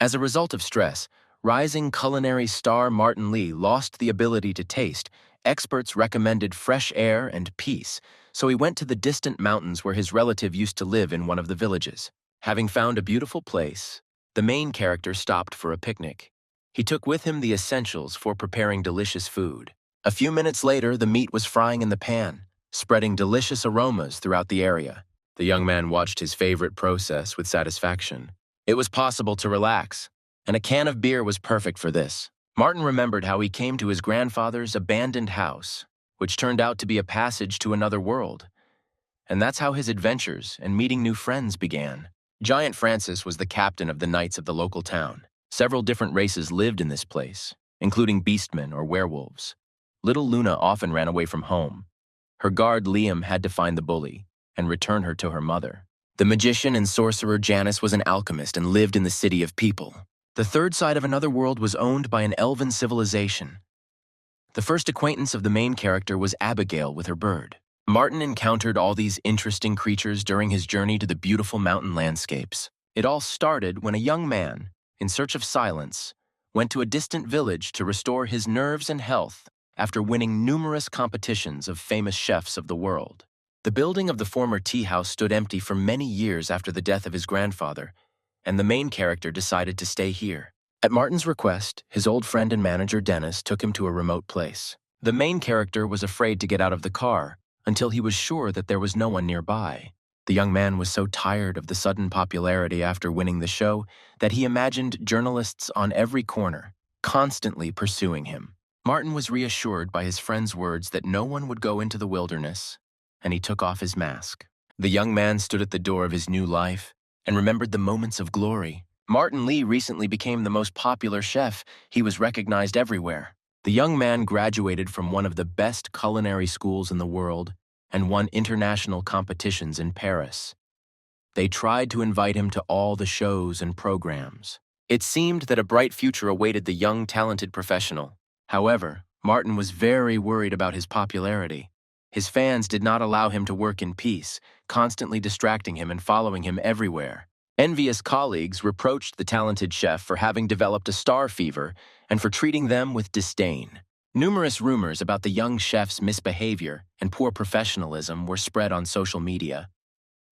As a result of stress, rising culinary star Martin Lee lost the ability to taste. Experts recommended fresh air and peace, so he went to the distant mountains where his relative used to live in one of the villages. Having found a beautiful place, the main character stopped for a picnic. He took with him the essentials for preparing delicious food. A few minutes later, the meat was frying in the pan, spreading delicious aromas throughout the area. The young man watched his favorite process with satisfaction. It was possible to relax, and a can of beer was perfect for this. Martin remembered how he came to his grandfather's abandoned house, which turned out to be a passage to another world. And that's how his adventures and meeting new friends began. Giant Francis was the captain of the knights of the local town. Several different races lived in this place, including beastmen or werewolves. Little Luna often ran away from home. Her guard Liam had to find the bully and return her to her mother. The magician and sorcerer Janice was an alchemist and lived in the city of people. The third side of another world was owned by an elven civilization. The first acquaintance of the main character was Abigail with her bird. Martin encountered all these interesting creatures during his journey to the beautiful mountain landscapes. It all started when a young man, in search of silence, went to a distant village to restore his nerves and health after winning numerous competitions of famous chefs of the world. The building of the former tea house stood empty for many years after the death of his grandfather, and the main character decided to stay here. At Martin's request, his old friend and manager Dennis took him to a remote place. The main character was afraid to get out of the car until he was sure that there was no one nearby. The young man was so tired of the sudden popularity after winning the show that he imagined journalists on every corner, constantly pursuing him. Martin was reassured by his friend's words that no one would go into the wilderness, and he took off his mask. The young man stood at the door of his new life and remembered the moments of glory. Martin Lee recently became the most popular chef. He was recognized everywhere. The young man graduated from one of the best culinary schools in the world and won international competitions in Paris. They tried to invite him to all the shows and programs. It seemed that a bright future awaited the young, talented professional. However, Martin was very worried about his popularity. His fans did not allow him to work in peace, constantly distracting him and following him everywhere. Envious colleagues reproached the talented chef for having developed a star fever and for treating them with disdain. Numerous rumors about the young chef's misbehavior and poor professionalism were spread on social media,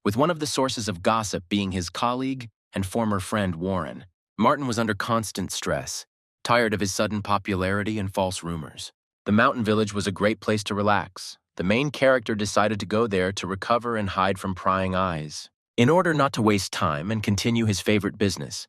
with one of the sources of gossip being his colleague and former friend Warren. Martin was under constant stress, tired of his sudden popularity and false rumors. The mountain village was a great place to relax. The main character decided to go there to recover and hide from prying eyes. In order not to waste time and continue his favorite business,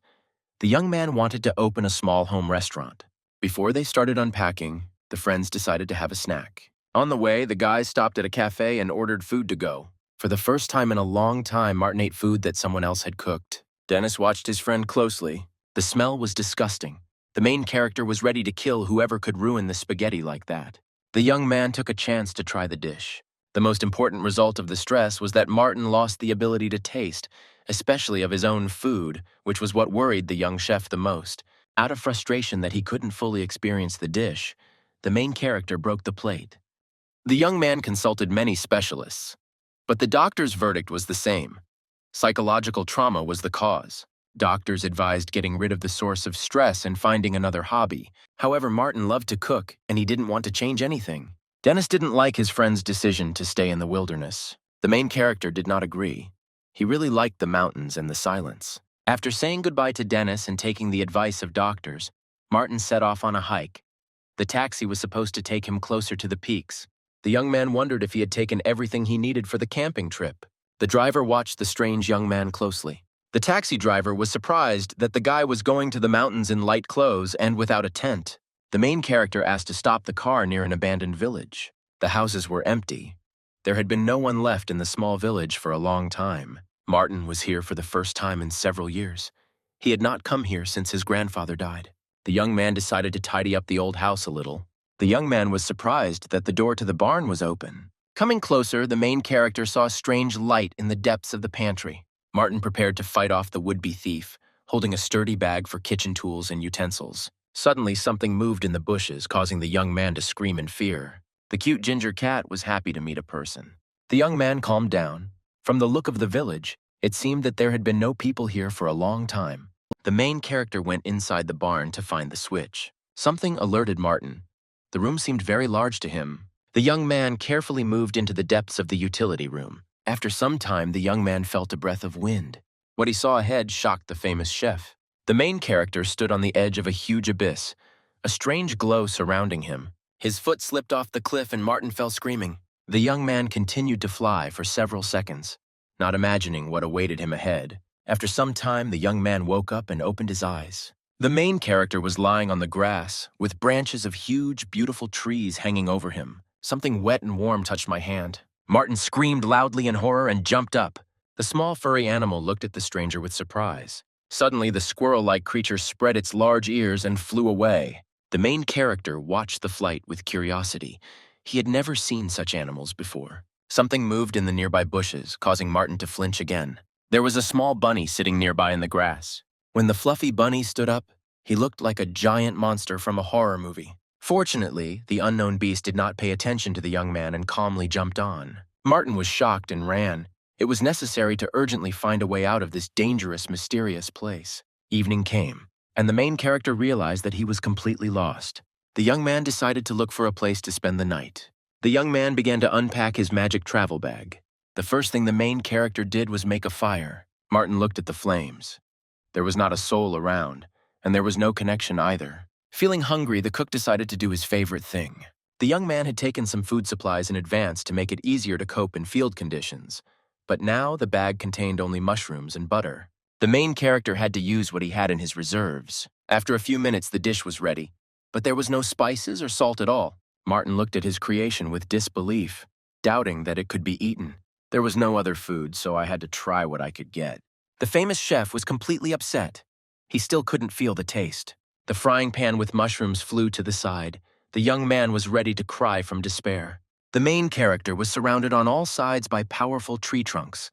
the young man wanted to open a small home restaurant. Before they started unpacking, the friends decided to have a snack. On the way, the guys stopped at a cafe and ordered food to go. For the first time in a long time, Martin ate food that someone else had cooked. Dennis watched his friend closely. The smell was disgusting. The main character was ready to kill whoever could ruin the spaghetti like that. The young man took a chance to try the dish. The most important result of the stress was that Martin lost the ability to taste, especially of his own food, which was what worried the young chef the most. Out of frustration that he couldn't fully experience the dish, the main character broke the plate. The young man consulted many specialists, but the doctor's verdict was the same. Psychological trauma was the cause. Doctors advised getting rid of the source of stress and finding another hobby. However, Martin loved to cook, and he didn't want to change anything. Dennis didn't like his friend's decision to stay in the wilderness. The main character did not agree. He really liked the mountains and the silence. After saying goodbye to Dennis and taking the advice of doctors, Martin set off on a hike. The taxi was supposed to take him closer to the peaks. The young man wondered if he had taken everything he needed for the camping trip. The driver watched the strange young man closely. The taxi driver was surprised that the guy was going to the mountains in light clothes and without a tent. The main character asked to stop the car near an abandoned village. The houses were empty. There had been no one left in the small village for a long time. Martin was here for the first time in several years. He had not come here since his grandfather died. The young man decided to tidy up the old house a little. The young man was surprised that the door to the barn was open. Coming closer, the main character saw a strange light in the depths of the pantry. Martin prepared to fight off the would-be thief, holding a sturdy bag for kitchen tools and utensils. Suddenly, something moved in the bushes, causing the young man to scream in fear. The cute ginger cat was happy to meet a person. The young man calmed down. From the look of the village, it seemed that there had been no people here for a long time. The main character went inside the barn to find the switch. Something alerted Martin. The room seemed very large to him. The young man carefully moved into the depths of the utility room. After some time, the young man felt a breath of wind. What he saw ahead shocked the famous chef. The main character stood on the edge of a huge abyss, a strange glow surrounding him. His foot slipped off the cliff and Martin fell screaming. The young man continued to fly for several seconds, not imagining what awaited him ahead. After some time, the young man woke up and opened his eyes. The main character was lying on the grass, with branches of huge, beautiful trees hanging over him. Something wet and warm touched my hand. Martin screamed loudly in horror and jumped up. The small furry animal looked at the stranger with surprise. Suddenly, the squirrel-like creature spread its large ears and flew away. The main character watched the flight with curiosity. He had never seen such animals before. Something moved in the nearby bushes, causing Martin to flinch again. There was a small bunny sitting nearby in the grass. When the fluffy bunny stood up, he looked like a giant monster from a horror movie. Fortunately, the unknown beast did not pay attention to the young man and calmly jumped on. Martin was shocked and ran. It was necessary to urgently find a way out of this dangerous, mysterious place. Evening came, and the main character realized that he was completely lost. The young man decided to look for a place to spend the night. The young man began to unpack his magic travel bag. The first thing the main character did was make a fire. Martin looked at the flames. There was not a soul around, and there was no connection either. Feeling hungry, the cook decided to do his favorite thing. The young man had taken some food supplies in advance to make it easier to cope in field conditions, but now the bag contained only mushrooms and butter. The main character had to use what he had in his reserves. After a few minutes, the dish was ready, but there was no spices or salt at all. Martin looked at his creation with disbelief, doubting that it could be eaten. There was no other food, so I had to try what I could get. The famous chef was completely upset. He still couldn't feel the taste. The frying pan with mushrooms flew to the side. The young man was ready to cry from despair. The main character was surrounded on all sides by powerful tree trunks.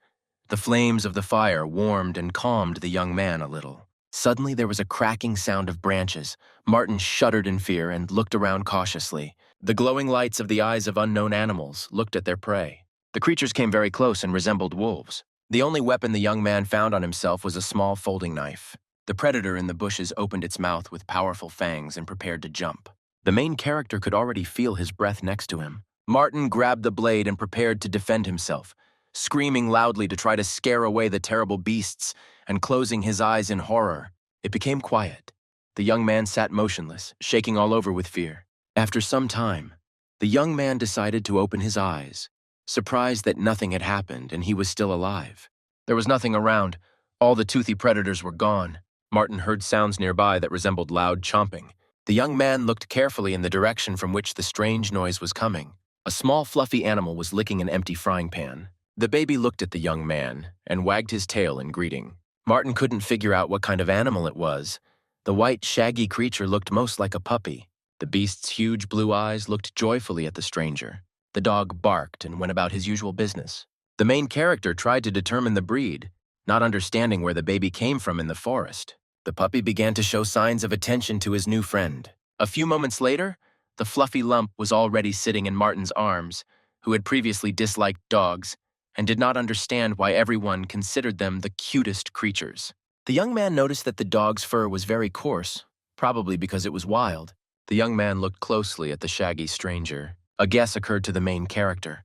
The flames of the fire warmed and calmed the young man a little. Suddenly there was a cracking sound of branches. Martin shuddered in fear and looked around cautiously. The glowing lights of the eyes of unknown animals looked at their prey. The creatures came very close and resembled wolves. The only weapon the young man found on himself was a small folding knife. The predator in the bushes opened its mouth with powerful fangs and prepared to jump. The main character could already feel his breath next to him. Martin grabbed the blade and prepared to defend himself, screaming loudly to try to scare away the terrible beasts and closing his eyes in horror. It became quiet. The young man sat motionless, shaking all over with fear. After some time, the young man decided to open his eyes, surprised that nothing had happened and he was still alive. There was nothing around. All the toothy predators were gone. Martin heard sounds nearby that resembled loud chomping. The young man looked carefully in the direction from which the strange noise was coming. A small fluffy animal was licking an empty frying pan. The baby looked at the young man and wagged his tail in greeting. Martin couldn't figure out what kind of animal it was. The white, shaggy creature looked most like a puppy. The beast's huge blue eyes looked joyfully at the stranger. The dog barked and went about his usual business. The main character tried to determine the breed, not understanding where the baby came from in the forest. The puppy began to show signs of attention to his new friend. A few moments later, the fluffy lump was already sitting in Martin's arms, who had previously disliked dogs and did not understand why everyone considered them the cutest creatures. The young man noticed that the dog's fur was very coarse, probably because it was wild. The young man looked closely at the shaggy stranger. A guess occurred to the main character.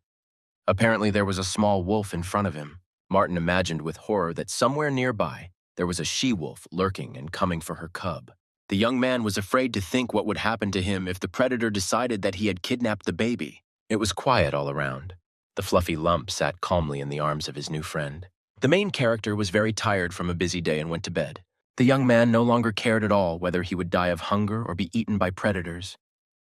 Apparently there was a small wolf in front of him. Martin imagined with horror that somewhere nearby there was a she-wolf lurking and coming for her cub. The young man was afraid to think what would happen to him if the predator decided that he had kidnapped the baby. It was quiet all around. The fluffy lump sat calmly in the arms of his new friend. The main character was very tired from a busy day and went to bed. The young man no longer cared at all whether he would die of hunger or be eaten by predators,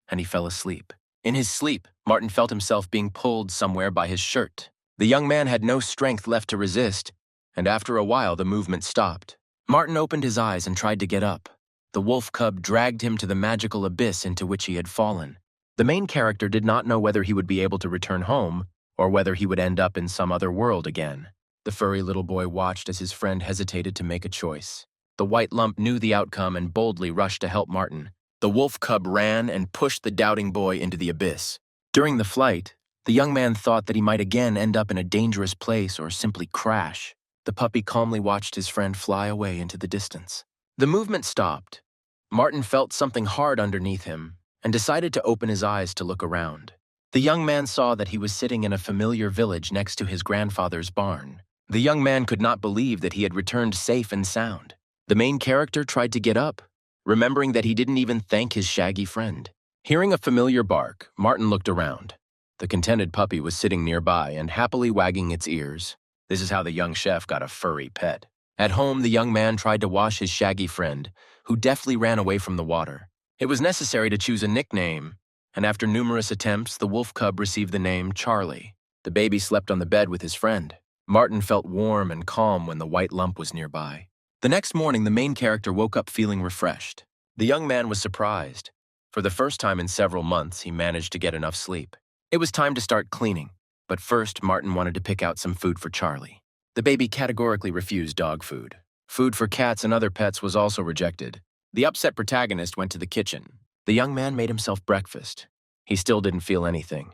and he fell asleep. In his sleep, Martin felt himself being pulled somewhere by his shirt. The young man had no strength left to resist, and after a while the movement stopped. Martin opened his eyes and tried to get up. The wolf cub dragged him to the magical abyss into which he had fallen. The main character did not know whether he would be able to return home or whether he would end up in some other world again. The furry little boy watched as his friend hesitated to make a choice. The white lump knew the outcome and boldly rushed to help Martin. The wolf cub ran and pushed the doubting boy into the abyss. During the flight, the young man thought that he might again end up in a dangerous place or simply crash. The puppy calmly watched his friend fly away into the distance. The movement stopped. Martin felt something hard underneath him and decided to open his eyes to look around. The young man saw that he was sitting in a familiar village next to his grandfather's barn. The young man could not believe that he had returned safe and sound. The main character tried to get up, remembering that he didn't even thank his shaggy friend. Hearing a familiar bark, Martin looked around. The contented puppy was sitting nearby and happily wagging its ears. This is how the young chef got a furry pet. At home, the young man tried to wash his shaggy friend, who deftly ran away from the water. It was necessary to choose a nickname, and after numerous attempts, the wolf cub received the name Charlie. The baby slept on the bed with his friend. Martin felt warm and calm when the white lump was nearby. The next morning, the main character woke up feeling refreshed. The young man was surprised. For the first time in several months, he managed to get enough sleep. It was time to start cleaning, but first Martin wanted to pick out some food for Charlie. The baby categorically refused dog food. Food for cats and other pets was also rejected. The upset protagonist went to the kitchen. The young man made himself breakfast. He still didn't feel anything,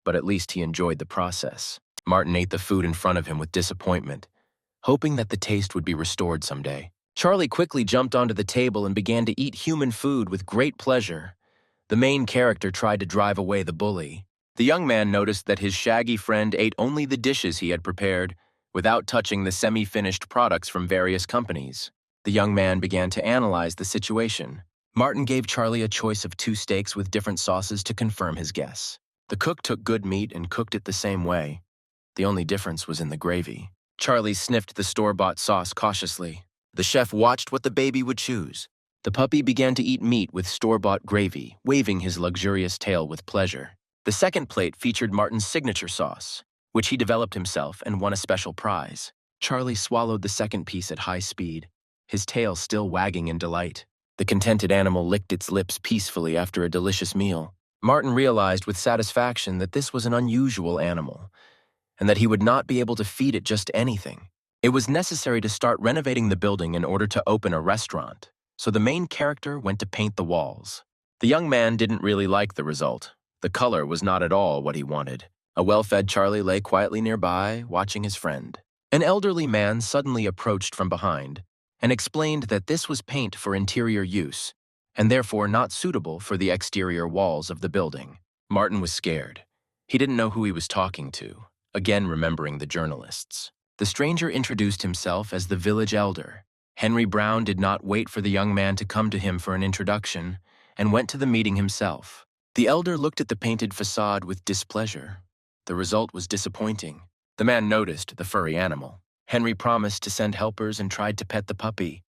but at least he enjoyed the process. Martin ate the food in front of him with disappointment, hoping that the taste would be restored someday. Charlie quickly jumped onto the table and began to eat human food with great pleasure. The main character tried to drive away the bully. The young man noticed that his shaggy friend ate only the dishes he had prepared, without touching the semi-finished products from various companies. The young man began to analyze the situation. Martin gave Charlie a choice of 2 steaks with different sauces to confirm his guess. The cook took good meat and cooked it the same way. The only difference was in the gravy. Charlie sniffed the store-bought sauce cautiously. The chef watched what the baby would choose. The puppy began to eat meat with store-bought gravy, waving his luxurious tail with pleasure. The second plate featured Martin's signature sauce, which he developed himself and won a special prize. Charlie swallowed the second piece at high speed, his tail still wagging in delight. The contented animal licked its lips peacefully after a delicious meal. Martin realized with satisfaction that this was an unusual animal, and that he would not be able to feed it just anything. It was necessary to start renovating the building in order to open a restaurant, so the main character went to paint the walls. The young man didn't really like the result. The color was not at all what he wanted. A well-fed Charlie lay quietly nearby, watching his friend. An elderly man suddenly approached from behind and explained that this was paint for interior use, and therefore not suitable for the exterior walls of the building. Martin was scared. He didn't know who he was talking to, again remembering the journalists. The stranger introduced himself as the village elder. Henry Brown did not wait for the young man to come to him for an introduction and went to the meeting himself. The elder looked at the painted facade with displeasure. The result was disappointing. The man noticed the furry animal. Henry promised to send helpers and tried to pet the puppy,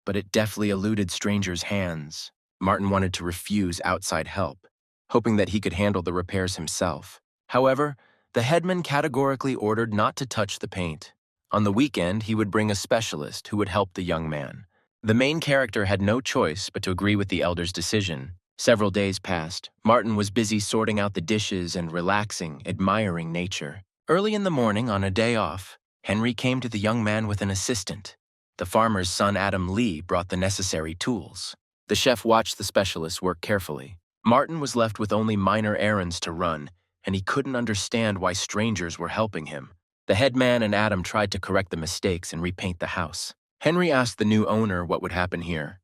but it deftly eluded strangers' hands. Martin wanted to refuse outside help, hoping that he could handle the repairs himself. However, the headman categorically ordered not to touch the paint. On the weekend, he would bring a specialist who would help the young man. The main character had no choice but to agree with the elder's decision. Several days passed. Martin was busy sorting out the dishes and relaxing, admiring nature. Early in the morning, on a day off, Henry came to the young man with an assistant. The farmer's son Adam Lee brought the necessary tools. The chef watched the specialist work carefully. Martin was left with only minor errands to run, and he couldn't understand why strangers were helping him. The headman and Adam tried to correct the mistakes and repaint the house. Henry asked the new owner what would happen here.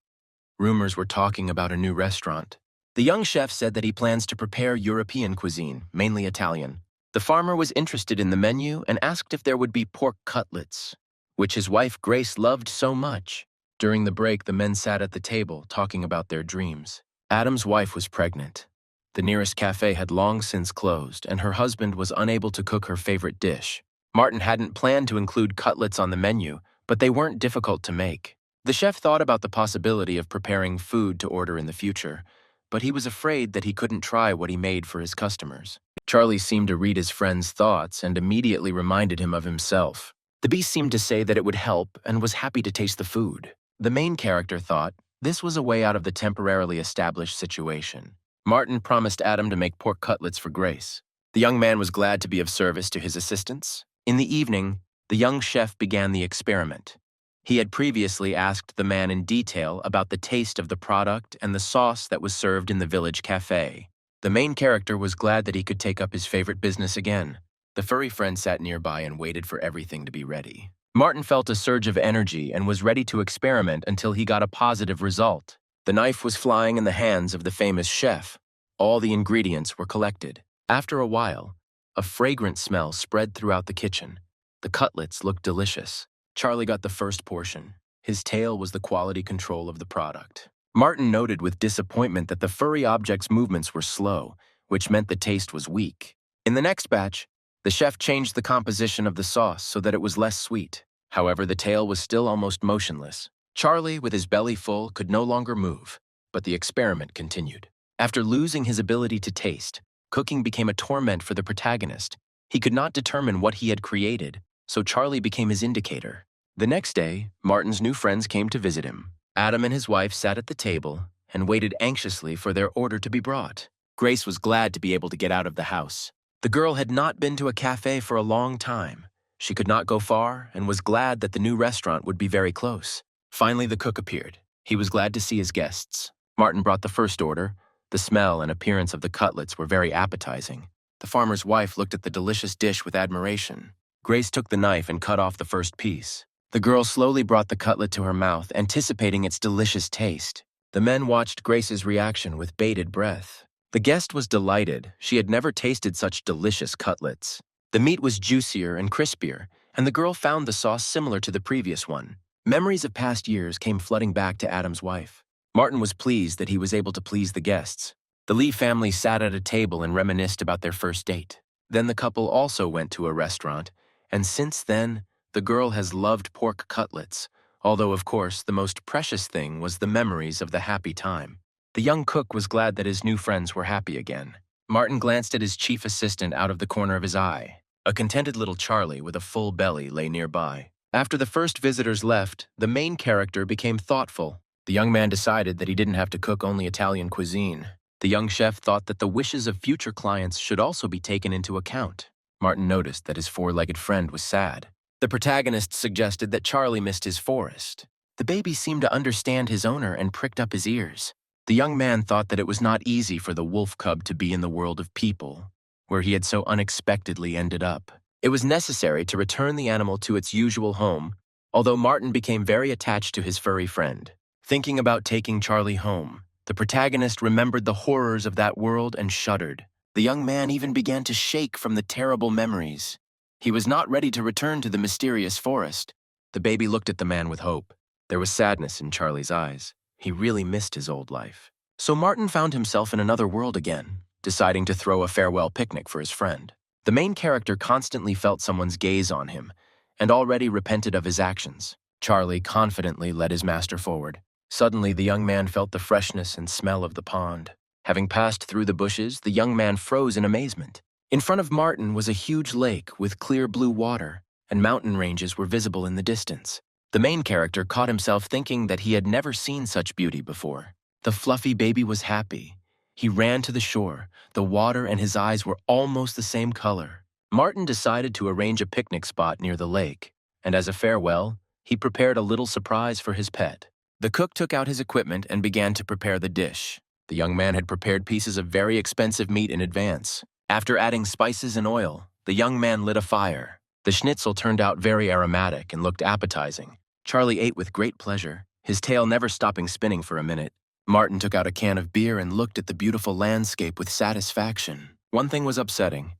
Rumors were talking about a new restaurant. The young chef said that he plans to prepare European cuisine, mainly Italian. The farmer was interested in the menu and asked if there would be pork cutlets, which his wife Grace loved so much. During the break, the men sat at the table, talking about their dreams. Adam's wife was pregnant. The nearest cafe had long since closed, and her husband was unable to cook her favorite dish. Martin hadn't planned to include cutlets on the menu, but they weren't difficult to make. The chef thought about the possibility of preparing food to order in the future, but he was afraid that he couldn't try what he made for his customers. Charlie seemed to read his friend's thoughts and immediately reminded him of himself. The beast seemed to say that it would help and was happy to taste the food. The main character thought this was a way out of the temporarily established situation. Martin promised Adam to make pork cutlets for Grace. The young man was glad to be of service to his assistants. In the evening, the young chef began the experiment. He had previously asked the man in detail about the taste of the product and the sauce that was served in the village cafe. The main character was glad that he could take up his favorite business again. The furry friend sat nearby and waited for everything to be ready. Martin felt a surge of energy and was ready to experiment until he got a positive result. The knife was flying in the hands of the famous chef. All the ingredients were collected. After a while, a fragrant smell spread throughout the kitchen. The cutlets looked delicious. Charlie got the first portion. His tale was the quality control of the product. Martin noted with disappointment that the furry object's movements were slow, which meant the taste was weak. In the next batch, the chef changed the composition of the sauce so that it was less sweet. However, the tail was still almost motionless. Charlie, with his belly full, could no longer move, but the experiment continued. After losing his ability to taste, cooking became a torment for the protagonist. He could not determine what he had created, so Charlie became his indicator. The next day, Martin's new friends came to visit him. Adam and his wife sat at the table and waited anxiously for their order to be brought. Grace was glad to be able to get out of the house. The girl had not been to a cafe for a long time. She could not go far and was glad that the new restaurant would be very close. Finally, the cook appeared. He was glad to see his guests. Martin brought the first order. The smell and appearance of the cutlets were very appetizing. The farmer's wife looked at the delicious dish with admiration. Grace took the knife and cut off the first piece. The girl slowly brought the cutlet to her mouth, anticipating its delicious taste. The men watched Grace's reaction with bated breath. The guest was delighted. She had never tasted such delicious cutlets. The meat was juicier and crispier, and the girl found the sauce similar to the previous one. Memories of past years came flooding back to Adam's wife. Martin was pleased that he was able to please the guests. The Lee family sat at a table and reminisced about their first date. Then the couple also went to a restaurant, and since then, the girl has loved pork cutlets, although of course the most precious thing was the memories of the happy time. The young cook was glad that his new friends were happy again. Martin glanced at his chief assistant out of the corner of his eye. A contented little Charlie with a full belly lay nearby. After the first visitors left, the main character became thoughtful. The young man decided that he didn't have to cook only Italian cuisine. The young chef thought that the wishes of future clients should also be taken into account. Martin noticed that his four-legged friend was sad. The protagonist suggested that Charlie missed his forest. The baby seemed to understand his owner and pricked up his ears. The young man thought that it was not easy for the wolf cub to be in the world of people, where he had so unexpectedly ended up. It was necessary to return the animal to its usual home, although Martin became very attached to his furry friend. Thinking about taking Charlie home, the protagonist remembered the horrors of that world and shuddered. The young man even began to shake from the terrible memories. He was not ready to return to the mysterious forest. The baby looked at the man with hope. There was sadness in Charlie's eyes. He really missed his old life. So Martin found himself in another world again, deciding to throw a farewell picnic for his friend. The main character constantly felt someone's gaze on him, and already repented of his actions. Charlie confidently led his master forward. Suddenly, the young man felt the freshness and smell of the pond. Having passed through the bushes, the young man froze in amazement. In front of Martin was a huge lake with clear blue water, and mountain ranges were visible in the distance. The main character caught himself thinking that he had never seen such beauty before. The fluffy baby was happy. He ran to the shore. The water and his eyes were almost the same color. Martin decided to arrange a picnic spot near the lake, and as a farewell, he prepared a little surprise for his pet. The cook took out his equipment and began to prepare the dish. The young man had prepared pieces of very expensive meat in advance. After adding spices and oil, the young man lit a fire. The schnitzel turned out very aromatic and looked appetizing. Charlie ate with great pleasure, his tail never stopping spinning for a minute. Martin took out a can of beer and looked at the beautiful landscape with satisfaction. One thing was upsetting.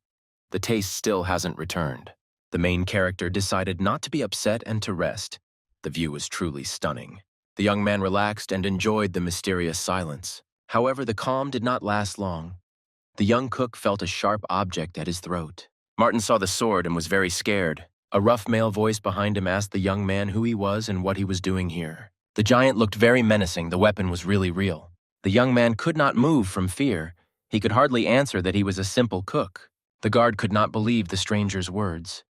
The taste still hasn't returned. The main character decided not to be upset and to rest. The view was truly stunning. The young man relaxed and enjoyed the mysterious silence. However, the calm did not last long. The young cook felt a sharp object at his throat. Martin saw the sword and was very scared. A rough male voice behind him asked the young man who he was and what he was doing here. The giant looked very menacing. The weapon was really real. The young man could not move from fear. He could hardly answer that he was a simple cook. The guard could not believe the stranger's words.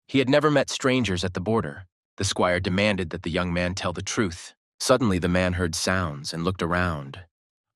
He had never met strangers at the border. The squire demanded that the young man tell the truth. Suddenly, the man heard sounds and looked around.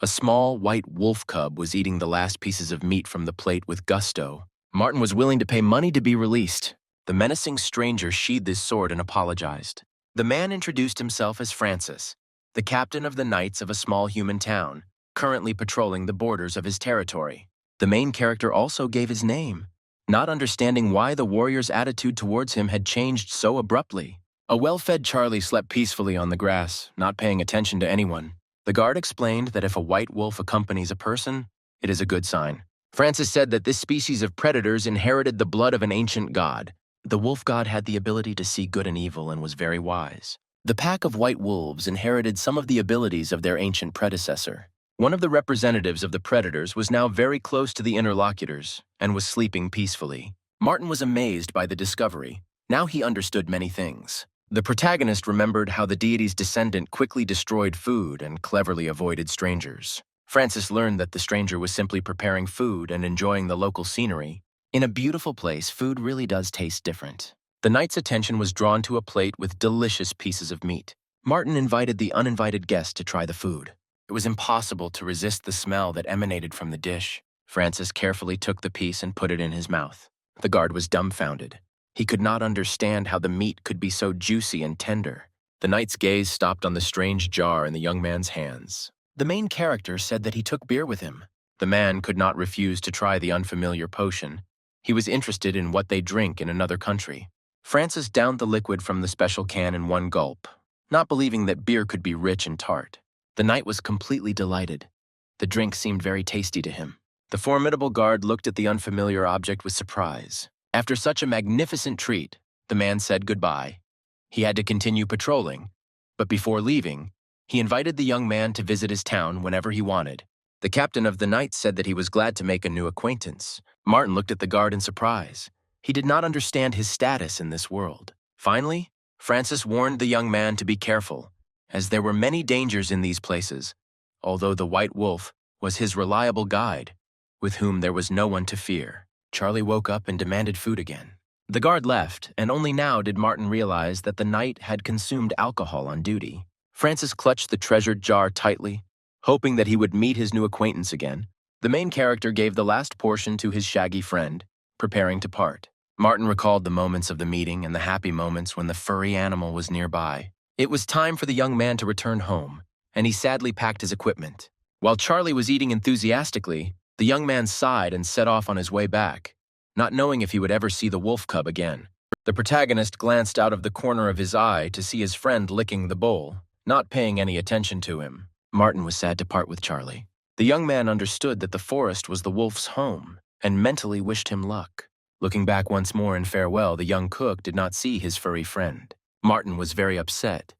A small, white wolf cub was eating the last pieces of meat from the plate with gusto. Martin was willing to pay money to be released. The menacing stranger sheathed his sword and apologized. The man introduced himself as Francis, the captain of the knights of a small human town, currently patrolling the borders of his territory. The main character also gave his name. not understanding why the warrior's attitude towards him had changed so abruptly. A well-fed Charlie slept peacefully on the grass, not paying attention to anyone. The guard explained that if a white wolf accompanies a person, it is a good sign. Francis said that this species of predators inherited the blood of an ancient god. The wolf god had the ability to see good and evil and was very wise. The pack of white wolves inherited some of the abilities of their ancient predecessor. One of the representatives of the predators was now very close to the interlocutors and was sleeping peacefully. Martin was amazed by the discovery. Now he understood many things. The protagonist remembered how the deity's descendant quickly destroyed food and cleverly avoided strangers. Francis learned that the stranger was simply preparing food and enjoying the local scenery. In a beautiful place, food really does taste different. The knight's attention was drawn to a plate with delicious pieces of meat. Martin invited the uninvited guest to try the food. It was impossible to resist the smell that emanated from the dish. Francis carefully took the piece and put it in his mouth. The guard was dumbfounded. He could not understand how the meat could be so juicy and tender. The knight's gaze stopped on the strange jar in the young man's hands. The main character said that he took beer with him. The man could not refuse to try the unfamiliar potion. He was interested in what they drink in another country. Francis downed the liquid from the special can in one gulp, not believing that beer could be rich and tart. The knight was completely delighted. The drink seemed very tasty to him. The formidable guard looked at the unfamiliar object with surprise. After such a magnificent treat, the man said goodbye. He had to continue patrolling, but before leaving, he invited the young man to visit his town whenever he wanted. The captain of the knights said that he was glad to make a new acquaintance. Martin looked at the guard in surprise. He did not understand his status in this world. Finally, Francis warned the young man to be careful, as there were many dangers in these places, although the white wolf was his reliable guide, with whom there was no one to fear. Charlie woke up and demanded food again. The guard left, and only now did Martin realize that the knight had consumed alcohol on duty. Francis clutched the treasured jar tightly, hoping that he would meet his new acquaintance again. The main character gave the last portion to his shaggy friend, preparing to part. Martin recalled the moments of the meeting and the happy moments when the furry animal was nearby. It was time for the young man to return home, and he sadly packed his equipment. While Charlie was eating enthusiastically, the young man sighed and set off on his way back, not knowing if he would ever see the wolf cub again. The protagonist glanced out of the corner of his eye to see his friend licking the bowl, not paying any attention to him. Martin was sad to part with Charlie. The young man understood that the forest was the wolf's home and mentally wished him luck. Looking back once more in farewell, the young cook did not see his furry friend. Martin was very upset.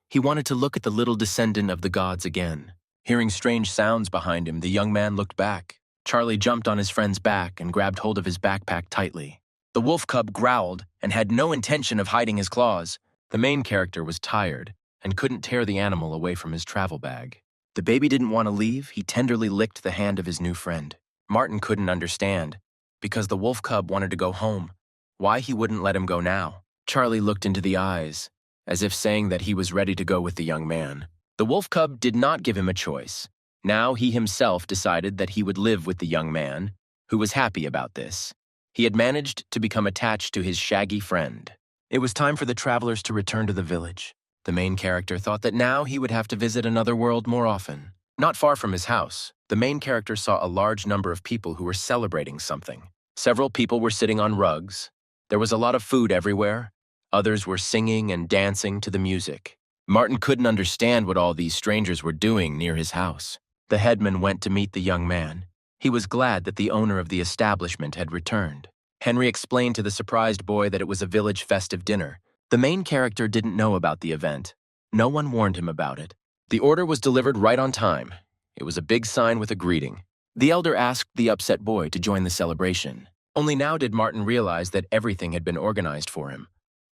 He wanted to look at the little descendant of the gods again. Hearing strange sounds behind him, the young man looked back. Charlie jumped on his friend's back and grabbed hold of his backpack tightly. The wolf cub growled and had no intention of hiding his claws. The main character was tired and couldn't tear the animal away from his travel bag. The baby didn't want to leave. He tenderly licked the hand of his new friend. Martin couldn't understand, because the wolf cub wanted to go home, why he wouldn't let him go now. Charlie looked into the eyes, as if saying that he was ready to go with the young man. The wolf cub did not give him a choice. Now he himself decided that he would live with the young man, who was happy about this. He had managed to become attached to his shaggy friend. It was time for the travelers to return to the village. The main character thought that now he would have to visit another world more often. Not far from his house, the main character saw a large number of people who were celebrating something. Several people were sitting on rugs. There was a lot of food everywhere. Others were singing and dancing to the music. Martin couldn't understand what all these strangers were doing near his house. The headman went to meet the young man. He was glad that the owner of the establishment had returned. Henry explained to the surprised boy that it was a village festive dinner. The main character didn't know about the event. No one warned him about it. The order was delivered right on time. It was a big sign with a greeting. The elder asked the upset boy to join the celebration. Only now did Martin realize that everything had been organized for him.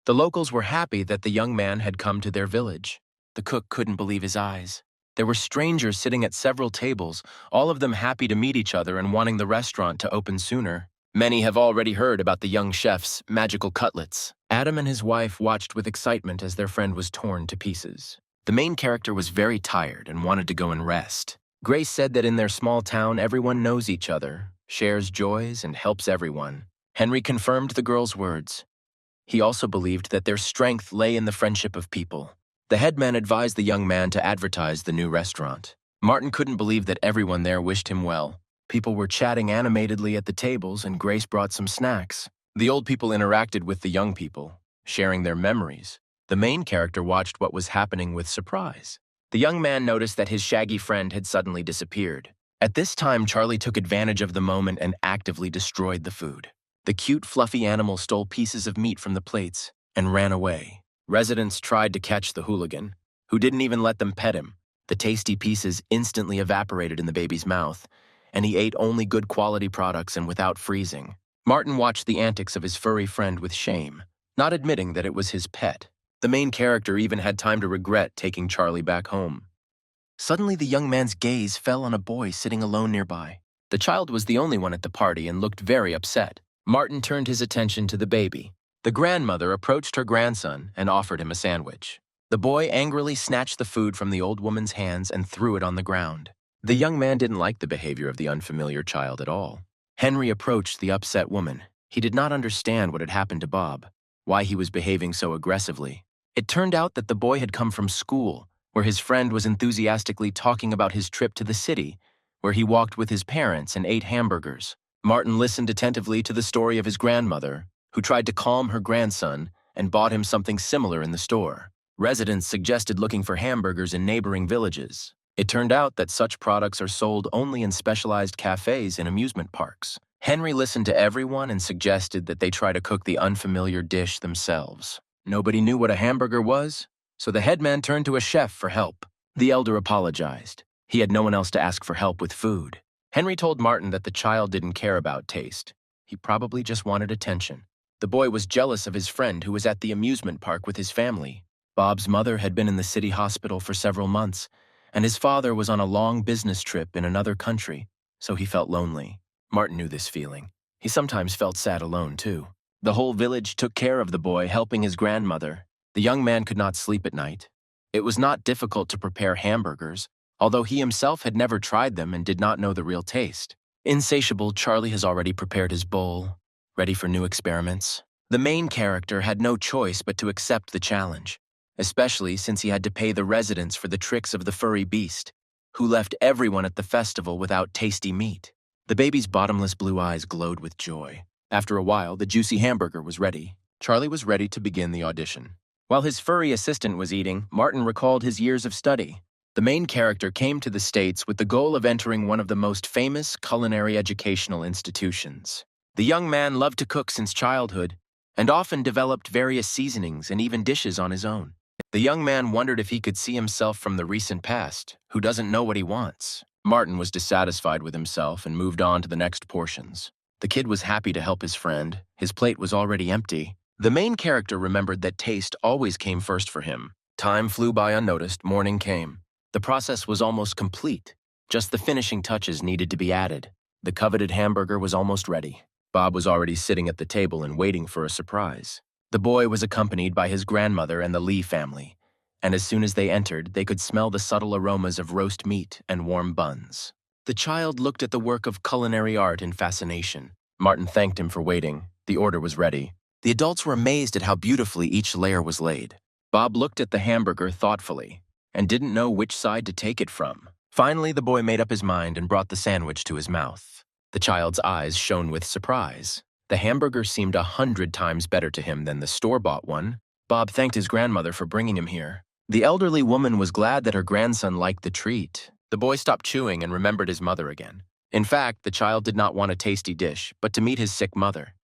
The locals were happy that the young man had come to their village. The cook couldn't believe his eyes. There were strangers sitting at several tables, all of them happy to meet each other and wanting the restaurant to open sooner. Many have already heard about the young chef's magical cutlets. Adam and his wife watched with excitement as their friend was torn to pieces. The main character was very tired and wanted to go and rest. Grace said that in their small town, everyone knows each other, shares joys, and helps everyone. Henry confirmed the girl's words. He also believed that their strength lay in the friendship of people. The headman advised the young man to advertise the new restaurant. Martin couldn't believe that everyone there wished him well. People were chatting animatedly at the tables, and Grace brought some snacks. The old people interacted with the young people, sharing their memories. The main character watched what was happening with surprise. The young man noticed that his shaggy friend had suddenly disappeared. At this time, Charlie took advantage of the moment and actively destroyed the food. The cute, fluffy animal stole pieces of meat from the plates and ran away. Residents tried to catch the hooligan, who didn't even let them pet him. The tasty pieces instantly evaporated in the baby's mouth, and he ate only good quality products and without freezing. Martin watched the antics of his furry friend with shame, not admitting that it was his pet. The main character even had time to regret taking Charlie back home. Suddenly, the young man's gaze fell on a boy sitting alone nearby. The child was the only one at the party and looked very upset. Martin turned his attention to the baby. The grandmother approached her grandson and offered him a sandwich. The boy angrily snatched the food from the old woman's hands and threw it on the ground. The young man didn't like the behavior of the unfamiliar child at all. Henry approached the upset woman. He did not understand what had happened to Bob, why he was behaving so aggressively. It turned out that the boy had come from school, where his friend was enthusiastically talking about his trip to the city, where he walked with his parents and ate hamburgers. Martin listened attentively to the story of his grandmother, who tried to calm her grandson and bought him something similar in the store. Residents suggested looking for hamburgers in neighboring villages. It turned out that such products are sold only in specialized cafes in amusement parks. Henry listened to everyone and suggested that they try to cook the unfamiliar dish themselves. Nobody knew what a hamburger was, so the headman turned to a chef for help. The elder apologized. He had no one else to ask for help with food. Henry told Martin that the child didn't care about taste. He probably just wanted attention. The boy was jealous of his friend who was at the amusement park with his family. Bob's mother had been in the city hospital for several months, and his father was on a long business trip in another country, so he felt lonely. Martin knew this feeling. He sometimes felt sad alone, too. The whole village took care of the boy, helping his grandmother. The young man could not sleep at night. It was not difficult to prepare hamburgers, although he himself had never tried them and did not know the real taste. Insatiable, Charlie has already prepared his bowl, ready for new experiments. The main character had no choice but to accept the challenge, especially since he had to pay the residents for the tricks of the furry beast, who left everyone at the festival without tasty meat. The baby's bottomless blue eyes glowed with joy. After a while, the juicy hamburger was ready. Charlie was ready to begin the audition. While his furry assistant was eating, Martin recalled his years of study. The main character came to the States with the goal of entering one of the most famous culinary educational institutions. The young man loved to cook since childhood and often developed various seasonings and even dishes on his own. The young man wondered if he could see himself from the recent past, who doesn't know what he wants. Martin was dissatisfied with himself and moved on to the next portions. The kid was happy to help his friend. His plate was already empty. The main character remembered that taste always came first for him. Time flew by unnoticed. Morning came. The process was almost complete. Just the finishing touches needed to be added. The coveted hamburger was almost ready. Bob was already sitting at the table and waiting for a surprise. The boy was accompanied by his grandmother and the Lee family, and as soon as they entered, they could smell the subtle aromas of roast meat and warm buns. The child looked at the work of culinary art in fascination. Martin thanked him for waiting. The order was ready. The adults were amazed at how beautifully each layer was laid. Bob looked at the hamburger thoughtfully and didn't know which side to take it from. Finally, the boy made up his mind and brought the sandwich to his mouth. The child's eyes shone with surprise. The hamburger seemed 100 times better to him than the store-bought one. Bob thanked his grandmother for bringing him here. The elderly woman was glad that her grandson liked the treat. The boy stopped chewing and remembered his mother again. In fact, the child did not want a tasty dish, but to meet his sick mother.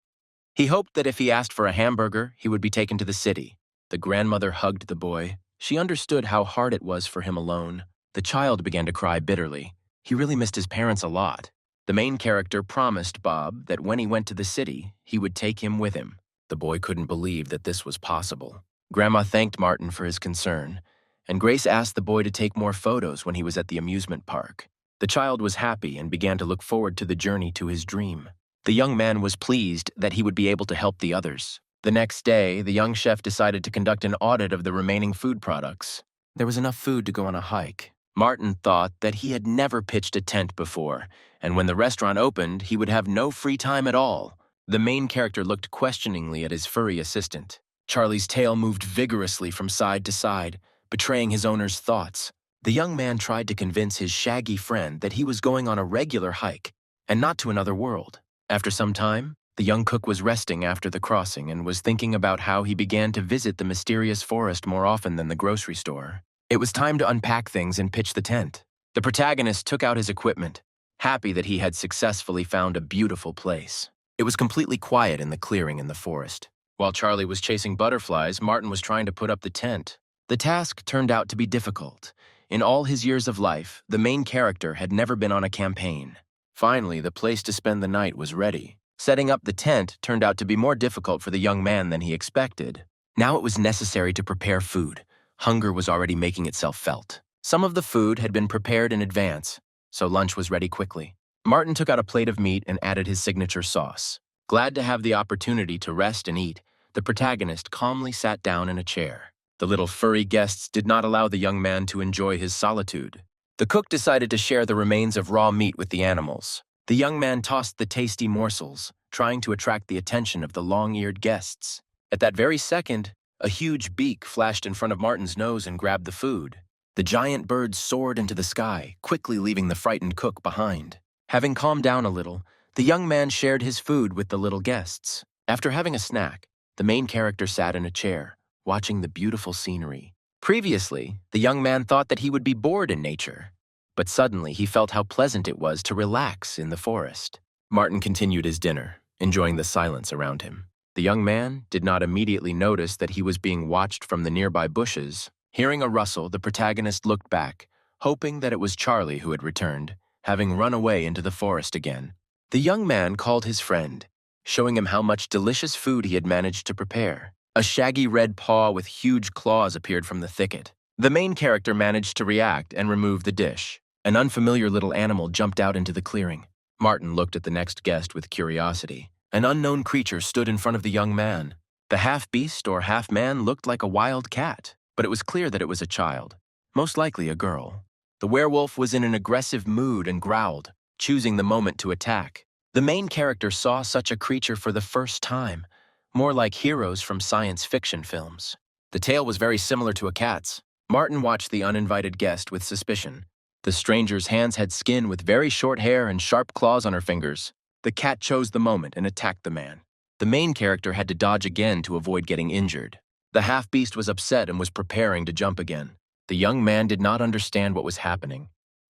He hoped that if he asked for a hamburger, he would be taken to the city. The grandmother hugged the boy. She understood how hard it was for him alone. The child began to cry bitterly. He really missed his parents a lot. The main character promised Bob that when he went to the city, he would take him with him. The boy couldn't believe that this was possible. Grandma thanked Martin for his concern, and Grace asked the boy to take more photos when he was at the amusement park. The child was happy and began to look forward to the journey to his dream. The young man was pleased that he would be able to help the others. The next day, the young chef decided to conduct an audit of the remaining food products. There was enough food to go on a hike. Martin thought that he had never pitched a tent before, and when the restaurant opened, he would have no free time at all. The main character looked questioningly at his furry assistant. Charlie's tail moved vigorously from side to side, betraying his owner's thoughts. The young man tried to convince his shaggy friend that he was going on a regular hike and not to another world. After some time, the young cook was resting after the crossing and was thinking about how he began to visit the mysterious forest more often than the grocery store. It was time to unpack things and pitch the tent. The protagonist took out his equipment, happy that he had successfully found a beautiful place. It was completely quiet in the clearing in the forest. While Charlie was chasing butterflies, Martin was trying to put up the tent. The task turned out to be difficult. In all his years of life, the main character had never been on a campaign. Finally, the place to spend the night was ready. Setting up the tent turned out to be more difficult for the young man than he expected. Now it was necessary to prepare food. Hunger was already making itself felt. Some of the food had been prepared in advance, so lunch was ready quickly. Martin took out a plate of meat and added his signature sauce. Glad to have the opportunity to rest and eat, the protagonist calmly sat down in a chair. The little furry guests did not allow the young man to enjoy his solitude. The cook decided to share the remains of raw meat with the animals. The young man tossed the tasty morsels, trying to attract the attention of the long-eared guests. At that very second, a huge beak flashed in front of Martin's nose and grabbed the food. The giant bird soared into the sky, quickly leaving the frightened cook behind. Having calmed down a little, the young man shared his food with the little guests. After having a snack, the main character sat in a chair, watching the beautiful scenery. Previously, the young man thought that he would be bored in nature, but suddenly he felt how pleasant it was to relax in the forest. Martin continued his dinner, enjoying the silence around him. The young man did not immediately notice that he was being watched from the nearby bushes. Hearing a rustle, the protagonist looked back, hoping that it was Charlie who had returned, having run away into the forest again. The young man called his friend, showing him how much delicious food he had managed to prepare. A shaggy red paw with huge claws appeared from the thicket. The main character managed to react and remove the dish. An unfamiliar little animal jumped out into the clearing. Martin looked at the next guest with curiosity. An unknown creature stood in front of the young man. The half-beast or half-man looked like a wild cat, but it was clear that it was a child, most likely a girl. The werewolf was in an aggressive mood and growled, choosing the moment to attack. The main character saw such a creature for the first time, more like heroes from science fiction films. The tail was very similar to a cat's. Martin watched the uninvited guest with suspicion. The stranger's hands had skin with very short hair and sharp claws on her fingers. The cat chose the moment and attacked the man. The main character had to dodge again to avoid getting injured. The half-beast was upset and was preparing to jump again. The young man did not understand what was happening.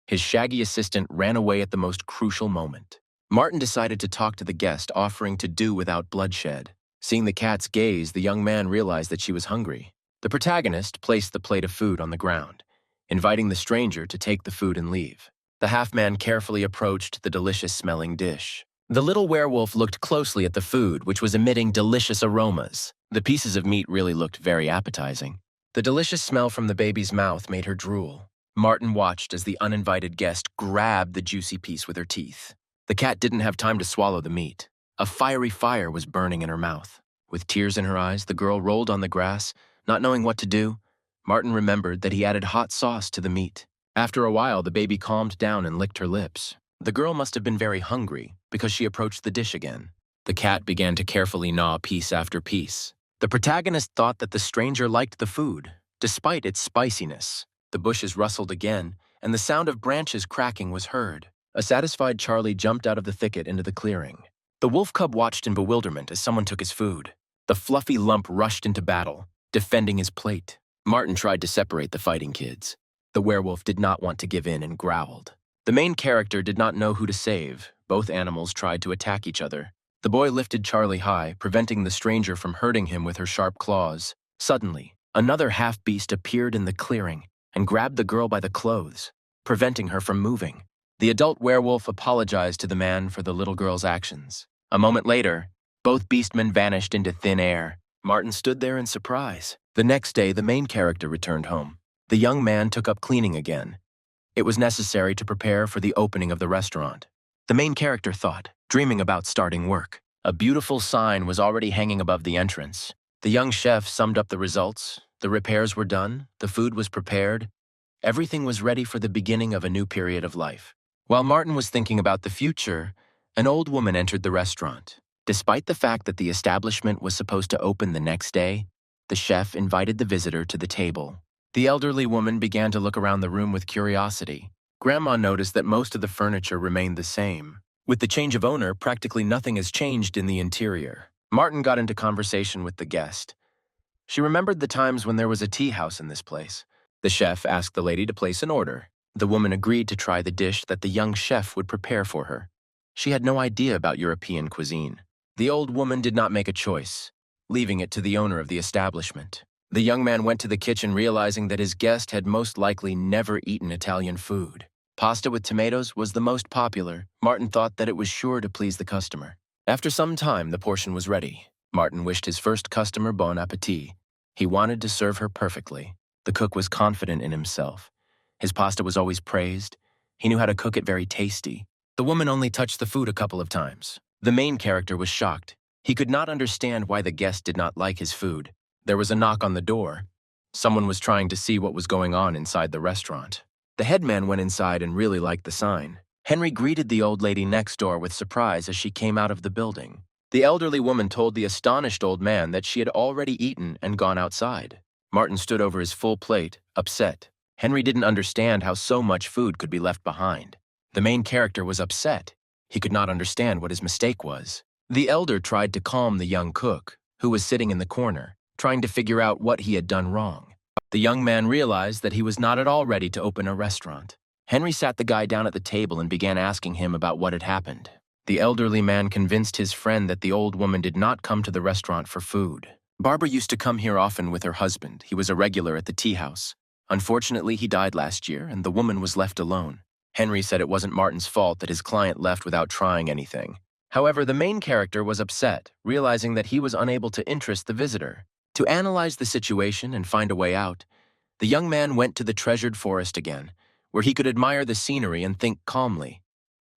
His shaggy assistant ran away at the most crucial moment. Martin decided to talk to the guest, offering to do without bloodshed. Seeing the cat's gaze, the young man realized that she was hungry. The protagonist placed the plate of food on the ground, inviting the stranger to take the food and leave. The half-man carefully approached the delicious-smelling dish. The little werewolf looked closely at the food, which was emitting delicious aromas. The pieces of meat really looked very appetizing. The delicious smell from the baby's mouth made her drool. Martin watched as the uninvited guest grabbed the juicy piece with her teeth. The cat didn't have time to swallow the meat. A fiery fire was burning in her mouth. With tears in her eyes, the girl rolled on the grass, not knowing what to do. Martin remembered that he added hot sauce to the meat. After a while, the baby calmed down and licked her lips. The girl must have been very hungry because she approached the dish again. The cat began to carefully gnaw piece after piece. The protagonist thought that the stranger liked the food, despite its spiciness. The bushes rustled again, and the sound of branches cracking was heard. A satisfied Charlie jumped out of the thicket into the clearing. The wolf cub watched in bewilderment as someone took his food. The fluffy lump rushed into battle, defending his plate. Martin tried to separate the fighting kids. The werewolf did not want to give in and growled. The main character did not know who to save. Both animals tried to attack each other. The boy lifted Charlie high, preventing the stranger from hurting him with her sharp claws. Suddenly, another half-beast appeared in the clearing and grabbed the girl by the clothes, preventing her from moving. The adult werewolf apologized to the man for the little girl's actions. A moment later, both beastmen vanished into thin air. Martin stood there in surprise. The next day, the main character returned home. The young man took up cleaning again. It was necessary to prepare for the opening of the restaurant. The main character thought, dreaming about starting work. A beautiful sign was already hanging above the entrance. The young chef summed up the results. The repairs were done, the food was prepared. Everything was ready for the beginning of a new period of life. While Martin was thinking about the future, an old woman entered the restaurant. Despite the fact that the establishment was supposed to open the next day, the chef invited the visitor to the table. The elderly woman began to look around the room with curiosity. Grandma noticed that most of the furniture remained the same. With the change of owner, practically nothing has changed in the interior. Martin got into conversation with the guest. She remembered the times when there was a tea house in this place. The chef asked the lady to place an order. The woman agreed to try the dish that the young chef would prepare for her. She had no idea about European cuisine. The old woman did not make a choice, leaving it to the owner of the establishment. The young man went to the kitchen realizing that his guest had most likely never eaten Italian food. Pasta with tomatoes was the most popular. Martin thought that it was sure to please the customer. After some time, the portion was ready. Martin wished his first customer bon appetit. He wanted to serve her perfectly. The cook was confident in himself. His pasta was always praised. He knew how to cook it very tasty. The woman only touched the food a couple of times. The main character was shocked. He could not understand why the guest did not like his food. There was a knock on the door. Someone was trying to see what was going on inside the restaurant. The headman went inside and really liked the sign. Henry greeted the old lady next door with surprise as she came out of the building. The elderly woman told the astonished old man that she had already eaten and gone outside. Martin stood over his full plate, upset. Henry didn't understand how so much food could be left behind. The main character was upset. He could not understand what his mistake was. The elder tried to calm the young cook, who was sitting in the corner, trying to figure out what he had done wrong. The young man realized that he was not at all ready to open a restaurant. Henry sat the guy down at the table and began asking him about what had happened. The elderly man convinced his friend that the old woman did not come to the restaurant for food. Barbara used to come here often with her husband. He was a regular at the tea house. Unfortunately, he died last year, and the woman was left alone. Henry said it wasn't Martin's fault that his client left without trying anything. However, the main character was upset, realizing that he was unable to interest the visitor. To analyze the situation and find a way out, the young man went to the treasured forest again, where he could admire the scenery and think calmly.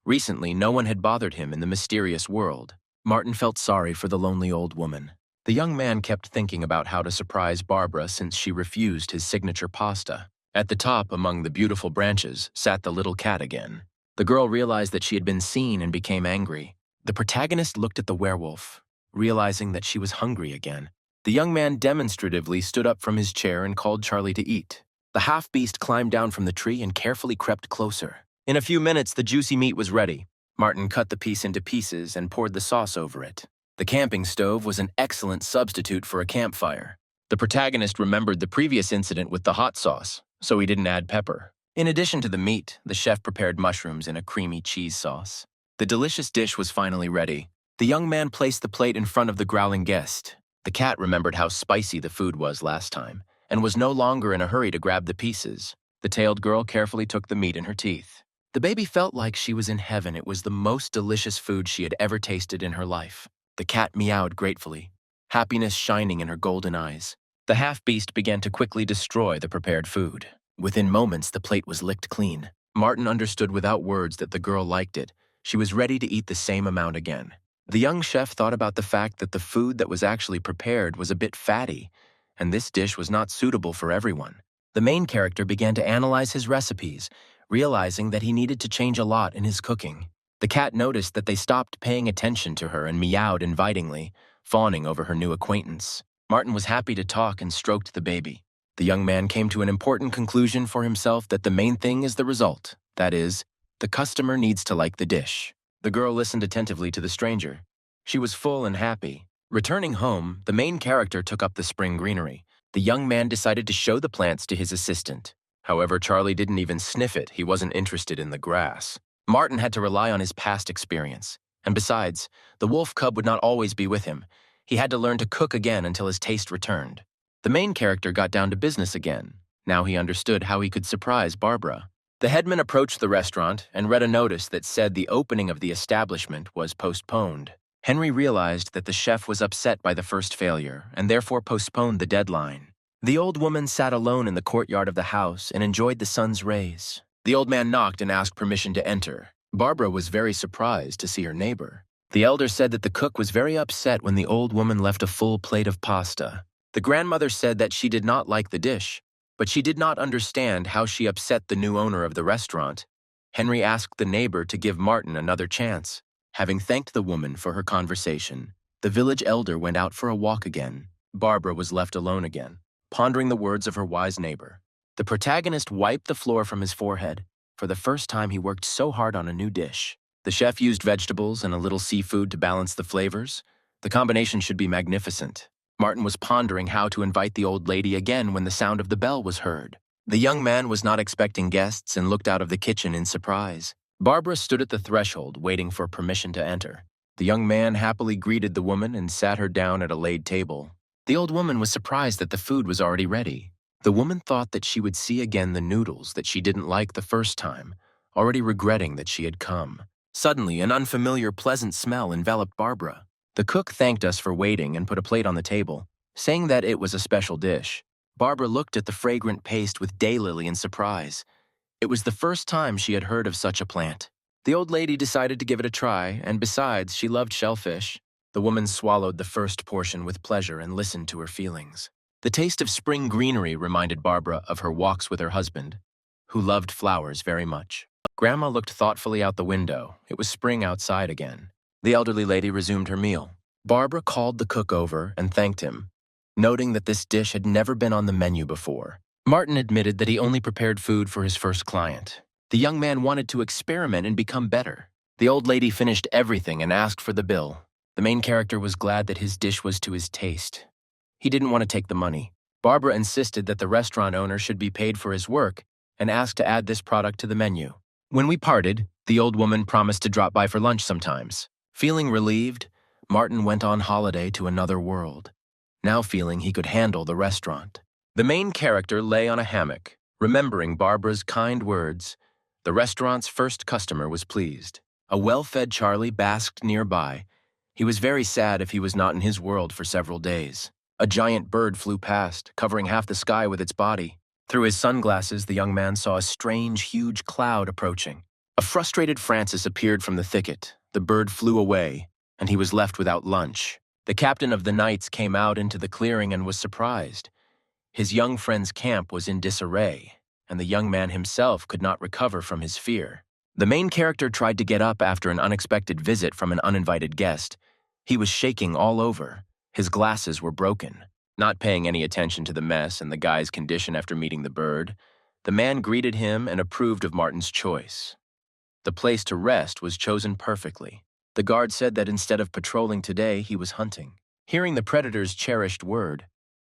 Recently, no one had bothered him in the mysterious world. Martin felt sorry for the lonely old woman. The young man kept thinking about how to surprise Barbara since she refused his signature pasta. At the top, among the beautiful branches, sat the little cat again. The girl realized that she had been seen and became angry. The protagonist looked at the werewolf, realizing that she was hungry again. The young man demonstratively stood up from his chair and called Charlie to eat. The half-beast climbed down from the tree and carefully crept closer. In a few minutes, the juicy meat was ready. Martin cut the piece into pieces and poured the sauce over it. The camping stove was an excellent substitute for a campfire. The protagonist remembered the previous incident with the hot sauce, so he didn't add pepper. In addition to the meat, the chef prepared mushrooms in a creamy cheese sauce. The delicious dish was finally ready. The young man placed the plate in front of the growling guest. The cat remembered how spicy the food was last time, and was no longer in a hurry to grab the pieces. The tailed girl carefully took the meat in her teeth. The baby felt like she was in heaven. It was the most delicious food she had ever tasted in her life. The cat meowed gratefully, happiness shining in her golden eyes. The half-beast began to quickly destroy the prepared food. Within moments, the plate was licked clean. Martin understood without words that the girl liked it. She was ready to eat the same amount again. The young chef thought about the fact that the food that was actually prepared was a bit fatty, and this dish was not suitable for everyone. The main character began to analyze his recipes, realizing that he needed to change a lot in his cooking. The cat noticed that they stopped paying attention to her and meowed invitingly, fawning over her new acquaintance. Martin was happy to talk and stroked the baby. The young man came to an important conclusion for himself that the main thing is the result. That is, the customer needs to like the dish. The girl listened attentively to the stranger. She was full and happy. Returning home, the main character took up the spring greenery. The young man decided to show the plants to his assistant. However, Charlie didn't even sniff it. He wasn't interested in the grass. Martin had to rely on his past experience. And besides, the wolf cub would not always be with him. He had to learn to cook again until his taste returned. The main character got down to business again. Now he understood how he could surprise Barbara. The headman approached the restaurant and read a notice that said the opening of the establishment was postponed. Henry realized that the chef was upset by the first failure and therefore postponed the deadline. The old woman sat alone in the courtyard of the house and enjoyed the sun's rays. The old man knocked and asked permission to enter. Barbara was very surprised to see her neighbor. The elder said that the cook was very upset when the old woman left a full plate of pasta. The grandmother said that she did not like the dish, but she did not understand how she upset the new owner of the restaurant. Henry asked the neighbor to give Martin another chance. Having thanked the woman for her conversation, the village elder went out for a walk again. Barbara was left alone again, pondering the words of her wise neighbor. The protagonist wiped the floor from his forehead. For the first time, he worked so hard on a new dish. The chef used vegetables and a little seafood to balance the flavors. The combination should be magnificent. Martin was pondering how to invite the old lady again when the sound of the bell was heard. The young man was not expecting guests and looked out of the kitchen in surprise. Barbara stood at the threshold, waiting for permission to enter. The young man happily greeted the woman and sat her down at a laid table. The old woman was surprised that the food was already ready. The woman thought that she would see again the noodles that she didn't like the first time, already regretting that she had come. Suddenly, an unfamiliar, pleasant smell enveloped Barbara. The cook thanked us for waiting and put a plate on the table, saying that it was a special dish. Barbara looked at the fragrant paste with daylily in surprise. It was the first time she had heard of such a plant. The old lady decided to give it a try, and besides, she loved shellfish. The woman swallowed the first portion with pleasure and listened to her feelings. The taste of spring greenery reminded Barbara of her walks with her husband, who loved flowers very much. Grandma looked thoughtfully out the window. It was spring outside again. The elderly lady resumed her meal. Barbara called the cook over and thanked him, noting that this dish had never been on the menu before. Martin admitted that he only prepared food for his first client. The young man wanted to experiment and become better. The old lady finished everything and asked for the bill. The main character was glad that his dish was to his taste. He didn't want to take the money. Barbara insisted that the restaurant owner should be paid for his work and asked to add this product to the menu. When we parted, the old woman promised to drop by for lunch sometimes. Feeling relieved, Martin went on holiday to another world, now feeling he could handle the restaurant. The main character lay on a hammock, remembering Barbara's kind words. The restaurant's first customer was pleased. A well-fed Charlie basked nearby. He was very sad if he was not in his world for several days. A giant bird flew past, covering half the sky with its body. Through his sunglasses, the young man saw a strange, huge cloud approaching. A frustrated Francis appeared from the thicket. The bird flew away, and he was left without lunch. The captain of the knights came out into the clearing and was surprised. His young friend's camp was in disarray, and the young man himself could not recover from his fear. The main character tried to get up after an unexpected visit from an uninvited guest. He was shaking all over. His glasses were broken. Not paying any attention to the mess and the guy's condition after meeting the bird, the man greeted him and approved of Martin's choice. The place to rest was chosen perfectly. The guard said that instead of patrolling today, he was hunting. Hearing the predator's cherished word,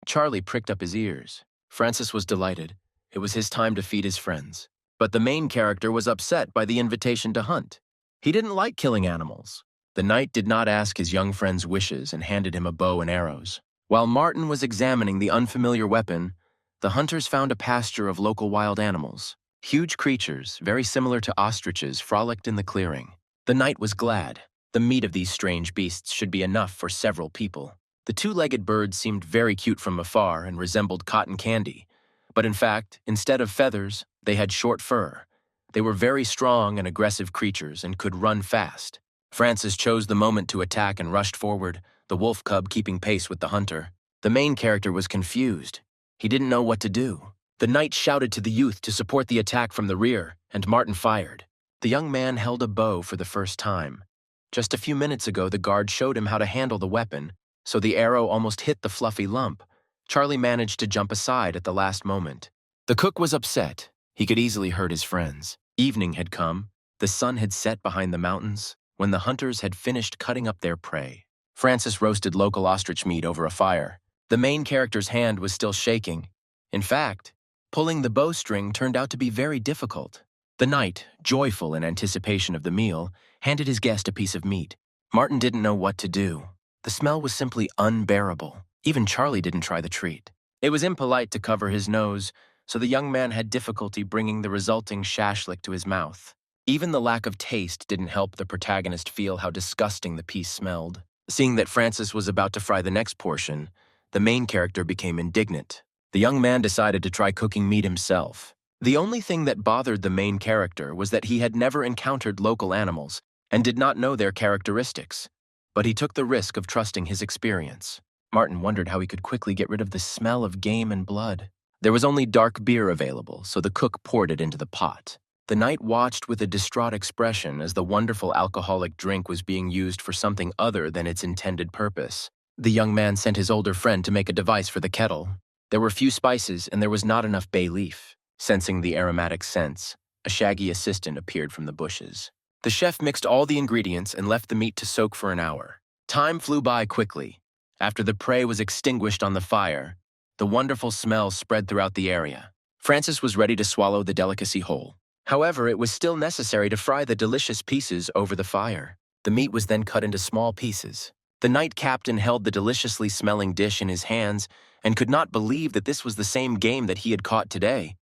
Charlie pricked up his ears. Francis was delighted. It was his time to feed his friends. But the main character was upset by the invitation to hunt. He didn't like killing animals. The knight did not ask his young friend's wishes and handed him a bow and arrows. While Martin was examining the unfamiliar weapon, the hunters found a pasture of local wild animals. Huge creatures, very similar to ostriches, frolicked in the clearing. The knight was glad. The meat of these strange beasts should be enough for several people. The two-legged birds seemed very cute from afar and resembled cotton candy. But in fact, instead of feathers, they had short fur. They were very strong and aggressive creatures and could run fast. Francis chose the moment to attack and rushed forward, the wolf cub keeping pace with the hunter. The main character was confused. He didn't know what to do. The knight shouted to the youth to support the attack from the rear, and Martin fired. The young man held a bow for the first time. Just a few minutes ago, the guard showed him how to handle the weapon, so the arrow almost hit the fluffy lump. Charlie managed to jump aside at the last moment. The cook was upset. He could easily hurt his friends. Evening had come. The sun had set behind the mountains when the hunters had finished cutting up their prey. Francis roasted local ostrich meat over a fire. The main character's hand was still shaking. In fact, pulling the bowstring turned out to be very difficult. The knight, joyful in anticipation of the meal, handed his guest a piece of meat. Martin didn't know what to do. The smell was simply unbearable. Even Charlie didn't try the treat. It was impolite to cover his nose, so the young man had difficulty bringing the resulting shashlik to his mouth. Even the lack of taste didn't help the protagonist feel how disgusting the piece smelled. Seeing that Francis was about to fry the next portion, the main character became indignant. The young man decided to try cooking meat himself. The only thing that bothered the main character was that he had never encountered local animals and did not know their characteristics. But he took the risk of trusting his experience. Martin wondered how he could quickly get rid of the smell of game and blood. There was only dark beer available, so the cook poured it into the pot. The knight watched with a distraught expression as the wonderful alcoholic drink was being used for something other than its intended purpose. The young man sent his older friend to make a device for the kettle. There were few spices and there was not enough bay leaf. Sensing the aromatic scents, a shaggy assistant appeared from the bushes. The chef mixed all the ingredients and left the meat to soak for an hour. Time flew by quickly. After the prey was extinguished on the fire, the wonderful smell spread throughout the area. Francis was ready to swallow the delicacy whole. However, it was still necessary to fry the delicious pieces over the fire. The meat was then cut into small pieces. The knight captain held the deliciously smelling dish in his hands and could not believe that this was the same game that he had caught today.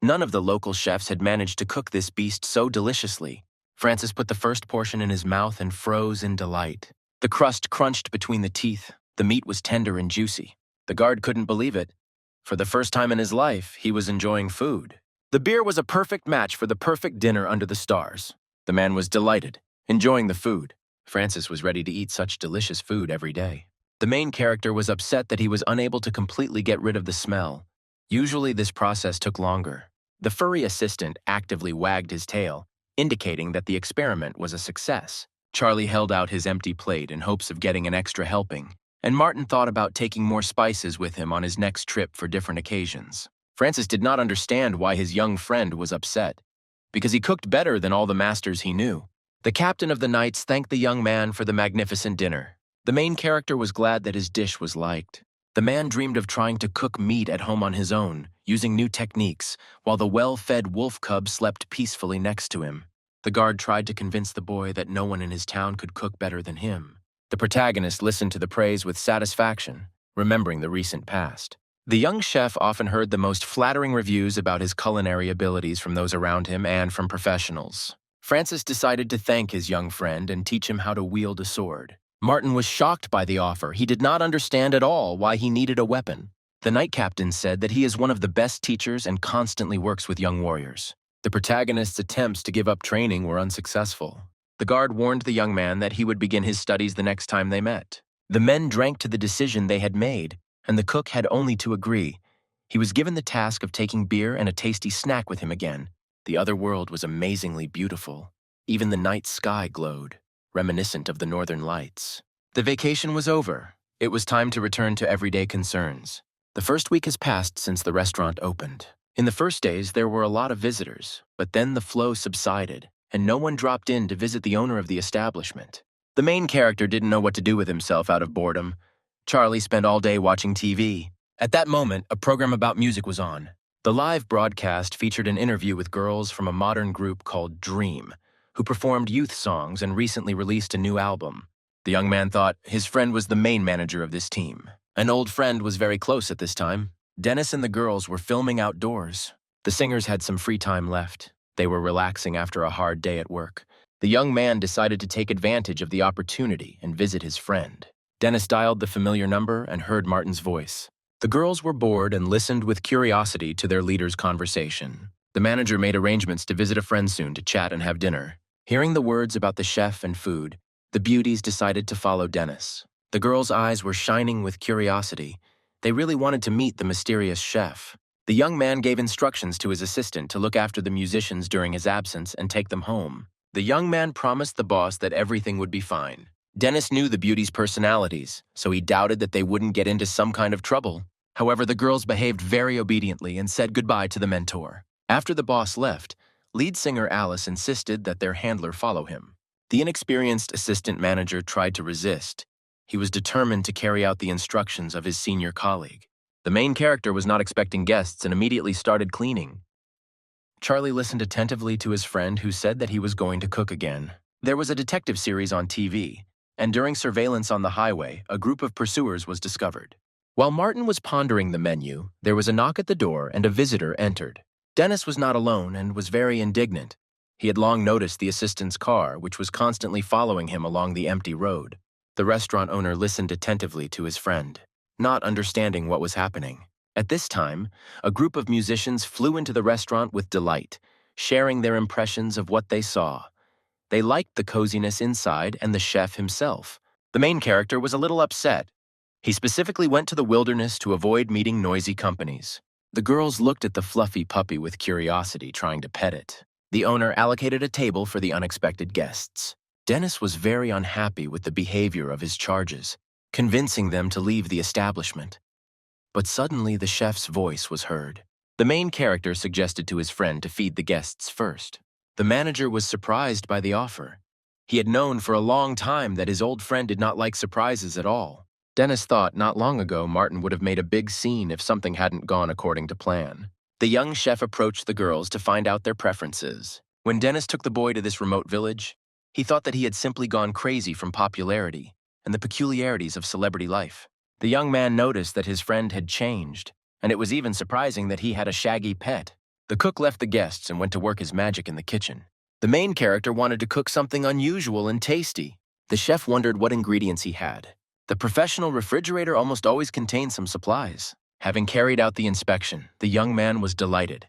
None of the local chefs had managed to cook this beast so deliciously. Francis put the first portion in his mouth and froze in delight. The crust crunched between the teeth. The meat was tender and juicy. The guard couldn't believe it. For the first time in his life, he was enjoying food. The beer was a perfect match for the perfect dinner under the stars. The man was delighted, enjoying the food. Francis was ready to eat such delicious food every day. The main character was upset that he was unable to completely get rid of the smell. Usually this process took longer. The furry assistant actively wagged his tail, indicating that the experiment was a success. Charlie held out his empty plate in hopes of getting an extra helping, and Martin thought about taking more spices with him on his next trip for different occasions. Francis did not understand why his young friend was upset, because he cooked better than all the masters he knew. The captain of the knights thanked the young man for the magnificent dinner. The main character was glad that his dish was liked. The man dreamed of trying to cook meat at home on his own, using new techniques, while the well-fed wolf cub slept peacefully next to him. The guard tried to convince the boy that no one in his town could cook better than him. The protagonist listened to the praise with satisfaction, remembering the recent past. The young chef often heard the most flattering reviews about his culinary abilities from those around him and from professionals. Francis decided to thank his young friend and teach him how to wield a sword. Martin was shocked by the offer. He did not understand at all why he needed a weapon. The knight captain said that he is one of the best teachers and constantly works with young warriors. The protagonist's attempts to give up training were unsuccessful. The guard warned the young man that he would begin his studies the next time they met. The men drank to the decision they had made, and the cook had only to agree. He was given the task of taking beer and a tasty snack with him again. The other world was amazingly beautiful. Even the night sky glowed, reminiscent of the northern lights. The vacation was over. It was time to return to everyday concerns. The first week has passed since the restaurant opened. In the first days, there were a lot of visitors, but then the flow subsided, and no one dropped in to visit the owner of the establishment. The main character didn't know what to do with himself out of boredom. Charlie spent all day watching TV. At that moment, a program about music was on. The live broadcast featured an interview with girls from a modern group called Dream, who performed youth songs and recently released a new album. The young man thought his friend was the main manager of this team. An old friend was very close at this time. Dennis and the girls were filming outdoors. The singers had some free time left. They were relaxing after a hard day at work. The young man decided to take advantage of the opportunity and visit his friend. Dennis dialed the familiar number and heard Martin's voice. The girls were bored and listened with curiosity to their leader's conversation. The manager made arrangements to visit a friend soon to chat and have dinner. Hearing the words about the chef and food, the beauties decided to follow Dennis. The girls' eyes were shining with curiosity. They really wanted to meet the mysterious chef. The young man gave instructions to his assistant to look after the musicians during his absence and take them home. The young man promised the boss that everything would be fine. Dennis knew the beauties' personalities, so he doubted that they wouldn't get into some kind of trouble. However, the girls behaved very obediently and said goodbye to the mentor. After the boss left, lead singer Alice insisted that their handler follow him. The inexperienced assistant manager tried to resist. He was determined to carry out the instructions of his senior colleague. The main character was not expecting guests and immediately started cleaning. Charlie listened attentively to his friend who said that he was going to cook again. There was a detective series on TV, and during surveillance on the highway, a group of pursuers was discovered. While Martin was pondering the menu, there was a knock at the door and a visitor entered. Dennis was not alone and was very indignant. He had long noticed the assistant's car, which was constantly following him along the empty road. The restaurant owner listened attentively to his friend, not understanding what was happening. At this time, a group of musicians flew into the restaurant with delight, sharing their impressions of what they saw. They liked the coziness inside and the chef himself. The main character was a little upset. He specifically went to the wilderness to avoid meeting noisy companies. The girls looked at the fluffy puppy with curiosity, trying to pet it. The owner allocated a table for the unexpected guests. Dennis was very unhappy with the behavior of his charges, convincing them to leave the establishment. But suddenly the chef's voice was heard. The main character suggested to his friend to feed the guests first. The manager was surprised by the offer. He had known for a long time that his old friend did not like surprises at all. Dennis thought not long ago Martin would have made a big scene if something hadn't gone according to plan. The young chef approached the girls to find out their preferences. When Dennis took the boy to this remote village, he thought that he had simply gone crazy from popularity and the peculiarities of celebrity life. The young man noticed that his friend had changed, and it was even surprising that he had a shaggy pet. The cook left the guests and went to work his magic in the kitchen. The main character wanted to cook something unusual and tasty. The chef wondered what ingredients he had. The professional refrigerator almost always contained some supplies. Having carried out the inspection, the young man was delighted.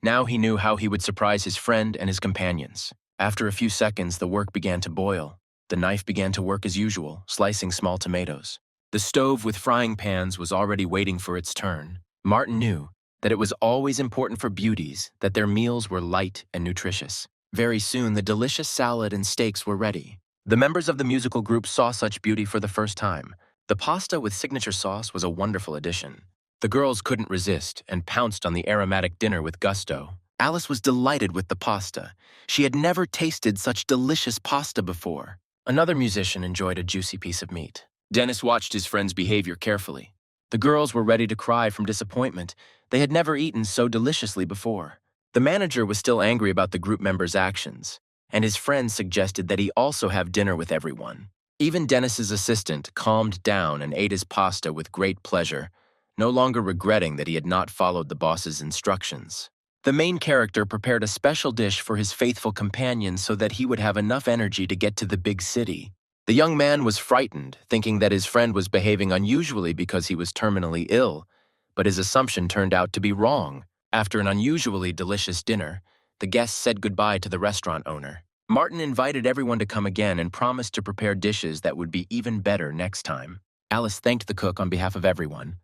Now he knew how he would surprise his friend and his companions. After a few seconds, the work began to boil. The knife began to work as usual, slicing small tomatoes. The stove with frying pans was already waiting for its turn. Martin knew that it was always important for beauties that their meals were light and nutritious. Very soon, the delicious salad and steaks were ready. The members of the musical group saw such beauty for the first time. The pasta with signature sauce was a wonderful addition. The girls couldn't resist and pounced on the aromatic dinner with gusto. Alice was delighted with the pasta. She had never tasted such delicious pasta before. Another musician enjoyed a juicy piece of meat. Dennis watched his friend's behavior carefully. The girls were ready to cry from disappointment. They had never eaten so deliciously before. The manager was still angry about the group members' actions, and his friend suggested that he also have dinner with everyone. Even Dennis's assistant calmed down and ate his pasta with great pleasure, no longer regretting that he had not followed the boss's instructions. The main character prepared a special dish for his faithful companion so that he would have enough energy to get to the big city. The young man was frightened, thinking that his friend was behaving unusually because he was terminally ill, but his assumption turned out to be wrong. After an unusually delicious dinner, the guests said goodbye to the restaurant owner. Martin invited everyone to come again and promised to prepare dishes that would be even better next time. Alice thanked the cook on behalf of everyone.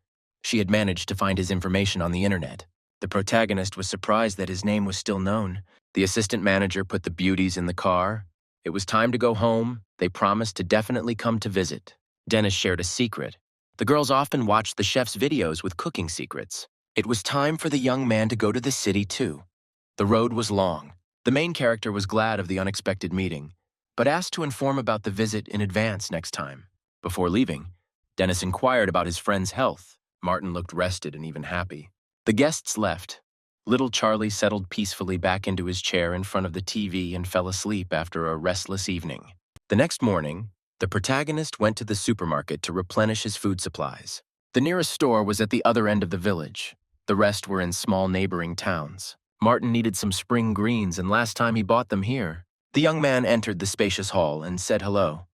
She had managed to find his information on the internet. The protagonist was surprised that his name was still known. The assistant manager put the beauties in the car. It was time to go home. They promised to definitely come to visit. Dennis shared a secret. The girls often watched the chef's videos with cooking secrets. It was time for the young man to go to the city too. The road was long. The main character was glad of the unexpected meeting, but asked to inform about the visit in advance next time. Before leaving, Dennis inquired about his friend's health. Martin looked rested and even happy. The guests left. Little Charlie settled peacefully back into his chair in front of the TV and fell asleep after a restless evening. The next morning, the protagonist went to the supermarket to replenish his food supplies. The nearest store was at the other end of the village. The rest were in small neighboring towns. Martin needed some spring greens, and last time he bought them here. The young man entered the spacious hall and said hello.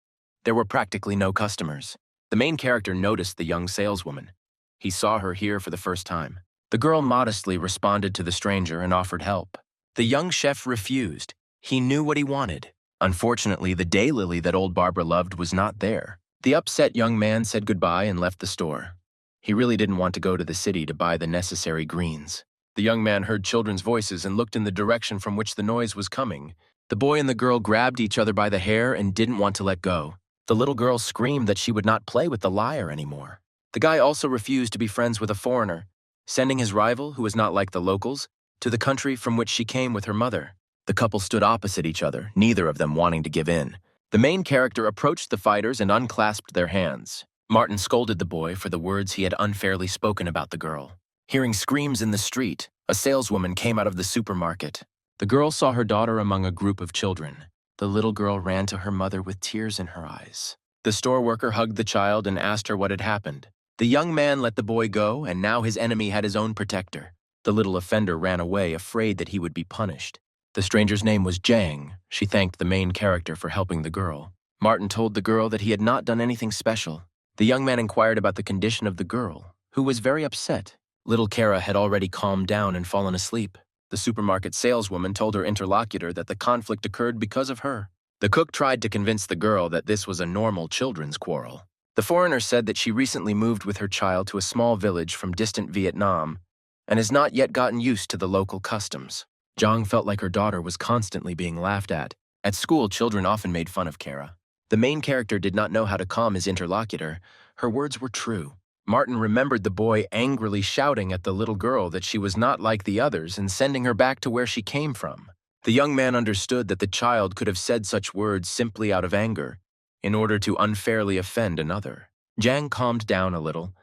There were practically no customers. The main character noticed the young saleswoman. He saw her here for the first time. The girl modestly responded to the stranger and offered help. The young chef refused. He knew what he wanted. Unfortunately, the daylily that old Barbara loved was not there. The upset young man said goodbye and left the store. He really didn't want to go to the city to buy the necessary greens. The young man heard children's voices and looked in the direction from which the noise was coming. The boy and the girl grabbed each other by the hair and didn't want to let go. The little girl screamed that she would not play with the liar anymore. The guy also refused to be friends with a foreigner, sending his rival, who was not like the locals, to the country from which she came with her mother. The couple stood opposite each other, neither of them wanting to give in. The main character approached the fighters and unclasped their hands. Martin scolded the boy for the words he had unfairly spoken about the girl. Hearing screams in the street, a saleswoman came out of the supermarket. The girl saw her daughter among a group of children. The little girl ran to her mother with tears in her eyes. The store worker hugged the child and asked her what had happened. The young man let the boy go, and now his enemy had his own protector. The little offender ran away, afraid that he would be punished. The stranger's name was Jang. She thanked the main character for helping the girl. Martin told the girl that he had not done anything special. The young man inquired about the condition of the girl, who was very upset. Little Kara had already calmed down and fallen asleep. The supermarket saleswoman told her interlocutor that the conflict occurred because of her. The cook tried to convince the girl that this was a normal children's quarrel. The foreigner said that she recently moved with her child to a small village from distant Vietnam and has not yet gotten used to the local customs. Zhang felt like her daughter was constantly being laughed at. At school, children often made fun of Kara. The main character did not know how to calm his interlocutor. Her words were true. Martin remembered the boy angrily shouting at the little girl that she was not like the others and sending her back to where she came from. The young man understood that the child could have said such words simply out of anger, in order to unfairly offend another. Jang calmed down a little.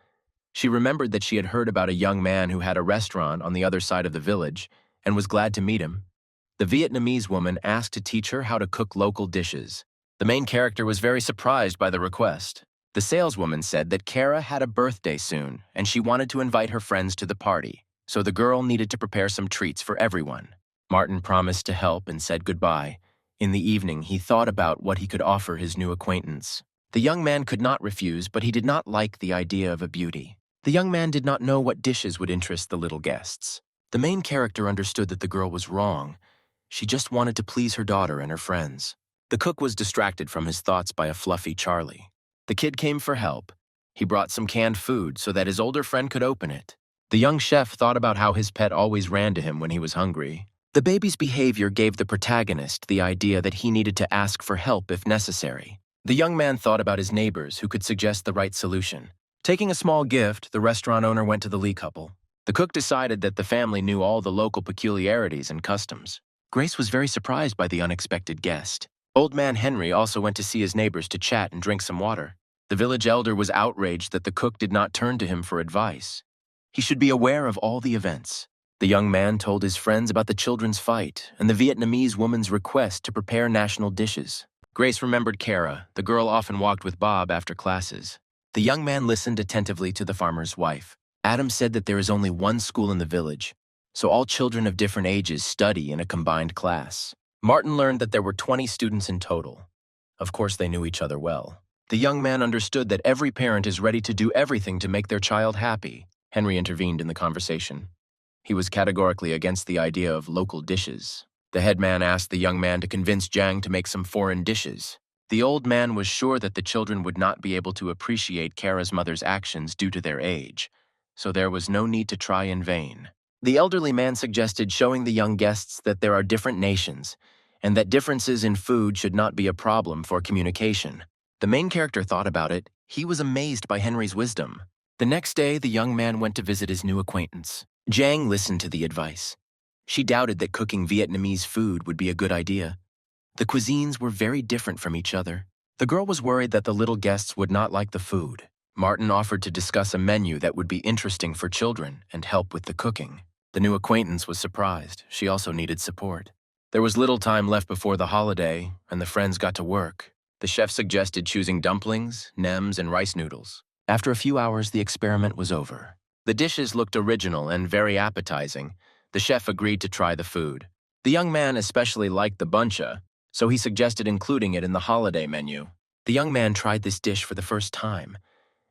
She remembered that she had heard about a young man who had a restaurant on the other side of the village, and was glad to meet him. The Vietnamese woman asked to teach her how to cook local dishes. The main character was very surprised by the request. The saleswoman said that Kara had a birthday soon, and she wanted to invite her friends to the party, so the girl needed to prepare some treats for everyone. Martin promised to help and said goodbye. In the evening, he thought about what he could offer his new acquaintance. The young man could not refuse, but he did not like the idea of a beauty. The young man did not know what dishes would interest the little guests. The main character understood that the girl was wrong. She just wanted to please her daughter and her friends. The cook was distracted from his thoughts by a fluffy Charlie. The kid came for help. He brought some canned food so that his older friend could open it. The young chef thought about how his pet always ran to him when he was hungry. The baby's behavior gave the protagonist the idea that he needed to ask for help if necessary. The young man thought about his neighbors who could suggest the right solution. Taking a small gift, the restaurant owner went to the Lee couple. The cook decided that the family knew all the local peculiarities and customs. Grace was very surprised by the unexpected guest. Old man Henry also went to see his neighbors to chat and drink some water. The village elder was outraged that the cook did not turn to him for advice. He should be aware of all the events. The young man told his friends about the children's fight and the Vietnamese woman's request to prepare national dishes. Grace remembered Kara, the girl often walked with Bob after classes. The young man listened attentively to the farmer's wife. Adam said that there is only one school in the village, so all children of different ages study in a combined class. Martin learned that there were 20 students in total. Of course, they knew each other well. The young man understood that every parent is ready to do everything to make their child happy. Henry intervened in the conversation. He was categorically against the idea of local dishes. The headman asked the young man to convince Jang to make some foreign dishes. The old man was sure that the children would not be able to appreciate Kara's mother's actions due to their age, so there was no need to try in vain. The elderly man suggested showing the young guests that there are different nations, and that differences in food should not be a problem for communication. The main character thought about it. He was amazed by Henry's wisdom. The next day, the young man went to visit his new acquaintance. Jang listened to the advice. She doubted that cooking Vietnamese food would be a good idea. The cuisines were very different from each other. The girl was worried that the little guests would not like the food. Martin offered to discuss a menu that would be interesting for children and help with the cooking. The new acquaintance was surprised. She also needed support. There was little time left before the holiday, and the friends got to work. The chef suggested choosing dumplings, nems, and rice noodles. After a few hours, the experiment was over. The dishes looked original and very appetizing. The chef agreed to try the food. The young man especially liked the buncha, so he suggested including it in the holiday menu. The young man tried this dish for the first time,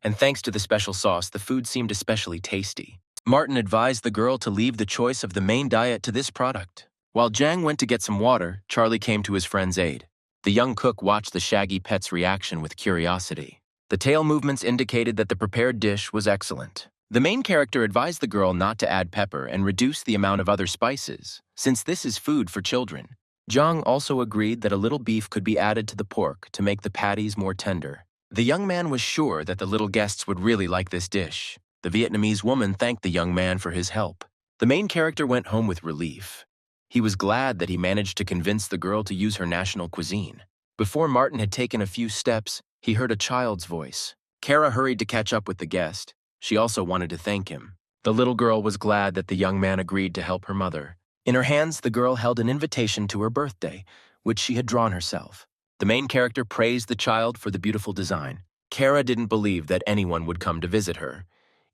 and thanks to the special sauce, the food seemed especially tasty. Martin advised the girl to leave the choice of the main diet to this product. While Jang went to get some water, Charlie came to his friend's aid. The young cook watched the shaggy pet's reaction with curiosity. The tail movements indicated that the prepared dish was excellent. The main character advised the girl not to add pepper and reduce the amount of other spices, since this is food for children. Jang also agreed that a little beef could be added to the pork to make the patties more tender. The young man was sure that the little guests would really like this dish. The Vietnamese woman thanked the young man for his help. The main character went home with relief. He was glad that he managed to convince the girl to use her national cuisine. Before Martin had taken a few steps, he heard a child's voice. Kara hurried to catch up with the guest. She also wanted to thank him. The little girl was glad that the young man agreed to help her mother. In her hands, the girl held an invitation to her birthday, which she had drawn herself. The main character praised the child for the beautiful design. Kara didn't believe that anyone would come to visit her,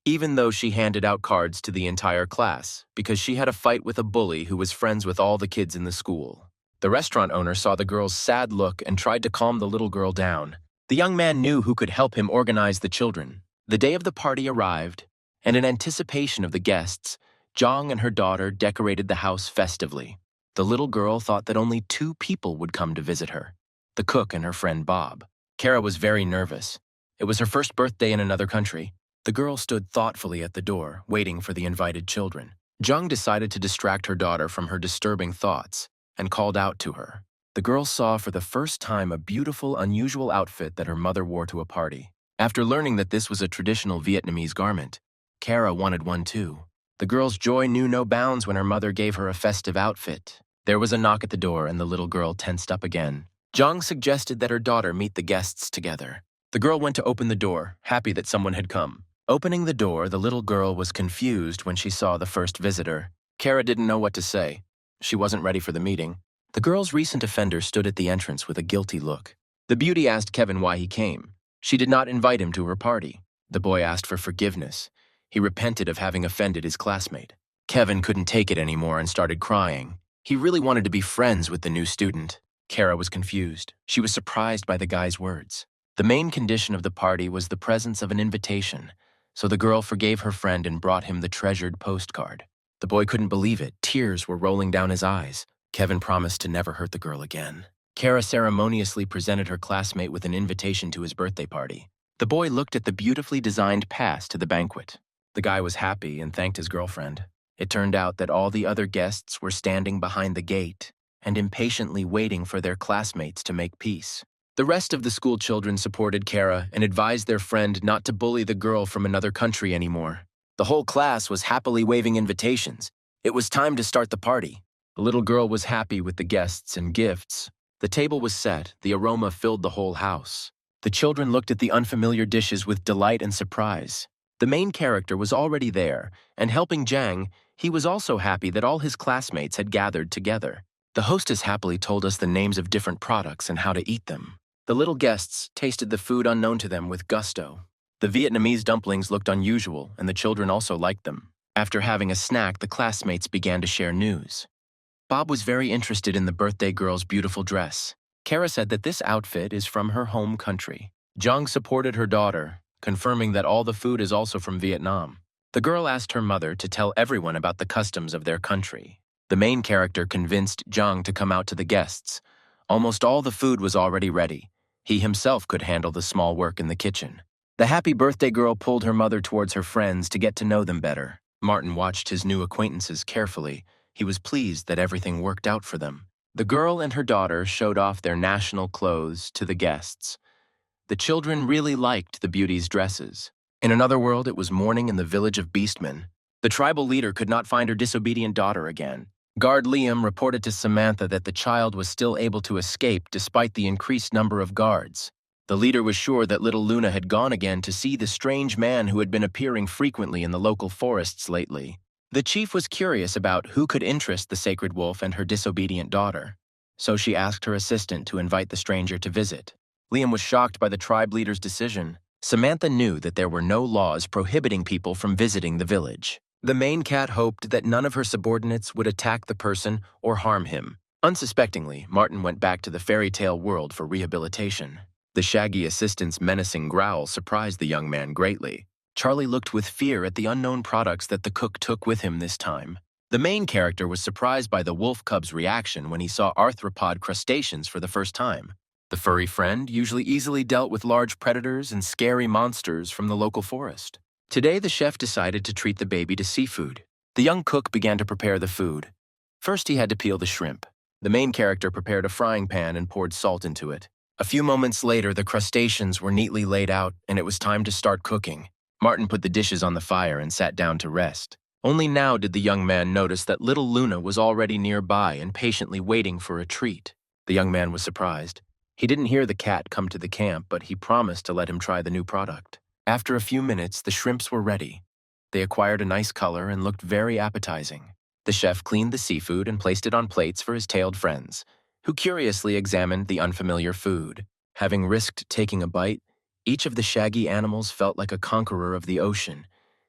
even though she handed out cards to the entire class, because she had a fight with a bully who was friends with all the kids in the school. The restaurant owner saw the girl's sad look and tried to calm the little girl down. The young man knew who could help him organize the children. The day of the party arrived, and in anticipation of the guests, Jang and her daughter decorated the house festively. The little girl thought that only 2 people would come to visit her, the cook and her friend Bob. Kara was very nervous. It was her first birthday in another country. The girl stood thoughtfully at the door, waiting for the invited children. Jung decided to distract her daughter from her disturbing thoughts and called out to her. The girl saw for the first time a beautiful, unusual outfit that her mother wore to a party. After learning that this was a traditional Vietnamese garment, Kara wanted one too. The girl's joy knew no bounds when her mother gave her a festive outfit. There was a knock at the door and the little girl tensed up again. Zhang suggested that her daughter meet the guests together. The girl went to open the door, happy that someone had come. Opening the door, the little girl was confused when she saw the first visitor. Kara didn't know what to say. She wasn't ready for the meeting. The girl's recent offender stood at the entrance with a guilty look. The beauty asked Kevin why he came. She did not invite him to her party. The boy asked for forgiveness. He repented of having offended his classmate. Kevin couldn't take it anymore and started crying. He really wanted to be friends with the new student. Kara was confused. She was surprised by the guy's words. The main condition of the party was the presence of an invitation, so the girl forgave her friend and brought him the treasured postcard. The boy couldn't believe it. Tears were rolling down his eyes. Kevin promised to never hurt the girl again. Kara ceremoniously presented her classmate with an invitation to his birthday party. The boy looked at the beautifully designed pass to the banquet. The guy was happy and thanked his girlfriend. It turned out that all the other guests were standing behind the gate and impatiently waiting for their classmates to make peace. The rest of the school children supported Kara and advised their friend not to bully the girl from another country anymore. The whole class was happily waving invitations. It was time to start the party. The little girl was happy with the guests and gifts. The table was set. The aroma filled the whole house. The children looked at the unfamiliar dishes with delight and surprise. The main character was already there, and helping Zhang, he was also happy that all his classmates had gathered together. The hostess happily told us the names of different products and how to eat them. The little guests tasted the food unknown to them with gusto. The Vietnamese dumplings looked unusual, and the children also liked them. After having a snack, the classmates began to share news. Bob was very interested in the birthday girl's beautiful dress. Kara said that this outfit is from her home country. Zhang supported her daughter, confirming that all the food is also from Vietnam. The girl asked her mother to tell everyone about the customs of their country. The main character convinced Zhang to come out to the guests. Almost all the food was already ready. He himself could handle the small work in the kitchen. The happy birthday girl pulled her mother towards her friends to get to know them better. Martin watched his new acquaintances carefully. He was pleased that everything worked out for them. The girl and her daughter showed off their national clothes to the guests. The children really liked the beauty's dresses. In another world, it was morning in the village of Beastmen. The tribal leader could not find her disobedient daughter again. Guard Liam reported to Samantha that the child was still able to escape despite the increased number of guards. The leader was sure that little Luna had gone again to see the strange man who had been appearing frequently in the local forests lately. The chief was curious about who could interest the sacred wolf and her disobedient daughter, so she asked her assistant to invite the stranger to visit. Liam was shocked by the tribe leader's decision. Samantha knew that there were no laws prohibiting people from visiting the village. The main cat hoped that none of her subordinates would attack the person or harm him. Unsuspectingly, Martin went back to the fairy tale world for rehabilitation. The shaggy assistant's menacing growl surprised the young man greatly. Charlie looked with fear at the unknown products that the cook took with him this time. The main character was surprised by the wolf cub's reaction when he saw arthropod crustaceans for the first time. The furry friend usually easily dealt with large predators and scary monsters from the local forest. Today, the chef decided to treat the baby to seafood. The young cook began to prepare the food. First, he had to peel the shrimp. The main character prepared a frying pan and poured salt into it. A few moments later, the crustaceans were neatly laid out, and it was time to start cooking. Martin put the dishes on the fire and sat down to rest. Only now did the young man notice that little Luna was already nearby and patiently waiting for a treat. The young man was surprised. He didn't hear the cat come to the camp, but he promised to let him try the new product. After a few minutes, the shrimps were ready. They acquired a nice color and looked very appetizing. The chef cleaned the seafood and placed it on plates for his tailed friends, who curiously examined the unfamiliar food. Having risked taking a bite, each of the shaggy animals felt like a conqueror of the ocean,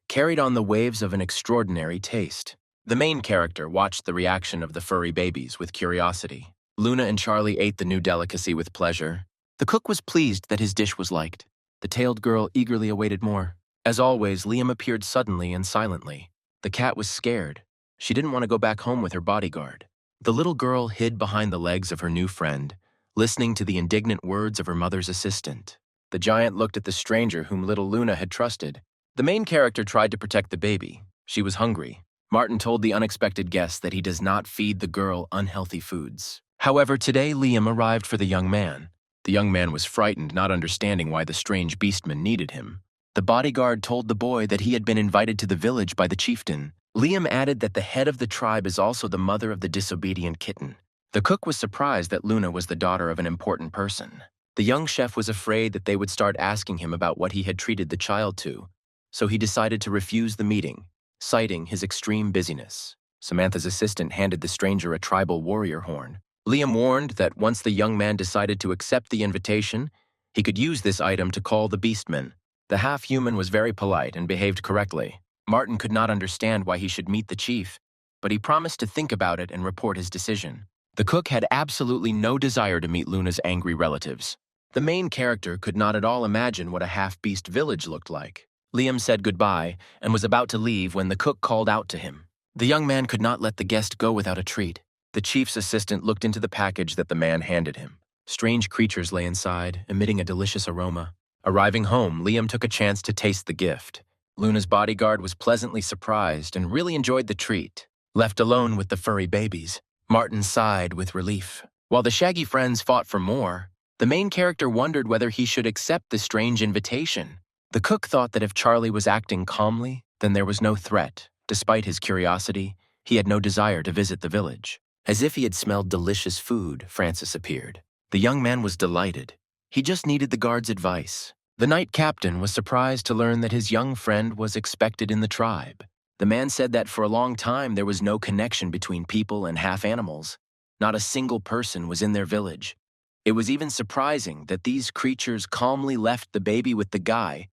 carried on the waves of an extraordinary taste. The main character watched the reaction of the furry babies with curiosity. Luna and Charlie ate the new delicacy with pleasure. The cook was pleased that his dish was liked. The tailed girl eagerly awaited more. As always, Liam appeared suddenly and silently. The cat was scared. She didn't want to go back home with her bodyguard. The little girl hid behind the legs of her new friend, listening to the indignant words of her mother's assistant. The giant looked at the stranger whom little Luna had trusted. The main character tried to protect the baby. She was hungry. Martin told the unexpected guest that he does not feed the girl unhealthy foods. However, today Liam arrived for the young man. The young man was frightened, not understanding why the strange beastman needed him. The bodyguard told the boy that he had been invited to the village by the chieftain. Liam added that the head of the tribe is also the mother of the disobedient kitten. The cook was surprised that Luna was the daughter of an important person. The young chef was afraid that they would start asking him about what he had treated the child to, so he decided to refuse the meeting, citing his extreme busyness. Samantha's assistant handed the stranger a tribal warrior horn. Liam warned that once the young man decided to accept the invitation, he could use this item to call the beastmen. The half-human was very polite and behaved correctly. Martin could not understand why he should meet the chief, but he promised to think about it and report his decision. The cook had absolutely no desire to meet Luna's angry relatives. The main character could not at all imagine what a half-beast village looked like. Liam said goodbye and was about to leave when the cook called out to him. The young man could not let the guest go without a treat. The chief's assistant looked into the package that the man handed him. Strange creatures lay inside, emitting a delicious aroma. Arriving home, Liam took a chance to taste the gift. Luna's bodyguard was pleasantly surprised and really enjoyed the treat. Left alone with the furry babies, Martin sighed with relief. While the shaggy friends fought for more, the main character wondered whether he should accept the strange invitation. The cook thought that if Charlie was acting calmly, then there was no threat. Despite his curiosity, he had no desire to visit the village. As if he had smelled delicious food, Francis appeared. The young man was delighted. He just needed the guard's advice. The knight captain was surprised to learn that his young friend was expected in the tribe. The man said that for a long time there was no connection between people and half-animals. Not a single person was in their village. It was even surprising that these creatures calmly left the baby with the guy.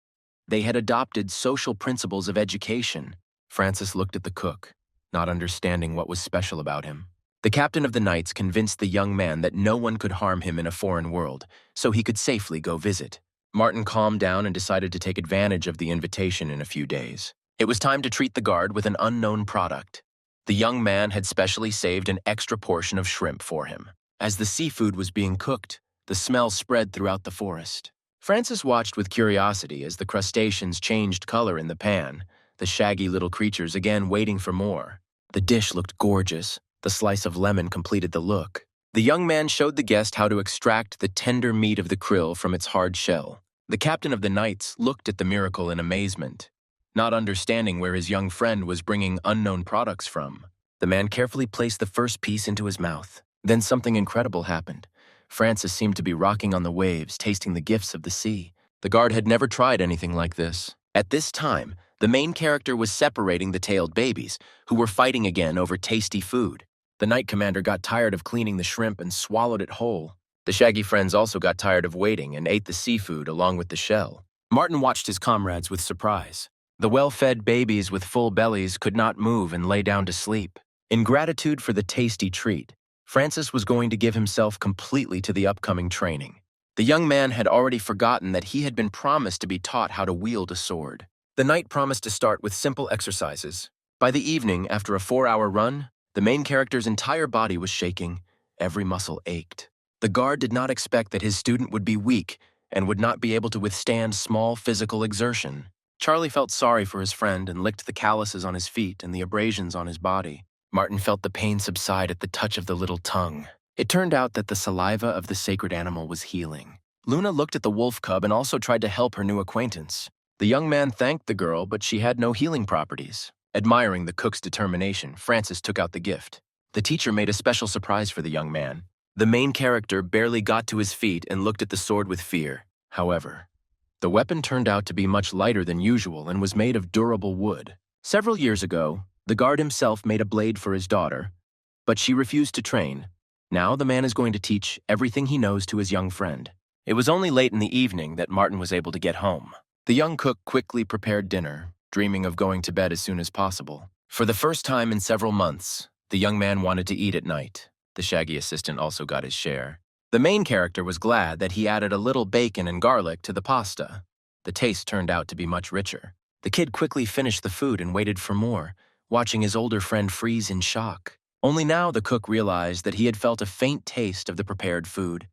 They had adopted social principles of education. Francis looked at the cook, not understanding what was special about him. The captain of the knights convinced the young man that no one could harm him in a foreign world, so he could safely go visit. Martin calmed down and decided to take advantage of the invitation in a few days. It was time to treat the guard with an unknown product. The young man had specially saved an extra portion of shrimp for him. As the seafood was being cooked, the smell spread throughout the forest. Francis watched with curiosity as the crustaceans changed color in the pan, the shaggy little creatures again waiting for more. The dish looked gorgeous. The slice of lemon completed the look. The young man showed the guest how to extract the tender meat of the krill from its hard shell. The captain of the knights looked at the miracle in amazement, not understanding where his young friend was bringing unknown products from. The man carefully placed the first piece into his mouth. Then something incredible happened. Francis seemed to be rocking on the waves, tasting the gifts of the sea. The guard had never tried anything like this. At this time, the main character was separating the tailed babies, who were fighting again over tasty food. The knight commander got tired of cleaning the shrimp and swallowed it whole. The shaggy friends also got tired of waiting and ate the seafood along with the shell. Martin watched his comrades with surprise. The well-fed babies with full bellies could not move and lay down to sleep. In gratitude for the tasty treat, Francis was going to give himself completely to the upcoming training. The young man had already forgotten that he had been promised to be taught how to wield a sword. The knight promised to start with simple exercises. By the evening, after a 4-hour run, the main character's entire body was shaking. Every muscle ached. The guard did not expect that his student would be weak and would not be able to withstand small physical exertion. Charlie felt sorry for his friend and licked the calluses on his feet and the abrasions on his body. Martin felt the pain subside at the touch of the little tongue. It turned out that the saliva of the sacred animal was healing. Luna looked at the wolf cub and also tried to help her new acquaintance. The young man thanked the girl, but she had no healing properties. Admiring the cook's determination, Francis took out the gift. The teacher made a special surprise for the young man. The main character barely got to his feet and looked at the sword with fear. However, the weapon turned out to be much lighter than usual and was made of durable wood. Several years ago, the guard himself made a blade for his daughter, but she refused to train. Now the man is going to teach everything he knows to his young friend. It was only late in the evening that Martin was able to get home. The young cook quickly prepared dinner, dreaming of going to bed as soon as possible. For the first time in several months, the young man wanted to eat at night. The shaggy assistant also got his share. The main character was glad that he added a little bacon and garlic to the pasta. The taste turned out to be much richer. The kid quickly finished the food and waited for more, watching his older friend freeze in shock. Only now the cook realized that he had felt a faint taste of the prepared food.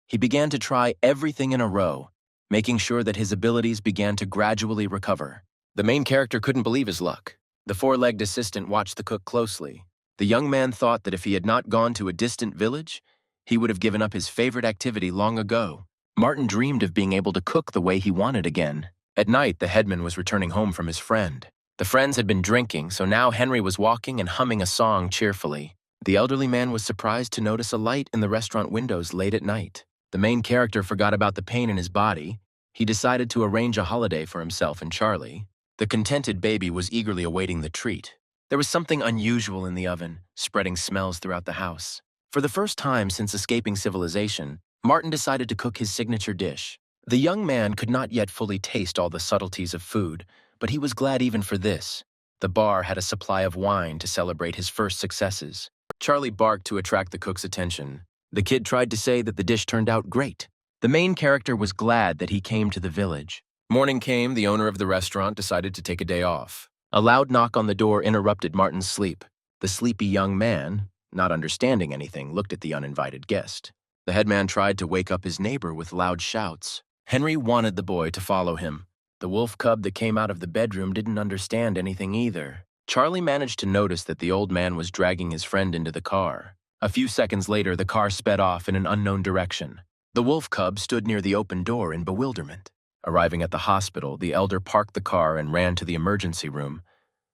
He began to try everything in a row, making sure that his abilities began to gradually recover. The main character couldn't believe his luck. The four-legged assistant watched the cook closely. The young man thought that if he had not gone to a distant village, he would have given up his favorite activity long ago. Martin dreamed of being able to cook the way he wanted again. At night, the headman was returning home from his friend. The friends had been drinking, so now Henry was walking and humming a song cheerfully. The elderly man was surprised to notice a light in the restaurant windows late at night. The main character forgot about the pain in his body. He decided to arrange a holiday for himself and Charlie. The contented baby was eagerly awaiting the treat. There was something unusual in the oven, spreading smells throughout the house. For the first time since escaping civilization, Martin decided to cook his signature dish. The young man could not yet fully taste all the subtleties of food, but he was glad even for this. The bar had a supply of wine to celebrate his first successes. Charlie barked to attract the cook's attention. The kid tried to say that the dish turned out great. The main character was glad that he came to the village. Morning came, the owner of the restaurant decided to take a day off. A loud knock on the door interrupted Martin's sleep. The sleepy young man, not understanding anything, looked at the uninvited guest. The headman tried to wake up his neighbor with loud shouts. Henry wanted the boy to follow him. The wolf cub that came out of the bedroom didn't understand anything either. Charlie managed to notice that the old man was dragging his friend into the car. A few seconds later, the car sped off in an unknown direction. The wolf cub stood near the open door in bewilderment. Arriving at the hospital, the elder parked the car and ran to the emergency room,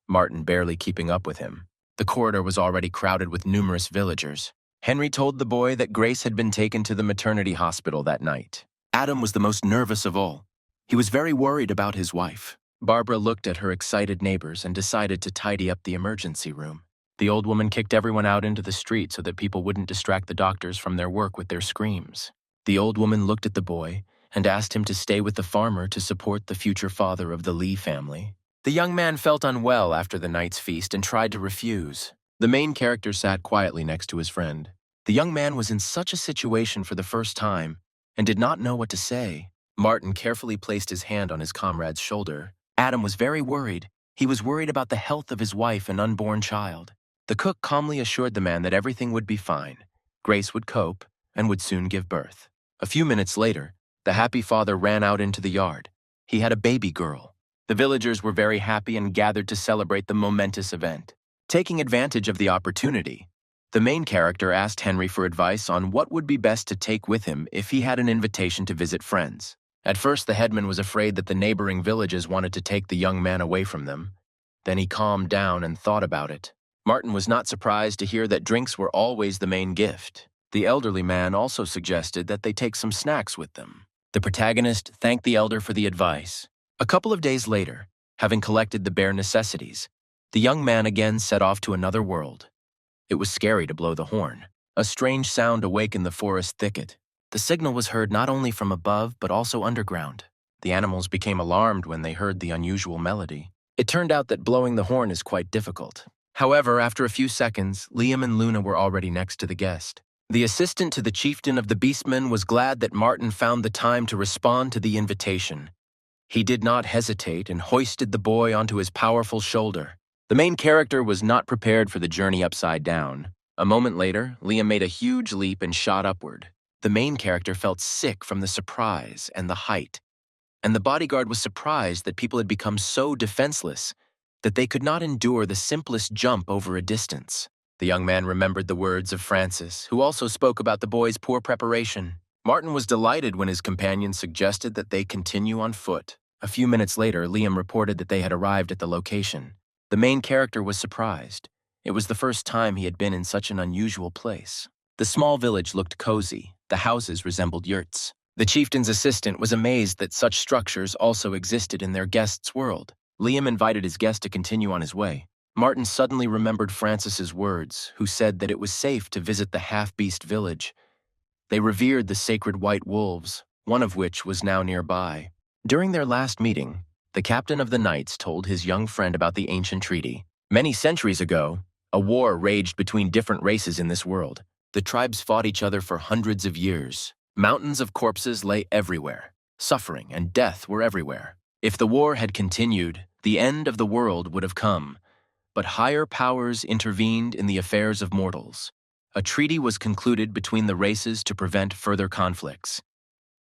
Martin barely keeping up with him. The corridor was already crowded with numerous villagers. Henry told the boy that Grace had been taken to the maternity hospital that night. Adam was the most nervous of all. He was very worried about his wife. Barbara looked at her excited neighbors and decided to tidy up the emergency room. The old woman kicked everyone out into the street so that people wouldn't distract the doctors from their work with their screams. The old woman looked at the boy and asked him to stay with the farmer to support the future father of the Lee family. The young man felt unwell after the night's feast and tried to refuse. The main character sat quietly next to his friend. The young man was in such a situation for the first time and did not know what to say. Martin carefully placed his hand on his comrade's shoulder. Adam was very worried. He was worried about the health of his wife and unborn child. The cook calmly assured the man that everything would be fine. Grace would cope and would soon give birth. A few minutes later, the happy father ran out into the yard. He had a baby girl. The villagers were very happy and gathered to celebrate the momentous event. Taking advantage of the opportunity, the main character asked Henry for advice on what would be best to take with him if he had an invitation to visit friends. At first, the headman was afraid that the neighboring villages wanted to take the young man away from them. Then he calmed down and thought about it. Martin was not surprised to hear that drinks were always the main gift. The elderly man also suggested that they take some snacks with them. The protagonist thanked the elder for the advice. A couple of days later, having collected the bare necessities, the young man again set off to another world. It was scary to blow the horn. A strange sound awakened the forest thicket. The signal was heard not only from above but also underground. The animals became alarmed when they heard the unusual melody. It turned out that blowing the horn is quite difficult. However, after a few seconds, Liam and Luna were already next to the guest. The assistant to the chieftain of the Beastmen was glad that Martin found the time to respond to the invitation. He did not hesitate and hoisted the boy onto his powerful shoulder. The main character was not prepared for the journey upside down. A moment later, Liam made a huge leap and shot upward. The main character felt sick from the surprise and the height, and the bodyguard was surprised that people had become so defenseless that they could not endure the simplest jump over a distance. The young man remembered the words of Francis, who also spoke about the boy's poor preparation. Martin was delighted when his companion suggested that they continue on foot. A few minutes later, Liam reported that they had arrived at the location. The main character was surprised. It was the first time he had been in such an unusual place. The small village looked cozy. The houses resembled yurts. The chieftain's assistant was amazed that such structures also existed in their guest's world. Liam invited his guest to continue on his way. Martin suddenly remembered Francis's words, who said that it was safe to visit the half-beast village. They revered the sacred white wolves, one of which was now nearby. During their last meeting, the captain of the knights told his young friend about the ancient treaty. Many centuries ago, a war raged between different races in this world. The tribes fought each other for hundreds of years. Mountains of corpses lay everywhere. Suffering and death were everywhere. If the war had continued, the end of the world would have come. But higher powers intervened in the affairs of mortals. A treaty was concluded between the races to prevent further conflicts.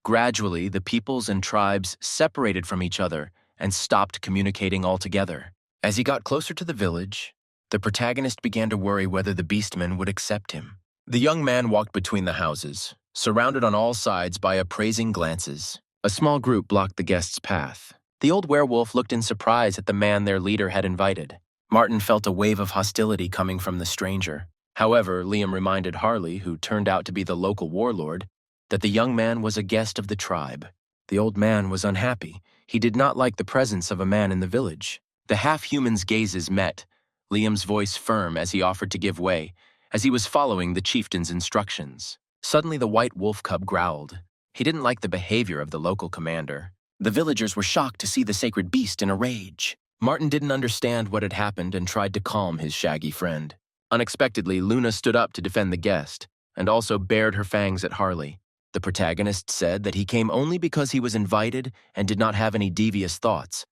Gradually, the peoples and tribes separated from each other and stopped communicating altogether. As he got closer to the village, the protagonist began to worry whether the beastmen would accept him. The young man walked between the houses, surrounded on all sides by appraising glances. A small group blocked the guest's path. The old werewolf looked in surprise at the man their leader had invited. Martin felt a wave of hostility coming from the stranger. However, Liam reminded Harley, who turned out to be the local warlord, that the young man was a guest of the tribe. The old man was unhappy. He did not like the presence of a man in the village. The half-human's gazes met, Liam's voice firm as he offered to give way, as he was following the chieftain's instructions. Suddenly the white wolf cub growled. He didn't like the behavior of the local commander. The villagers were shocked to see the sacred beast in a rage. Martin didn't understand what had happened and tried to calm his shaggy friend. Unexpectedly, Luna stood up to defend the guest, and also bared her fangs at Harley. The protagonist said that he came only because he was invited and did not have any devious thoughts.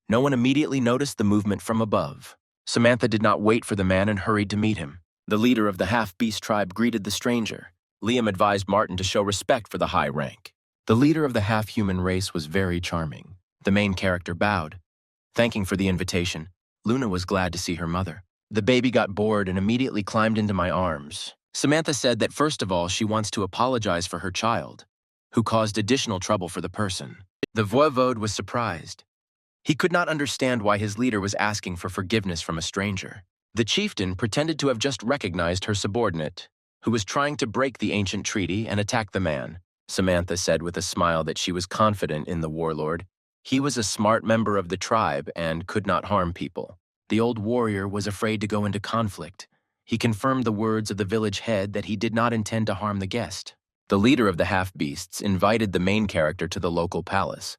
No one immediately noticed the movement from above. Samantha did not wait for the man and hurried to meet him. The leader of the half-beast tribe greeted the stranger. Liam advised Martin to show respect for the high rank. The leader of the half-human race was very charming. The main character bowed. Thanking for the invitation, Luna was glad to see her mother. The baby got bored and immediately climbed into my arms. Samantha said that first of all she wants to apologize for her child, who caused additional trouble for the person. The voivode was surprised. He could not understand why his leader was asking for forgiveness from a stranger. The chieftain pretended to have just recognized her subordinate, who was trying to break the ancient treaty and attack the man. Samantha said with a smile that she was confident in the warlord. He was a smart member of the tribe and could not harm people. The old warrior was afraid to go into conflict. He confirmed the words of the village head that he did not intend to harm the guest. The leader of the half-beasts invited the main character to the local palace.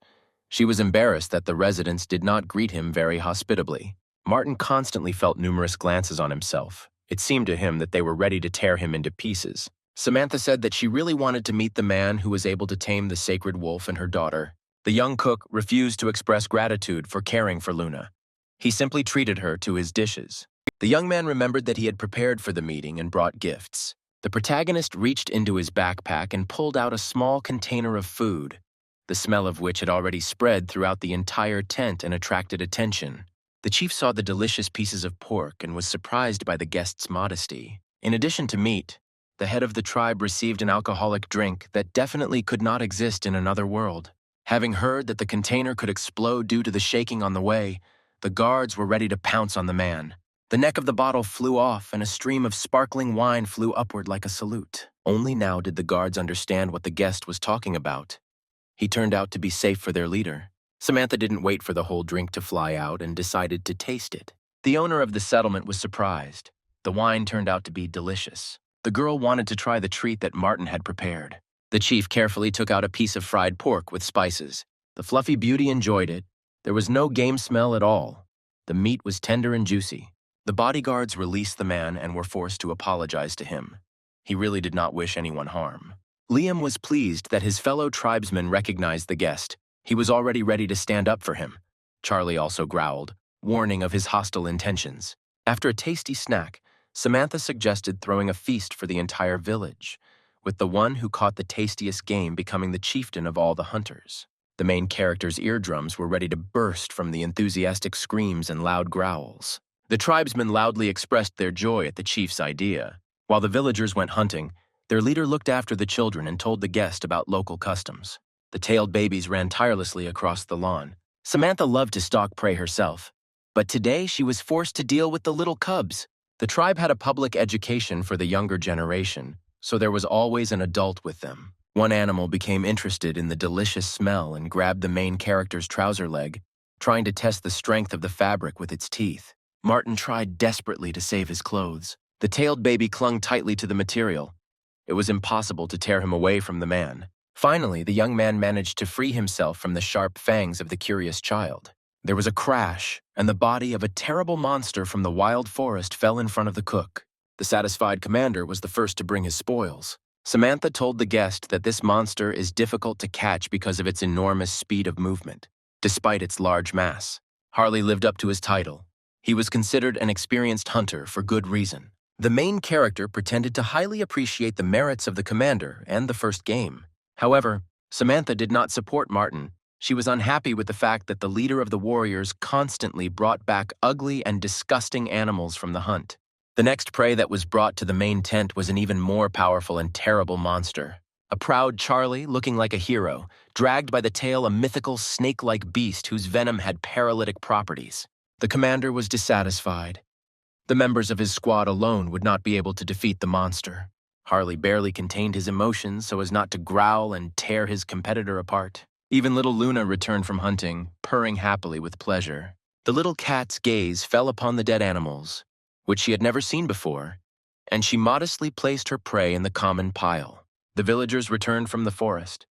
She was embarrassed that the residents did not greet him very hospitably. Martin constantly felt numerous glances on himself. It seemed to him that they were ready to tear him into pieces. Samantha said that she really wanted to meet the man who was able to tame the sacred wolf and her daughter. The young cook refused to express gratitude for caring for Luna. He simply treated her to his dishes. The young man remembered that he had prepared for the meeting and brought gifts. The protagonist reached into his backpack and pulled out a small container of food, the smell of which had already spread throughout the entire tent and attracted attention. The chief saw the delicious pieces of pork and was surprised by the guest's modesty. In addition to meat, the head of the tribe received an alcoholic drink that definitely could not exist in another world. Having heard that the container could explode due to the shaking on the way, the guards were ready to pounce on the man. The neck of the bottle flew off and a stream of sparkling wine flew upward like a salute. Only now did the guards understand what the guest was talking about. He turned out to be safe for their leader. Samantha didn't wait for the whole drink to fly out and decided to taste it. The owner of the settlement was surprised. The wine turned out to be delicious. The girl wanted to try the treat that Martin had prepared. The chief carefully took out a piece of fried pork with spices. The fluffy beauty enjoyed it. There was no game smell at all. The meat was tender and juicy. The bodyguards released the man and were forced to apologize to him. He really did not wish anyone harm. Liam was pleased that his fellow tribesmen recognized the guest. He was already ready to stand up for him. Charlie also growled, warning of his hostile intentions. After a tasty snack, Samantha suggested throwing a feast for the entire village, with the one who caught the tastiest game becoming the chieftain of all the hunters. The main character's eardrums were ready to burst from the enthusiastic screams and loud growls. The tribesmen loudly expressed their joy at the chief's idea. While the villagers went hunting, their leader looked after the children and told the guest about local customs. The tailed babies ran tirelessly across the lawn. Samantha loved to stalk prey herself, but today she was forced to deal with the little cubs. The tribe had a public education for the younger generation, so there was always an adult with them. One animal became interested in the delicious smell and grabbed the main character's trouser leg, trying to test the strength of the fabric with its teeth. Martin tried desperately to save his clothes. The tailed baby clung tightly to the material. It was impossible to tear him away from the man. Finally, the young man managed to free himself from the sharp fangs of the curious child. There was a crash, and the body of a terrible monster from the wild forest fell in front of the cook. The satisfied commander was the first to bring his spoils. Samantha told the guest that this monster is difficult to catch because of its enormous speed of movement, despite its large mass. Harley lived up to his title. He was considered an experienced hunter for good reason. The main character pretended to highly appreciate the merits of the commander and the first game. However, Samantha did not support Martin. She was unhappy with the fact that the leader of the warriors constantly brought back ugly and disgusting animals from the hunt. The next prey that was brought to the main tent was an even more powerful and terrible monster. A proud Charlie, looking like a hero, dragged by the tail a mythical snake-like beast whose venom had paralytic properties. The commander was dissatisfied. The members of his squad alone would not be able to defeat the monster. Harley barely contained his emotions so as not to growl and tear his competitor apart. Even little Luna returned from hunting, purring happily with pleasure. The little cat's gaze fell upon the dead animals, which she had never seen before, and she modestly placed her prey in the common pile. The villagers returned from the forest.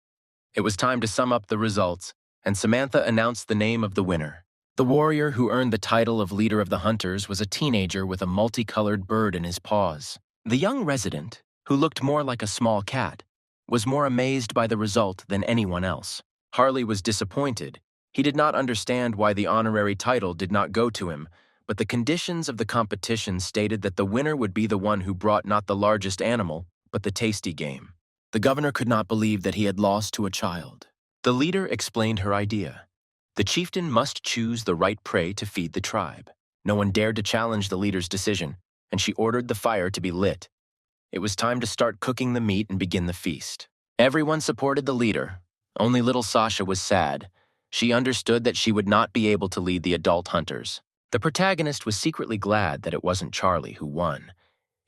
It was time to sum up the results, and Samantha announced the name of the winner. The warrior who earned the title of leader of the hunters was a teenager with a multicolored bird in his paws. The young resident, who looked more like a small cat, was more amazed by the result than anyone else. Harley was disappointed. He did not understand why the honorary title did not go to him, but the conditions of the competition stated that the winner would be the one who brought not the largest animal, but the tasty game. The governor could not believe that he had lost to a child. The leader explained her idea. The chieftain must choose the right prey to feed the tribe. No one dared to challenge the leader's decision, and she ordered the fire to be lit. It was time to start cooking the meat and begin the feast. Everyone supported the leader. Only little Sasha was sad. She understood that she would not be able to lead the adult hunters. The protagonist was secretly glad that it wasn't Charlie who won.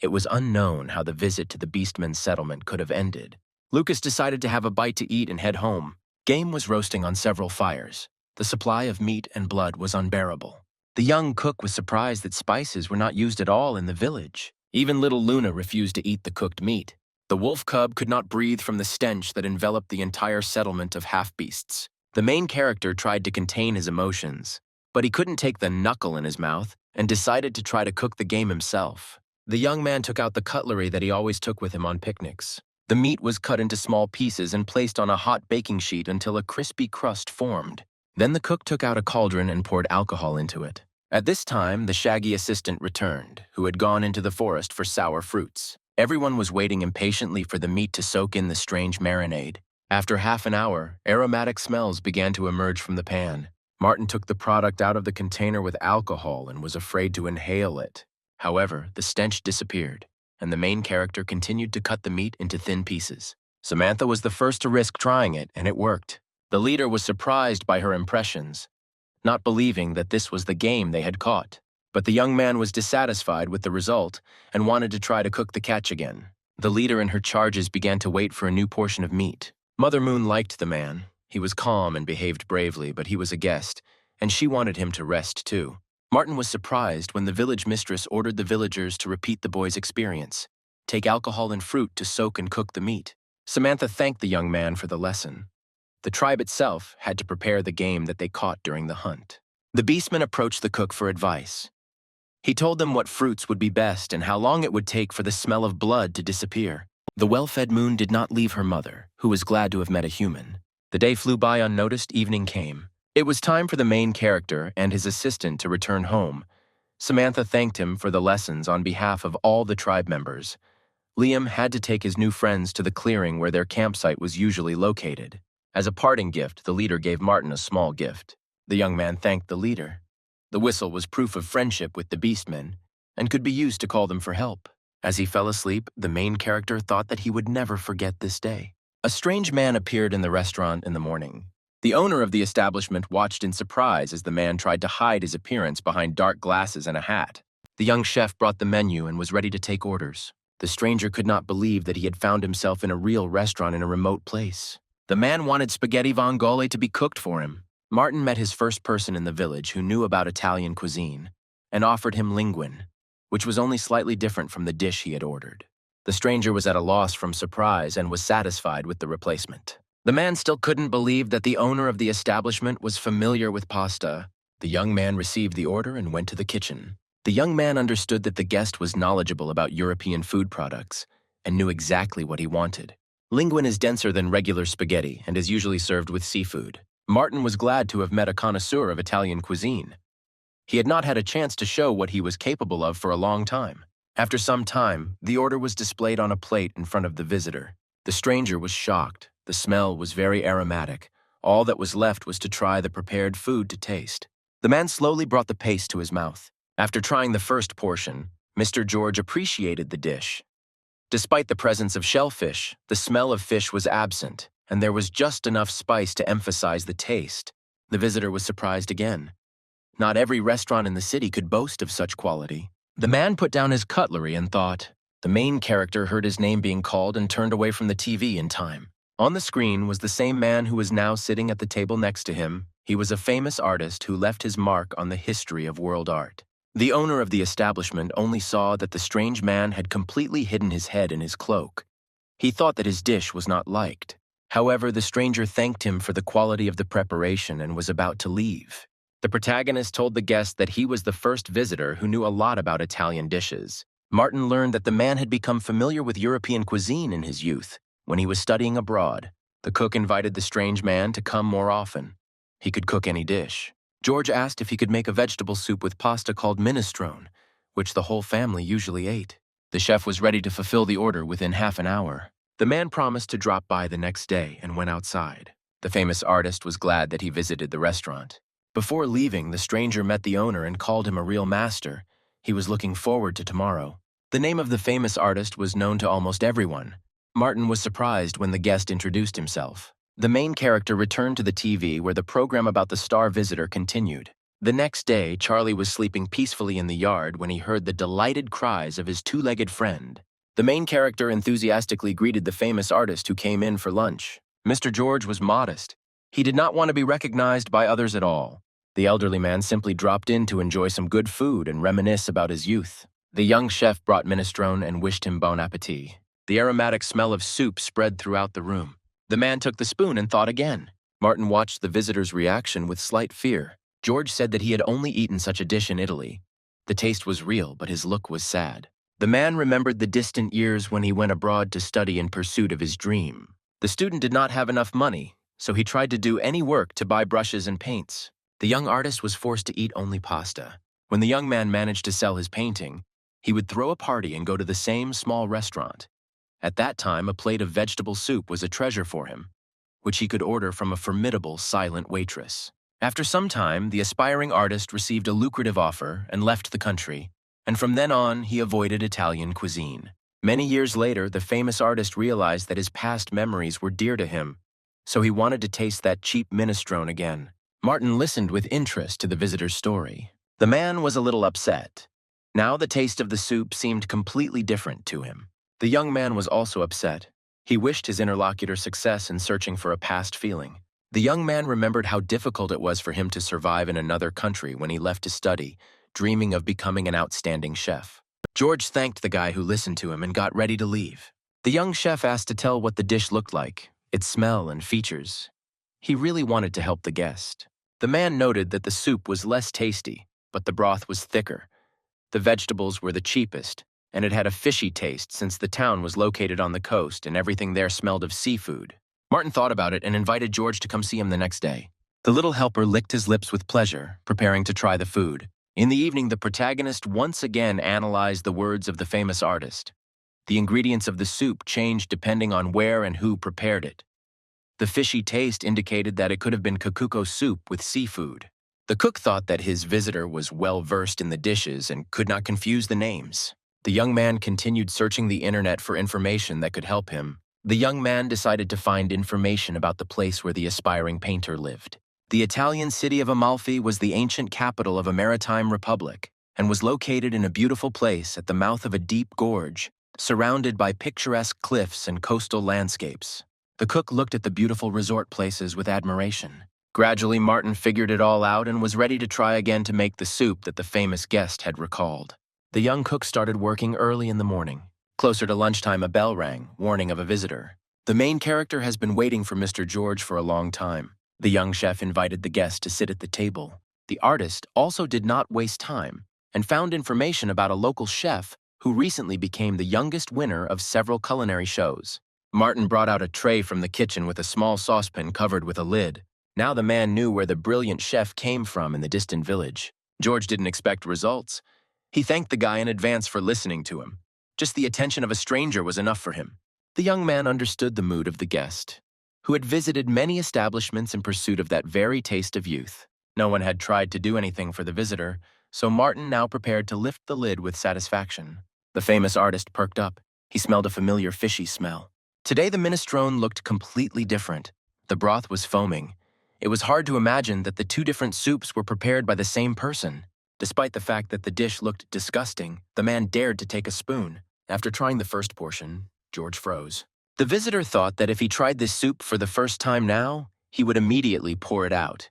It was unknown how the visit to the Beastman's settlement could have ended. Lucas decided to have a bite to eat and head home. Game was roasting on several fires. The supply of meat and blood was unbearable. The young cook was surprised that spices were not used at all in the village. Even little Luna refused to eat the cooked meat. The wolf cub could not breathe from the stench that enveloped the entire settlement of half-beasts. The main character tried to contain his emotions, but he couldn't take the knuckle in his mouth and decided to try to cook the game himself. The young man took out the cutlery that he always took with him on picnics. The meat was cut into small pieces and placed on a hot baking sheet until a crispy crust formed. Then the cook took out a cauldron and poured alcohol into it. At this time, the shaggy assistant returned, who had gone into the forest for sour fruits. Everyone was waiting impatiently for the meat to soak in the strange marinade. After half an hour, aromatic smells began to emerge from the pan. Martin took the product out of the container with alcohol and was afraid to inhale it. However, the stench disappeared, and the main character continued to cut the meat into thin pieces. Samantha was the first to risk trying it, and it worked. The leader was surprised by her impressions, not believing that this was the game they had caught. But the young man was dissatisfied with the result and wanted to try to cook the catch again. The leader and her charges began to wait for a new portion of meat. Mother Moon liked the man. He was calm and behaved bravely, but he was a guest, and she wanted him to rest too. Martin was surprised when the village mistress ordered the villagers to repeat the boy's experience. Take alcohol and fruit to soak and cook the meat. Samantha thanked the young man for the lesson. The tribe itself had to prepare the game that they caught during the hunt. The beastman approached the cook for advice. He told them what fruits would be best and how long it would take for the smell of blood to disappear. The well-fed Moon did not leave her mother, who was glad to have met a human. The day flew by unnoticed, evening came. It was time for the main character and his assistant to return home. Samantha thanked him for the lessons on behalf of all the tribe members. Liam had to take his new friends to the clearing where their campsite was usually located. As a parting gift, the leader gave Martin a small gift. The young man thanked the leader. The whistle was proof of friendship with the beastmen and could be used to call them for help. As he fell asleep, the main character thought that he would never forget this day. A strange man appeared in the restaurant in the morning. The owner of the establishment watched in surprise as the man tried to hide his appearance behind dark glasses and a hat. The young chef brought the menu and was ready to take orders. The stranger could not believe that he had found himself in a real restaurant in a remote place. The man wanted spaghetti vongole to be cooked for him. Martin met his first person in the village who knew about Italian cuisine and offered him linguine, which was only slightly different from the dish he had ordered. The stranger was at a loss from surprise and was satisfied with the replacement. The man still couldn't believe that the owner of the establishment was familiar with pasta. The young man received the order and went to the kitchen. The young man understood that the guest was knowledgeable about European food products and knew exactly what he wanted. Linguine is denser than regular spaghetti and is usually served with seafood. Martin was glad to have met a connoisseur of Italian cuisine. He had not had a chance to show what he was capable of for a long time. After some time, the order was displayed on a plate in front of the visitor. The stranger was shocked. The smell was very aromatic. All that was left was to try the prepared food to taste. The man slowly brought the paste to his mouth. After trying the first portion, Mr. George appreciated the dish. Despite the presence of shellfish, the smell of fish was absent, and there was just enough spice to emphasize the taste. The visitor was surprised again. Not every restaurant in the city could boast of such quality. The man put down his cutlery and thought. The main character heard his name being called and turned away from the TV in time. On the screen was the same man who was now sitting at the table next to him. He was a famous artist who left his mark on the history of world art. The owner of the establishment only saw that the strange man had completely hidden his head in his cloak. He thought that his dish was not liked. However, the stranger thanked him for the quality of the preparation and was about to leave. The protagonist told the guest that he was the first visitor who knew a lot about Italian dishes. Martin learned that the man had become familiar with European cuisine in his youth. When he was studying abroad, the cook invited the strange man to come more often. He could cook any dish. George asked if he could make a vegetable soup with pasta called minestrone, which the whole family usually ate. The chef was ready to fulfill the order within half an hour. The man promised to drop by the next day and went outside. The famous artist was glad that he visited the restaurant. Before leaving, the stranger met the owner and called him a real master. He was looking forward to tomorrow. The name of the famous artist was known to almost everyone. Martin was surprised when the guest introduced himself. The main character returned to the TV where the program about the star visitor continued. The next day, Charlie was sleeping peacefully in the yard when he heard the delighted cries of his two-legged friend. The main character enthusiastically greeted the famous artist who came in for lunch. Mr. George was modest. He did not want to be recognized by others at all. The elderly man simply dropped in to enjoy some good food and reminisce about his youth. The young chef brought minestrone and wished him bon appétit. The aromatic smell of soup spread throughout the room. The man took the spoon and thought again. Martin watched the visitor's reaction with slight fear. George said that he had only eaten such a dish in Italy. The taste was real, but his look was sad. The man remembered the distant years when he went abroad to study in pursuit of his dream. The student did not have enough money, so he tried to do any work to buy brushes and paints. The young artist was forced to eat only pasta. When the young man managed to sell his painting, he would throw a party and go to the same small restaurant. At that time, a plate of vegetable soup was a treasure for him, which he could order from a formidable silent waitress. After some time, the aspiring artist received a lucrative offer and left the country, and from then on, he avoided Italian cuisine. Many years later, the famous artist realized that his past memories were dear to him, so he wanted to taste that cheap minestrone again. Martin listened with interest to the visitor's story. The man was a little upset. Now the taste of the soup seemed completely different to him. The young man was also upset. He wished his interlocutor success in searching for a past feeling. The young man remembered how difficult it was for him to survive in another country when he left to study, dreaming of becoming an outstanding chef. George thanked the guy who listened to him and got ready to leave. The young chef asked to tell what the dish looked like, its smell and features. He really wanted to help the guest. The man noted that the soup was less tasty, but the broth was thicker. The vegetables were the cheapest, and it had a fishy taste since the town was located on the coast and everything there smelled of seafood. Martin thought about it and invited George to come see him the next day. The little helper licked his lips with pleasure, preparing to try the food. In the evening, the protagonist once again analyzed the words of the famous artist. The ingredients of the soup changed depending on where and who prepared it. The fishy taste indicated that it could have been kakuko soup with seafood. The cook thought that his visitor was well-versed in the dishes and could not confuse the names. The young man continued searching the internet for information that could help him. The young man decided to find information about the place where the aspiring painter lived. The Italian city of Amalfi was the ancient capital of a maritime republic and was located in a beautiful place at the mouth of a deep gorge, surrounded by picturesque cliffs and coastal landscapes. The cook looked at the beautiful resort places with admiration. Gradually, Martin figured it all out and was ready to try again to make the soup that the famous guest had recalled. The young cook started working early in the morning. Closer to lunchtime, a bell rang, warning of a visitor. The main character has been waiting for Mr. George for a long time. The young chef invited the guest to sit at the table. The artist also did not waste time and found information about a local chef who recently became the youngest winner of several culinary shows. Martin brought out a tray from the kitchen with a small saucepan covered with a lid. Now the man knew where the brilliant chef came from in the distant village. George didn't expect results. He thanked the guy in advance for listening to him. Just the attention of a stranger was enough for him. The young man understood the mood of the guest, who had visited many establishments in pursuit of that very taste of youth. No one had tried to do anything for the visitor, so Martin now prepared to lift the lid with satisfaction. The famous artist perked up. He smelled a familiar fishy smell. Today the minestrone looked completely different. The broth was foaming. It was hard to imagine that the two different soups were prepared by the same person. Despite the fact that the dish looked disgusting, the man dared to take a spoon. After trying the first portion, George froze. The visitor thought that if he tried this soup for the first time now, he would immediately pour it out.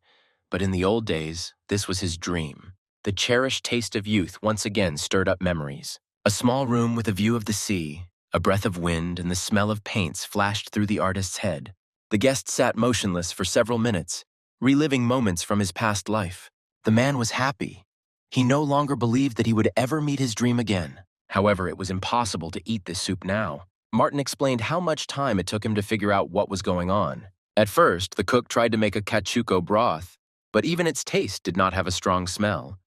But in the old days, this was his dream. The cherished taste of youth once again stirred up memories. A small room with a view of the sea, a breath of wind, and the smell of paints flashed through the artist's head. The guest sat motionless for several minutes, reliving moments from his past life. The man was happy. He no longer believed that he would ever meet his dream again. However, it was impossible to eat this soup now. Martin explained how much time it took him to figure out what was going on. At first, the cook tried to make a cachuco broth, but even its taste did not have a strong smell.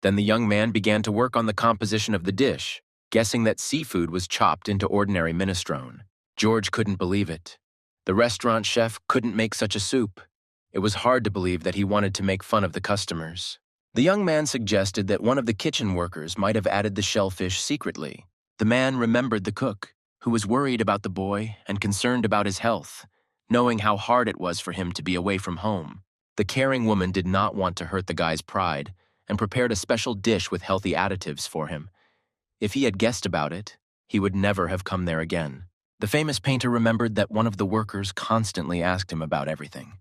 Then the young man began to work on the composition of the dish, guessing that seafood was chopped into ordinary minestrone. George couldn't believe it. The restaurant chef couldn't make such a soup. It was hard to believe that he wanted to make fun of the customers. The young man suggested that one of the kitchen workers might have added the shellfish secretly. The man remembered the cook, who was worried about the boy and concerned about his health, knowing how hard it was for him to be away from home. The caring woman did not want to hurt the guy's pride and prepared a special dish with healthy additives for him. If he had guessed about it, he would never have come there again. The famous painter remembered that one of the workers constantly asked him about everything.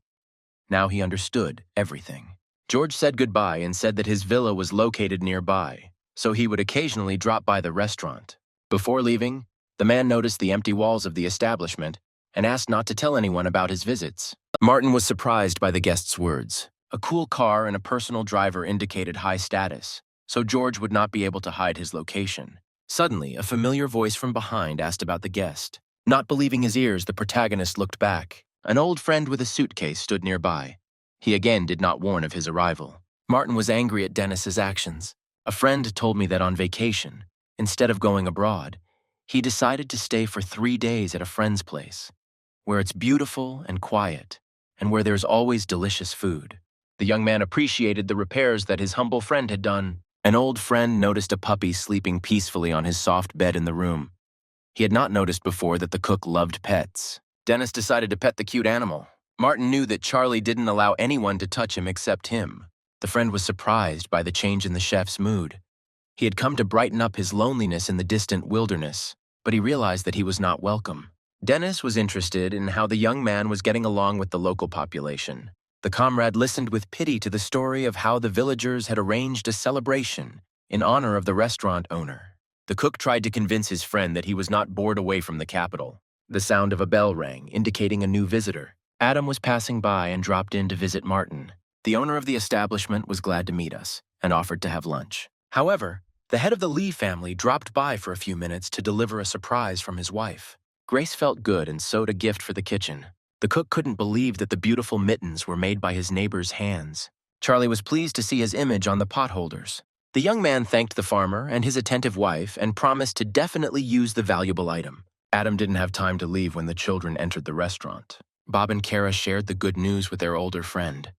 Now he understood everything. George said goodbye and said that his villa was located nearby, so he would occasionally drop by the restaurant. Before leaving, the man noticed the empty walls of the establishment and asked not to tell anyone about his visits. Martin was surprised by the guest's words. A cool car and a personal driver indicated high status, so George would not be able to hide his location. Suddenly, a familiar voice from behind asked about the guest. Not believing his ears, the protagonist looked back. An old friend with a suitcase stood nearby. He again did not warn of his arrival. Martin was angry at Dennis's actions. A friend told me that on vacation, instead of going abroad, he decided to stay for 3 days at a friend's place, where it's beautiful and quiet, and where there's always delicious food. The young man appreciated the repairs that his humble friend had done. An old friend noticed a puppy sleeping peacefully on his soft bed in the room. He had not noticed before that the cook loved pets. Dennis decided to pet the cute animal. Martin knew that Charlie didn't allow anyone to touch him except him. The friend was surprised by the change in the chef's mood. He had come to brighten up his loneliness in the distant wilderness, but he realized that he was not welcome. Dennis was interested in how the young man was getting along with the local population. The comrade listened with pity to the story of how the villagers had arranged a celebration in honor of the restaurant owner. The cook tried to convince his friend that he was not bored away from the capital. The sound of a bell rang, indicating a new visitor. Adam was passing by and dropped in to visit Martin. The owner of the establishment was glad to meet us and offered to have lunch. However, the head of the Lee family dropped by for a few minutes to deliver a surprise from his wife. Grace felt good and sewed a gift for the kitchen. The cook couldn't believe that the beautiful mittens were made by his neighbor's hands. Charlie was pleased to see his image on the potholders. The young man thanked the farmer and his attentive wife and promised to definitely use the valuable item. Adam didn't have time to leave when the children entered the restaurant. Bob and Kara shared the good news with their older friend.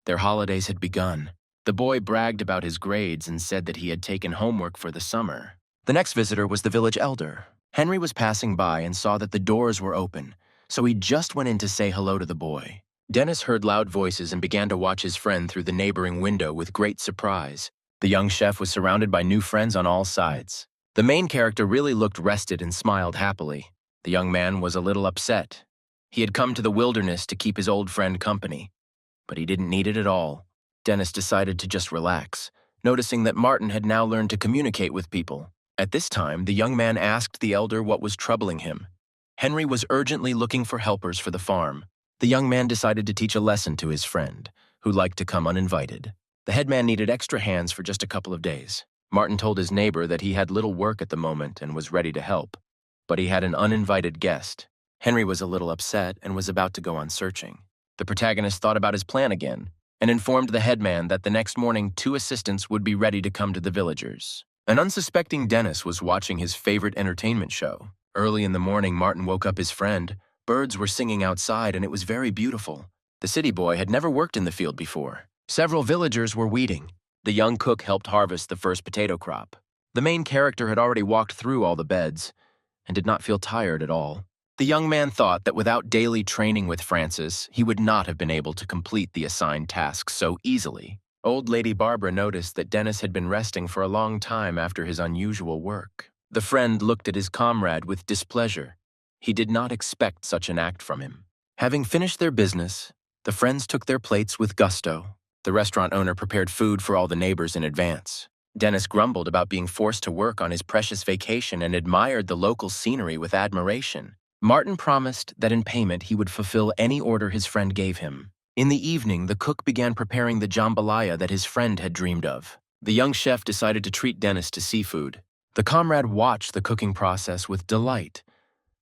Their holidays had begun. The boy bragged about his grades and said that he had taken homework for the summer. The next visitor was the village elder. Henry was passing by and saw that the doors were open, so he just went in to say hello to the boy. Dennis heard loud voices and began to watch his friend through the neighboring window with great surprise. The young chef was surrounded by new friends on all sides. The main character really looked rested and smiled happily. The young man was a little upset. He had come to the wilderness to keep his old friend company, but he didn't need it at all. Dennis decided to just relax, noticing that Martin had now learned to communicate with people. At this time, the young man asked the elder what was troubling him. Henry was urgently looking for helpers for the farm. The young man decided to teach a lesson to his friend, who liked to come uninvited. The headman needed extra hands for just a couple of days. Martin told his neighbor that he had little work at the moment and was ready to help, but he had an uninvited guest. Henry was a little upset and was about to go on searching. The protagonist thought about his plan again and informed the headman that the next morning 2 assistants would be ready to come to the villagers. An unsuspecting Dennis was watching his favorite entertainment show. Early in the morning, Martin woke up his friend. Birds were singing outside and it was very beautiful. The city boy had never worked in the field before. Several villagers were weeding. The young cook helped harvest the first potato crop. The main character had already walked through all the beds. and did not feel tired at all. The young man thought that without daily training with Francis, he would not have been able to complete the assigned tasks so easily. Old Lady Barbara noticed that Dennis had been resting for a long time after his unusual work. The friend looked at his comrade with displeasure. He did not expect such an act from him. Having finished their business, the friends took their plates with gusto. The restaurant owner prepared food for all the neighbors in advance. Dennis grumbled about being forced to work on his precious vacation and admired the local scenery with admiration. Martin promised that in payment he would fulfill any order his friend gave him. In the evening, the cook began preparing the jambalaya that his friend had dreamed of. The young chef decided to treat Dennis to seafood. The comrade watched the cooking process with delight,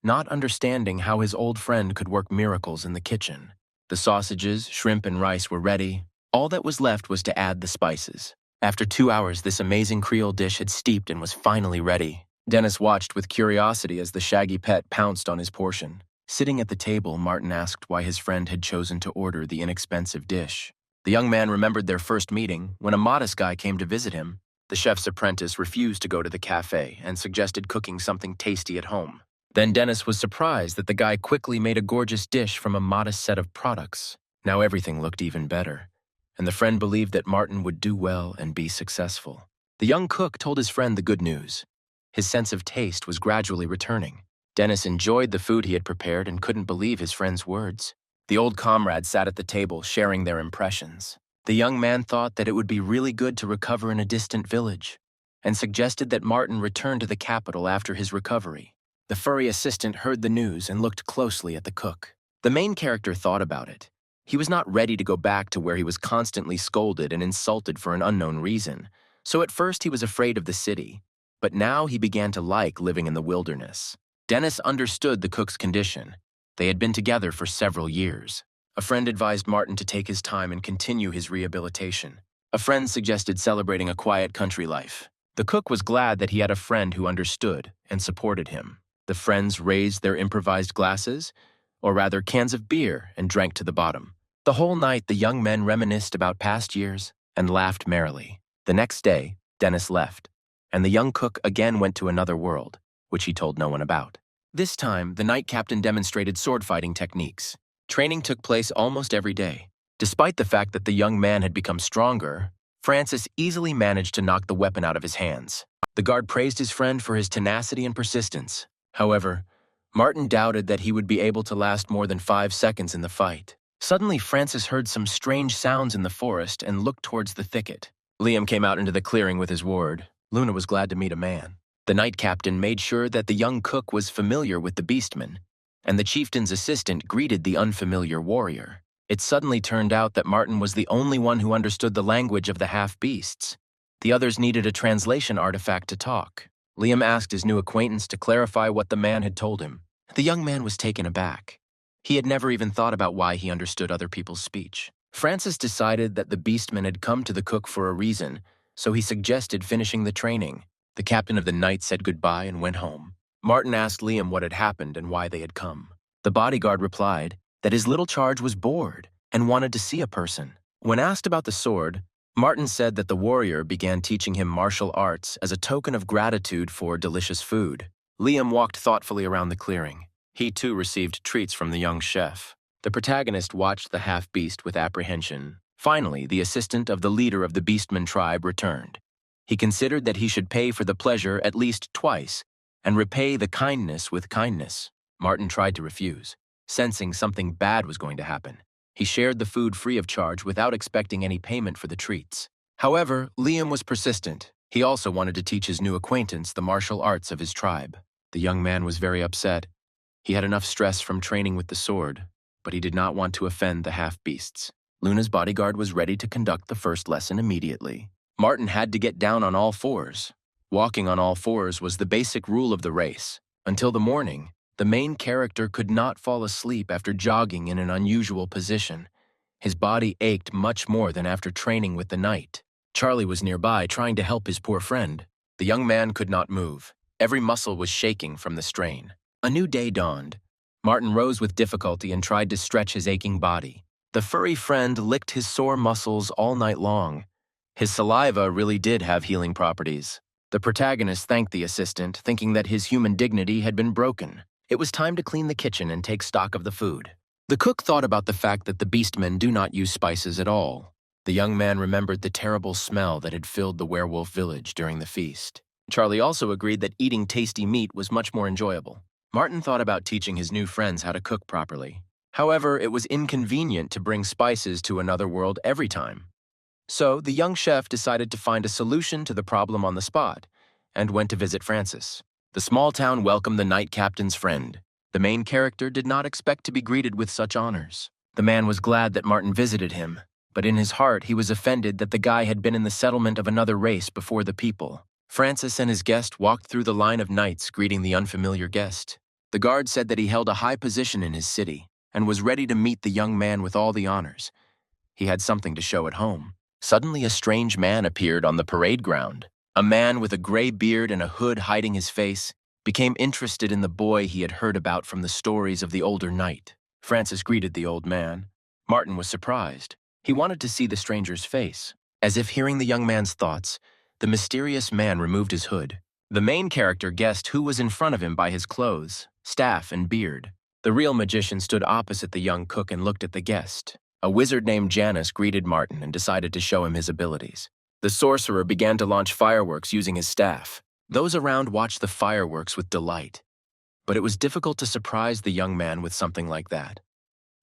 not understanding how his old friend could work miracles in the kitchen. The sausages, shrimp, and rice were ready. All that was left was to add the spices. After 2 hours, this amazing Creole dish had steeped and was finally ready. Dennis watched with curiosity as the shaggy pet pounced on his portion. Sitting at the table, Martin asked why his friend had chosen to order the inexpensive dish. The young man remembered their first meeting when a modest guy came to visit him. The chef's apprentice refused to go to the cafe and suggested cooking something tasty at home. Then Dennis was surprised that the guy quickly made a gorgeous dish from a modest set of products. Now everything looked even better, and the friend believed that Martin would do well and be successful. The young cook told his friend the good news. His sense of taste was gradually returning. Dennis enjoyed the food he had prepared and couldn't believe his friend's words. The old comrade sat at the table, sharing their impressions. The young man thought that it would be really good to recover in a distant village, and suggested that Martin return to the capital after his recovery. The furry assistant heard the news and looked closely at the cook. The main character thought about it. He was not ready to go back to where he was constantly scolded and insulted for an unknown reason, so at first he was afraid of the city, but now he began to like living in the wilderness. Dennis understood the cook's condition. They had been together for several years. A friend advised Martin to take his time and continue his rehabilitation. A friend suggested celebrating a quiet country life. The cook was glad that he had a friend who understood and supported him. The friends raised their improvised glasses, or rather cans of beer, and drank to the bottom. The whole night, the young men reminisced about past years and laughed merrily. The next day, Dennis left, and the young cook again went to another world, which he told no one about. This time, the knight captain demonstrated sword-fighting techniques. Training took place almost every day. Despite the fact that the young man had become stronger, Francis easily managed to knock the weapon out of his hands. The guard praised his friend for his tenacity and persistence. However, Martin doubted that he would be able to last more than 5 seconds in the fight. Suddenly, Francis heard some strange sounds in the forest and looked towards the thicket. Liam came out into the clearing with his ward. Luna was glad to meet a man. The knight captain made sure that the young cook was familiar with the beastman, and the chieftain's assistant greeted the unfamiliar warrior. It suddenly turned out that Martin was the only one who understood the language of the half-beasts. The others needed a translation artifact to talk. Liam asked his new acquaintance to clarify what the man had told him. The young man was taken aback. He had never even thought about why he understood other people's speech. Francis decided that the beastman had come to the cook for a reason, so he suggested finishing the training. The captain of the knights said goodbye and went home. Martin asked Liam what had happened and why they had come. The bodyguard replied that his little charge was bored and wanted to see a person. When asked about the sword, Martin said that the warrior began teaching him martial arts as a token of gratitude for delicious food. Liam walked thoughtfully around the clearing. He too received treats from the young chef. The protagonist watched the half-beast with apprehension. Finally, the assistant of the leader of the beastman tribe returned. He considered that he should pay for the pleasure at least twice and repay the kindness with kindness. Martin tried to refuse, sensing something bad was going to happen. He shared the food free of charge without expecting any payment for the treats. However, Liam was persistent. He also wanted to teach his new acquaintance the martial arts of his tribe. The young man was very upset. He had enough stress from training with the sword, but he did not want to offend the half-beasts. Luna's bodyguard was ready to conduct the first lesson immediately. Martin had to get down on all fours. Walking on all fours was the basic rule of the race. Until the morning, the main character could not fall asleep after jogging in an unusual position. His body ached much more than after training with the knight. Charlie was nearby trying to help his poor friend. The young man could not move. Every muscle was shaking from the strain. A new day dawned. Martin rose with difficulty and tried to stretch his aching body. The furry friend licked his sore muscles all night long. His saliva really did have healing properties. The protagonist thanked the assistant, thinking that his human dignity had been broken. It was time to clean the kitchen and take stock of the food. The cook thought about the fact that the beastmen do not use spices at all. The young man remembered the terrible smell that had filled the werewolf village during the feast. Charlie also agreed that eating tasty meat was much more enjoyable. Martin thought about teaching his new friends how to cook properly. However, it was inconvenient to bring spices to another world every time. So, the young chef decided to find a solution to the problem on the spot, and went to visit Francis. The small town welcomed the night captain's friend. The main character did not expect to be greeted with such honors. The man was glad that Martin visited him, but in his heart he was offended that the guy had been in the settlement of another race before the people. Francis and his guest walked through the line of knights greeting the unfamiliar guest. The guard said that he held a high position in his city and was ready to meet the young man with all the honors. He had something to show at home. Suddenly a strange man appeared on the parade ground. A man with a gray beard and a hood hiding his face became interested in the boy he had heard about from the stories of the older knight. Francis greeted the old man. Martin was surprised. He wanted to see the stranger's face. As if hearing the young man's thoughts, the mysterious man removed his hood. The main character guessed who was in front of him by his clothes, staff, and beard. The real magician stood opposite the young cook and looked at the guest. A wizard named Janus greeted Martin and decided to show him his abilities. The sorcerer began to launch fireworks using his staff. Those around watched the fireworks with delight. But it was difficult to surprise the young man with something like that.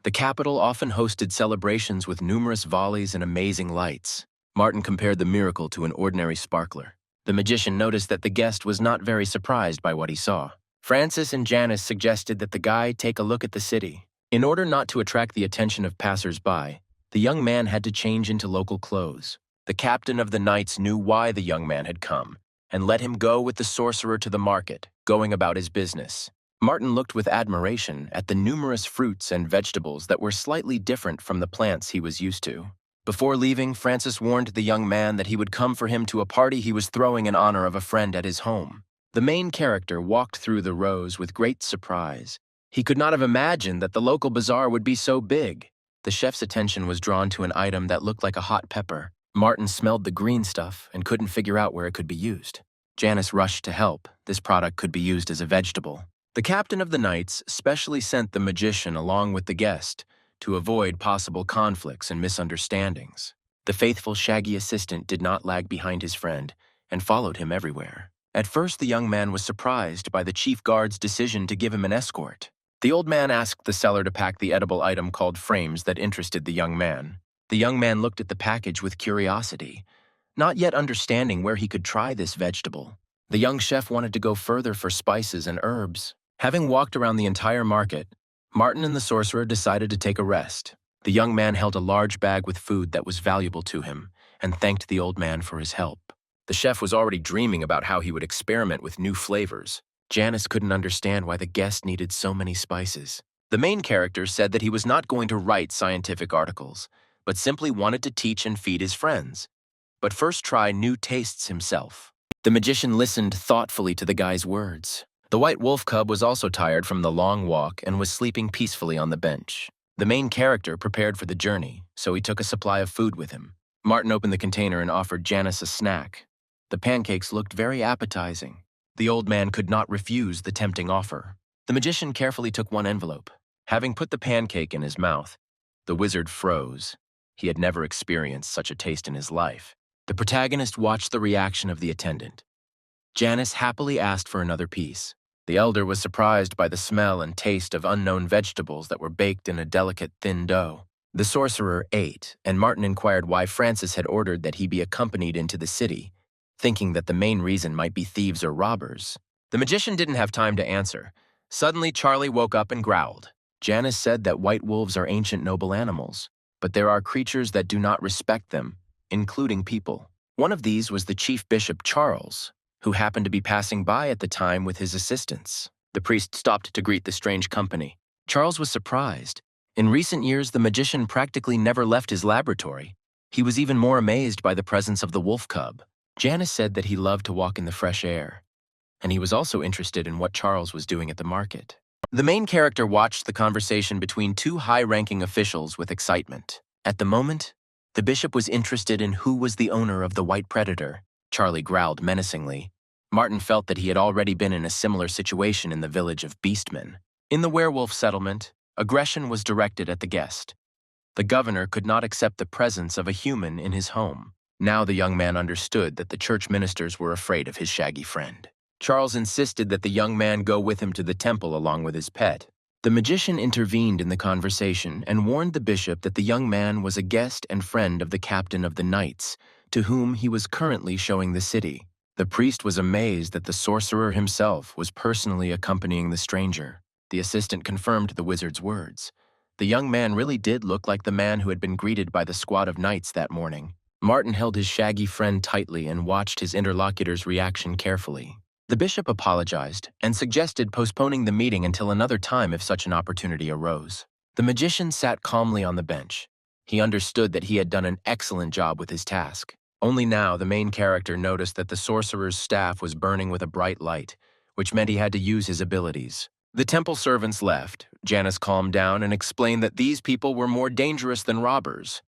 The capital often hosted celebrations with numerous volleys and amazing lights. Martin compared the miracle to an ordinary sparkler. The magician noticed that the guest was not very surprised by what he saw. Francis and Janus suggested that the guy take a look at the city. In order not to attract the attention of passers-by, the young man had to change into local clothes. The captain of the knights knew why the young man had come, and let him go with the sorcerer to the market, going about his business. Martin looked with admiration at the numerous fruits and vegetables that were slightly different from the plants he was used to. Before leaving, Francis warned the young man that he would come for him to a party he was throwing in honor of a friend at his home. The main character walked through the rows with great surprise. He could not have imagined that the local bazaar would be so big. The chef's attention was drawn to an item that looked like a hot pepper. Martin smelled the green stuff and couldn't figure out where it could be used. Janus rushed to help. This product could be used as a vegetable. The captain of the knights specially sent the magician along with the guest to avoid possible conflicts and misunderstandings. The faithful shaggy assistant did not lag behind his friend and followed him everywhere. At first, the young man was surprised by the chief guard's decision to give him an escort. The old man asked the seller to pack the edible item called frames that interested the young man. The young man looked at the package with curiosity, not yet understanding where he could try this vegetable. The young chef wanted to go further for spices and herbs. Having walked around the entire market, Martin and the sorcerer decided to take a rest. The young man held a large bag with food that was valuable to him and thanked the old man for his help. The chef was already dreaming about how he would experiment with new flavors. Janus couldn't understand why the guest needed so many spices. The main character said that he was not going to write scientific articles, but simply wanted to teach and feed his friends, but first try new tastes himself. The magician listened thoughtfully to the guy's words. The white wolf cub was also tired from the long walk and was sleeping peacefully on the bench. The main character prepared for the journey, so he took a supply of food with him. Martin opened the container and offered Janus a snack. The pancakes looked very appetizing. The old man could not refuse the tempting offer. The magician carefully took one envelope. Having put the pancake in his mouth, the wizard froze. He had never experienced such a taste in his life. The protagonist watched the reaction of the attendant. Janus happily asked for another piece. The elder was surprised by the smell and taste of unknown vegetables that were baked in a delicate, thin dough. The sorcerer ate, and Martin inquired why Francis had ordered that he be accompanied into the city, thinking that the main reason might be thieves or robbers. The magician didn't have time to answer. Suddenly, Charlie woke up and growled. Janus said that white wolves are ancient noble animals, but there are creatures that do not respect them, including people. One of these was the chief bishop Charles, who happened to be passing by at the time with his assistants. The priest stopped to greet the strange company. Charles was surprised. In recent years, the magician practically never left his laboratory. He was even more amazed by the presence of the wolf cub. Janus said that he loved to walk in the fresh air, and he was also interested in what Charles was doing at the market. The main character watched the conversation between two high-ranking officials with excitement. At the moment, the bishop was interested in who was the owner of the white predator. Charlie growled menacingly. Martin felt that he had already been in a similar situation in the village of Beastmen. In the werewolf settlement, aggression was directed at the guest. The governor could not accept the presence of a human in his home. Now the young man understood that the church ministers were afraid of his shaggy friend. Charles insisted that the young man go with him to the temple along with his pet. The magician intervened in the conversation and warned the bishop that the young man was a guest and friend of the captain of the knights, to whom he was currently showing the city. The priest was amazed that the sorcerer himself was personally accompanying the stranger. The assistant confirmed the wizard's words. The young man really did look like the man who had been greeted by the squad of knights that morning. Martin held his shaggy friend tightly and watched his interlocutor's reaction carefully. The bishop apologized and suggested postponing the meeting until another time if such an opportunity arose. The magician sat calmly on the bench. He understood that he had done an excellent job with his task. Only now the main character noticed that the sorcerer's staff was burning with a bright light, which meant he had to use his abilities. The temple servants left. Janice calmed down and explained that these people were more dangerous than robbers.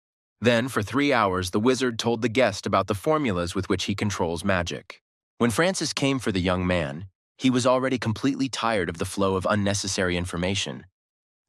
Then, for 3 hours, the wizard told the guest about the formulas with which he controls magic. When Francis came for the young man, he was already completely tired of the flow of unnecessary information.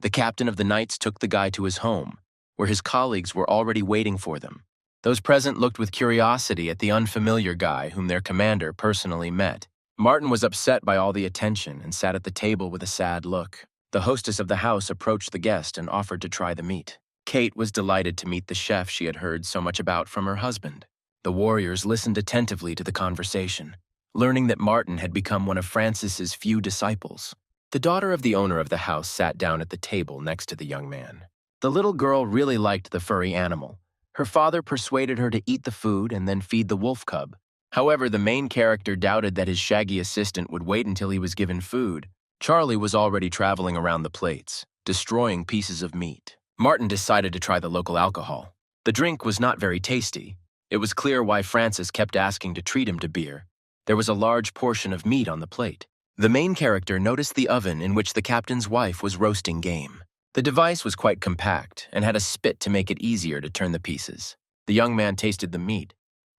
The captain of the knights took the guy to his home, where his colleagues were already waiting for them. Those present looked with curiosity at the unfamiliar guy whom their commander personally met. Martin was upset by all the attention and sat at the table with a sad look. The hostess of the house approached the guest and offered to try the meat. Kate was delighted to meet the chef she had heard so much about from her husband. The warriors listened attentively to the conversation, learning that Martin had become one of Francis's few disciples. The daughter of the owner of the house sat down at the table next to the young man. The little girl really liked the furry animal. Her father persuaded her to eat the food and then feed the wolf cub. However, the main character doubted that his shaggy assistant would wait until he was given food. Charlie was already traveling around the plates, destroying pieces of meat. Martin decided to try the local alcohol. The drink was not very tasty. It was clear why Francis kept asking to treat him to beer. There was a large portion of meat on the plate. The main character noticed the oven in which the captain's wife was roasting game. The device was quite compact and had a spit to make it easier to turn the pieces. The young man tasted the meat.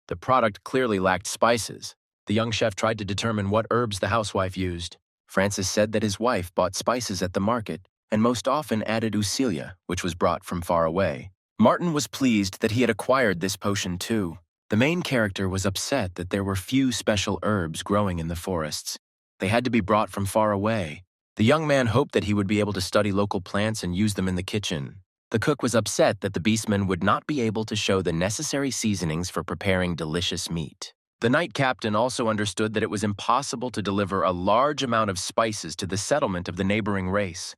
The product clearly lacked spices. The young chef tried to determine what herbs the housewife used. Francis said that his wife bought spices at the market and most often added usilia, which was brought from far away. Martin was pleased that he had acquired this potion too. The main character was upset that there were few special herbs growing in the forests. They had to be brought from far away. The young man hoped that he would be able to study local plants and use them in the kitchen. The cook was upset that the beastmen would not be able to show the necessary seasonings for preparing delicious meat. The knight captain also understood that it was impossible to deliver a large amount of spices to the settlement of the neighboring race.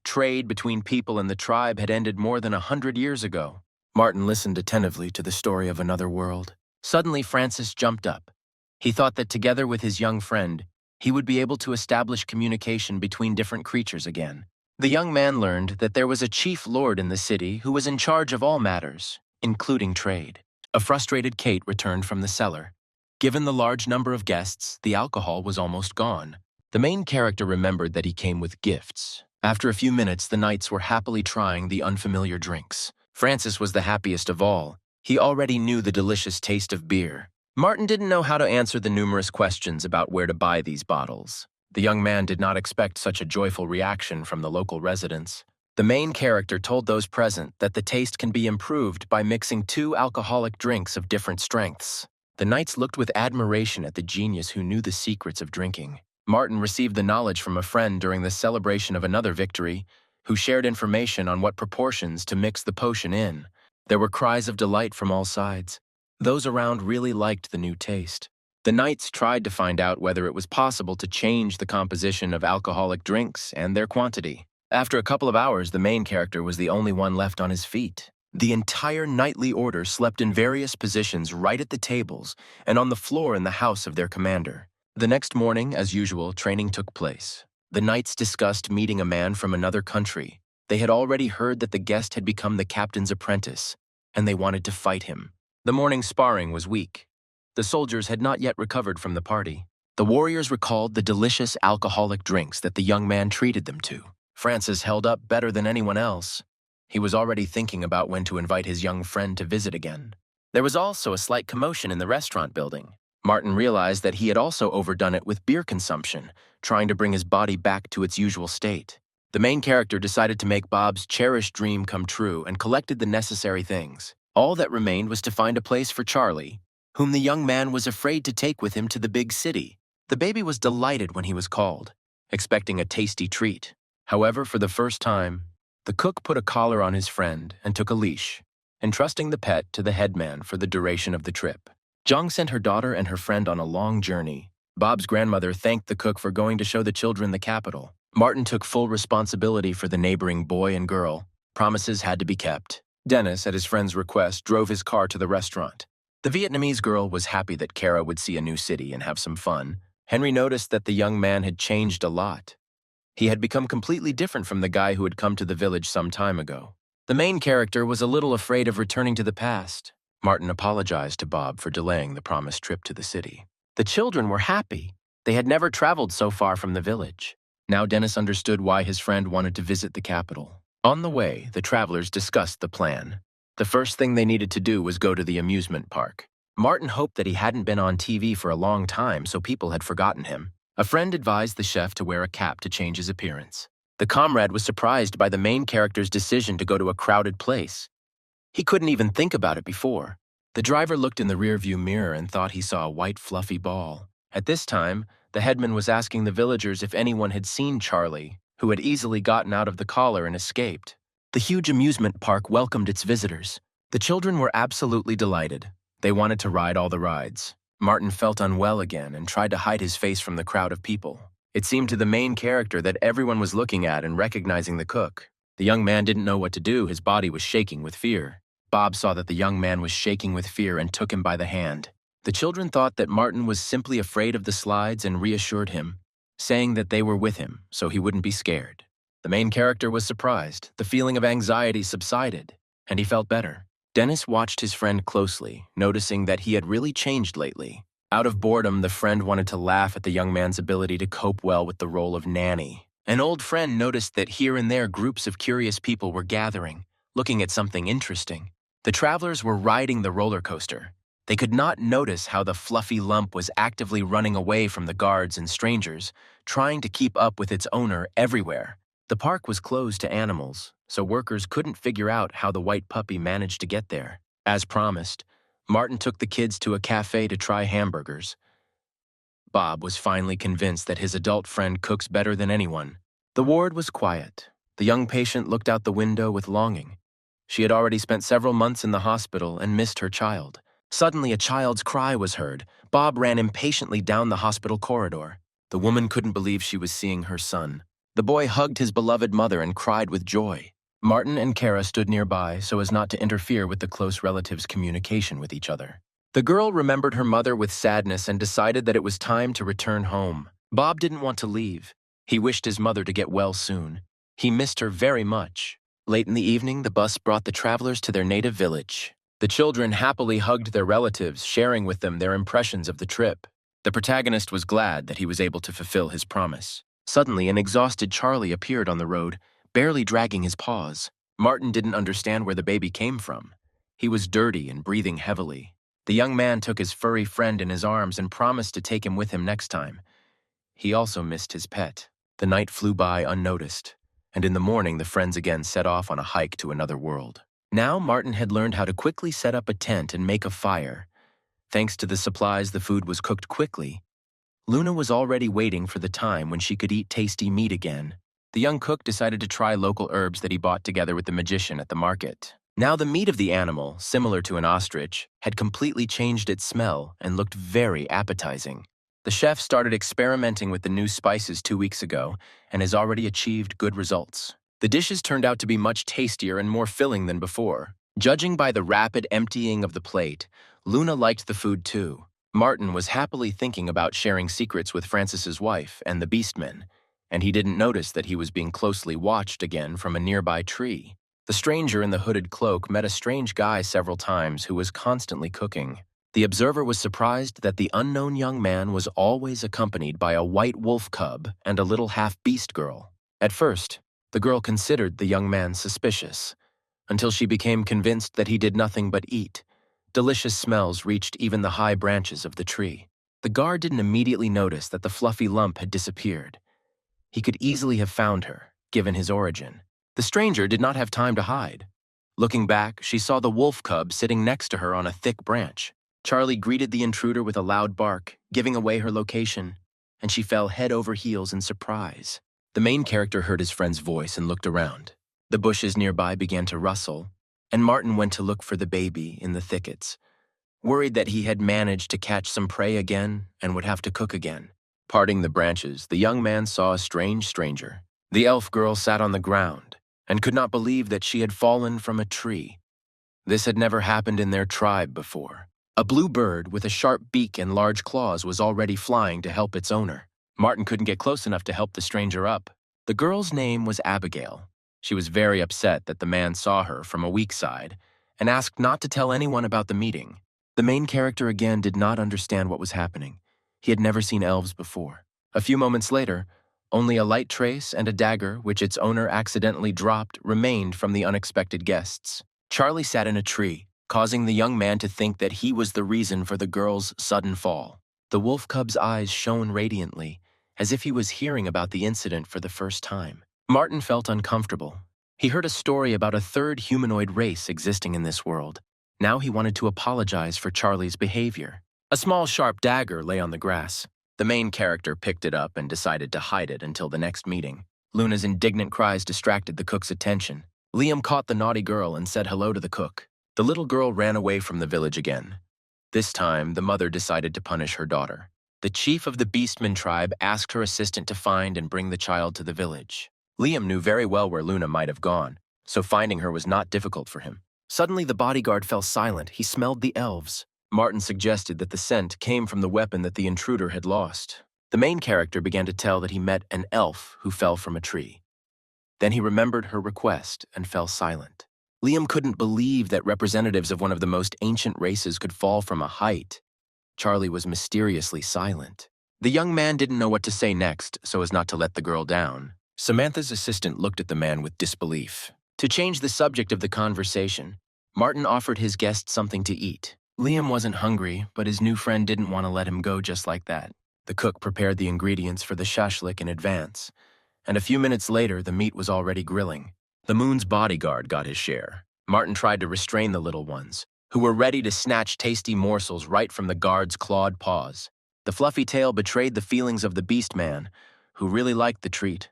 Trade between people in the tribe had ended more than 100 years ago. Martin listened attentively to the story of another world. Suddenly, Francis jumped up. He thought that together with his young friend, he would be able to establish communication between different creatures again. The young man learned that there was a chief lord in the city who was in charge of all matters, including trade. A frustrated Kate returned from the cellar. Given the large number of guests, the alcohol was almost gone. The main character remembered that he came with gifts. After a few minutes, the knights were happily trying the unfamiliar drinks. Francis was the happiest of all. He already knew the delicious taste of beer. Martin didn't know how to answer the numerous questions about where to buy these bottles. The young man did not expect such a joyful reaction from the local residents. The main character told those present that the taste can be improved by mixing 2 alcoholic drinks of different strengths. The knights looked with admiration at the genius who knew the secrets of drinking. Martin received the knowledge from a friend during the celebration of another victory, who shared information on what proportions to mix the potion in. There were cries of delight from all sides. Those around really liked the new taste. The knights tried to find out whether it was possible to change the composition of alcoholic drinks and their quantity. After a couple of hours, the main character was the only one left on his feet. The entire knightly order slept in various positions right at the tables and on the floor in the house of their commander. The next morning, as usual, training took place. The knights discussed meeting a man from another country. They had already heard that the guest had become the captain's apprentice, and they wanted to fight him. The morning sparring was weak. The soldiers had not yet recovered from the party. The warriors recalled the delicious alcoholic drinks that the young man treated them to. Francis held up better than anyone else. He was already thinking about when to invite his young friend to visit again. There was also a slight commotion in the restaurant building. Martin realized that he had also overdone it with beer consumption, trying to bring his body back to its usual state. The main character decided to make Bob's cherished dream come true and collected the necessary things. All that remained was to find a place for Charlie, whom the young man was afraid to take with him to the big city. The baby was delighted when he was called, expecting a tasty treat. However, for the first time, the cook put a collar on his friend and took a leash, entrusting the pet to the headman for the duration of the trip. Jung sent her daughter and her friend on a long journey. Bob's grandmother thanked the cook for going to show the children the capital. Martin took full responsibility for the neighboring boy and girl. Promises had to be kept. Dennis, at his friend's request, drove his car to the restaurant. The Vietnamese girl was happy that Kara would see a new city and have some fun. Henry noticed that the young man had changed a lot. He had become completely different from the guy who had come to the village some time ago. The main character was a little afraid of returning to the past. Martin apologized to Bob for delaying the promised trip to the city. The children were happy. They had never traveled so far from the village. Now Dennis understood why his friend wanted to visit the capital. On the way, the travelers discussed the plan. The first thing they needed to do was go to the amusement park. Martin hoped that he hadn't been on TV for a long time, so people had forgotten him. A friend advised the chef to wear a cap to change his appearance. The comrade was surprised by the main character's decision to go to a crowded place. He couldn't even think about it before. The driver looked in the rearview mirror and thought he saw a white fluffy ball. At this time, the headman was asking the villagers if anyone had seen Charlie, who had easily gotten out of the collar and escaped. The huge amusement park welcomed its visitors. The children were absolutely delighted. They wanted to ride all the rides. Martin felt unwell again and tried to hide his face from the crowd of people. It seemed to the main character that everyone was looking at and recognizing the cook. The young man didn't know what to do. His body was shaking with fear. Bob saw that the young man was shaking with fear and took him by the hand. The children thought that Martin was simply afraid of the slides and reassured him, saying that they were with him so he wouldn't be scared. The main character was surprised. The feeling of anxiety subsided, and he felt better. Dennis watched his friend closely, noticing that he had really changed lately. Out of boredom, the friend wanted to laugh at the young man's ability to cope well with the role of nanny. An old friend noticed that here and there groups of curious people were gathering, looking at something interesting. The travelers were riding the roller coaster. They could not notice how the fluffy lump was actively running away from the guards and strangers, trying to keep up with its owner everywhere. The park was closed to animals, so workers couldn't figure out how the white puppy managed to get there. As promised, Martin took the kids to a cafe to try hamburgers. Bob was finally convinced that his adult friend cooks better than anyone. The ward was quiet. The young patient looked out the window with longing. She had already spent several months in the hospital and missed her child. Suddenly, a child's cry was heard. Bob ran impatiently down the hospital corridor. The woman couldn't believe she was seeing her son. The boy hugged his beloved mother and cried with joy. Martin and Kara stood nearby so as not to interfere with the close relatives' communication with each other. The girl remembered her mother with sadness and decided that it was time to return home. Bob didn't want to leave. He wished his mother to get well soon. He missed her very much. Late in the evening, the bus brought the travelers to their native village. The children happily hugged their relatives, sharing with them their impressions of the trip. The protagonist was glad that he was able to fulfill his promise. Suddenly, an exhausted Charlie appeared on the road, barely dragging his paws. Martin didn't understand where the baby came from. He was dirty and breathing heavily. The young man took his furry friend in his arms and promised to take him with him next time. He also missed his pet. The night flew by unnoticed, and in the morning the friends again set off on a hike to another world. Now Martin had learned how to quickly set up a tent and make a fire. Thanks to the supplies, the food was cooked quickly. Luna was already waiting for the time when she could eat tasty meat again. The young cook decided to try local herbs that he bought together with the magician at the market. Now the meat of the animal, similar to an ostrich, had completely changed its smell and looked very appetizing. The chef started experimenting with the new spices 2 weeks ago and has already achieved good results. The dishes turned out to be much tastier and more filling than before. Judging by the rapid emptying of the plate, Luna liked the food too. Martin was happily thinking about sharing secrets with Francis's wife and the beastmen, and he didn't notice that he was being closely watched again from a nearby tree. The stranger in the hooded cloak met a strange guy several times who was constantly cooking. The observer was surprised that the unknown young man was always accompanied by a white wolf cub and a little half-beast girl. At first, the girl considered the young man suspicious, until she became convinced that he did nothing but eat. Delicious smells reached even the high branches of the tree. The guard didn't immediately notice that the fluffy lump had disappeared. He could easily have found her, given his origin. The stranger did not have time to hide. Looking back, she saw the wolf cub sitting next to her on a thick branch. Charlie greeted the intruder with a loud bark, giving away her location, and she fell head over heels in surprise. The main character heard his friend's voice and looked around. The bushes nearby began to rustle, and Martin went to look for the baby in the thickets, worried that he had managed to catch some prey again and would have to cook again. Parting the branches, the young man saw a strange stranger. The elf girl sat on the ground and could not believe that she had fallen from a tree. This had never happened in their tribe before. A blue bird with a sharp beak and large claws was already flying to help its owner. Martin couldn't get close enough to help the stranger up. The girl's name was Abigail. She was very upset that the man saw her from a weak side and asked not to tell anyone about the meeting. The main character again did not understand what was happening. He had never seen elves before. A few moments later, only a light trace and a dagger, which its owner accidentally dropped, remained from the unexpected guests. Charlie sat in a tree, causing the young man to think that he was the reason for the girl's sudden fall. The wolf cub's eyes shone radiantly, as if he was hearing about the incident for the first time. Martin felt uncomfortable. He heard a story about a third humanoid race existing in this world. Now he wanted to apologize for Charlie's behavior. A small sharp dagger lay on the grass. The main character picked it up and decided to hide it until the next meeting. Luna's indignant cries distracted the cook's attention. Liam caught the naughty girl and said hello to the cook. The little girl ran away from the village again. This time, the mother decided to punish her daughter. The chief of the Beastman tribe asked her assistant to find and bring the child to the village. Liam knew very well where Luna might have gone, so finding her was not difficult for him. Suddenly, the bodyguard fell silent. He smelled the elves. Martin suggested that the scent came from the weapon that the intruder had lost. The main character began to tell that he met an elf who fell from a tree. Then he remembered her request and fell silent. Liam couldn't believe that representatives of one of the most ancient races could fall from a height. Charlie was mysteriously silent. The young man didn't know what to say next, so as not to let the girl down. Samantha's assistant looked at the man with disbelief. To change the subject of the conversation, Martin offered his guest something to eat. Liam wasn't hungry, but his new friend didn't want to let him go just like that. The cook prepared the ingredients for the shashlik in advance, and a few minutes later, the meat was already grilling. The moon's bodyguard got his share. Martin tried to restrain the little ones, who were ready to snatch tasty morsels right from the guard's clawed paws. The fluffy tail betrayed the feelings of the beast man, who really liked the treat.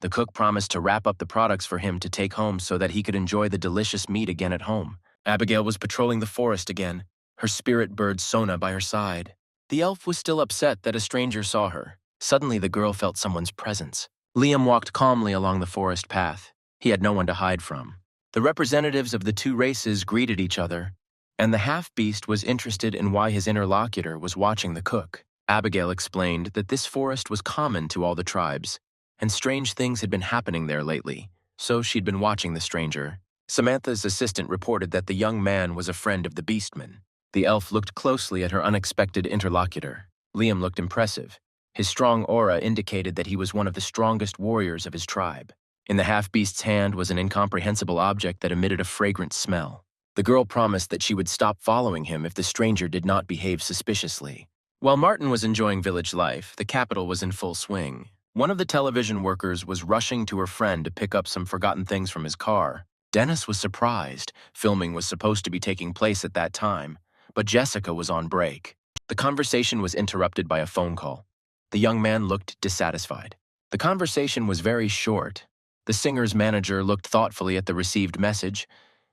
The cook promised to wrap up the products for him to take home so that he could enjoy the delicious meat again at home. Abigail was patrolling the forest again, her spirit bird Sona by her side. The elf was still upset that a stranger saw her. Suddenly, the girl felt someone's presence. Liam walked calmly along the forest path. He had no one to hide from. The representatives of the two races greeted each other, and the half-beast was interested in why his interlocutor was watching the cook. Abigail explained that this forest was common to all the tribes, and strange things had been happening there lately, so she'd been watching the stranger. Samantha's assistant reported that the young man was a friend of the beastman. The elf looked closely at her unexpected interlocutor. Liam looked impressive. His strong aura indicated that he was one of the strongest warriors of his tribe. In the half-beast's hand was an incomprehensible object that emitted a fragrant smell. The girl promised that she would stop following him if the stranger did not behave suspiciously. While Martin was enjoying village life, the capital was in full swing. One of the television workers was rushing to her friend to pick up some forgotten things from his car. Dennis was surprised. Filming was supposed to be taking place at that time, but Jessica was on break. The conversation was interrupted by a phone call. The young man looked dissatisfied. The conversation was very short. The singer's manager looked thoughtfully at the received message.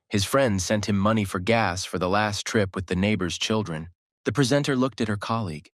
His friend sent him money for gas for the last trip with the neighbor's children. The presenter looked at her colleague.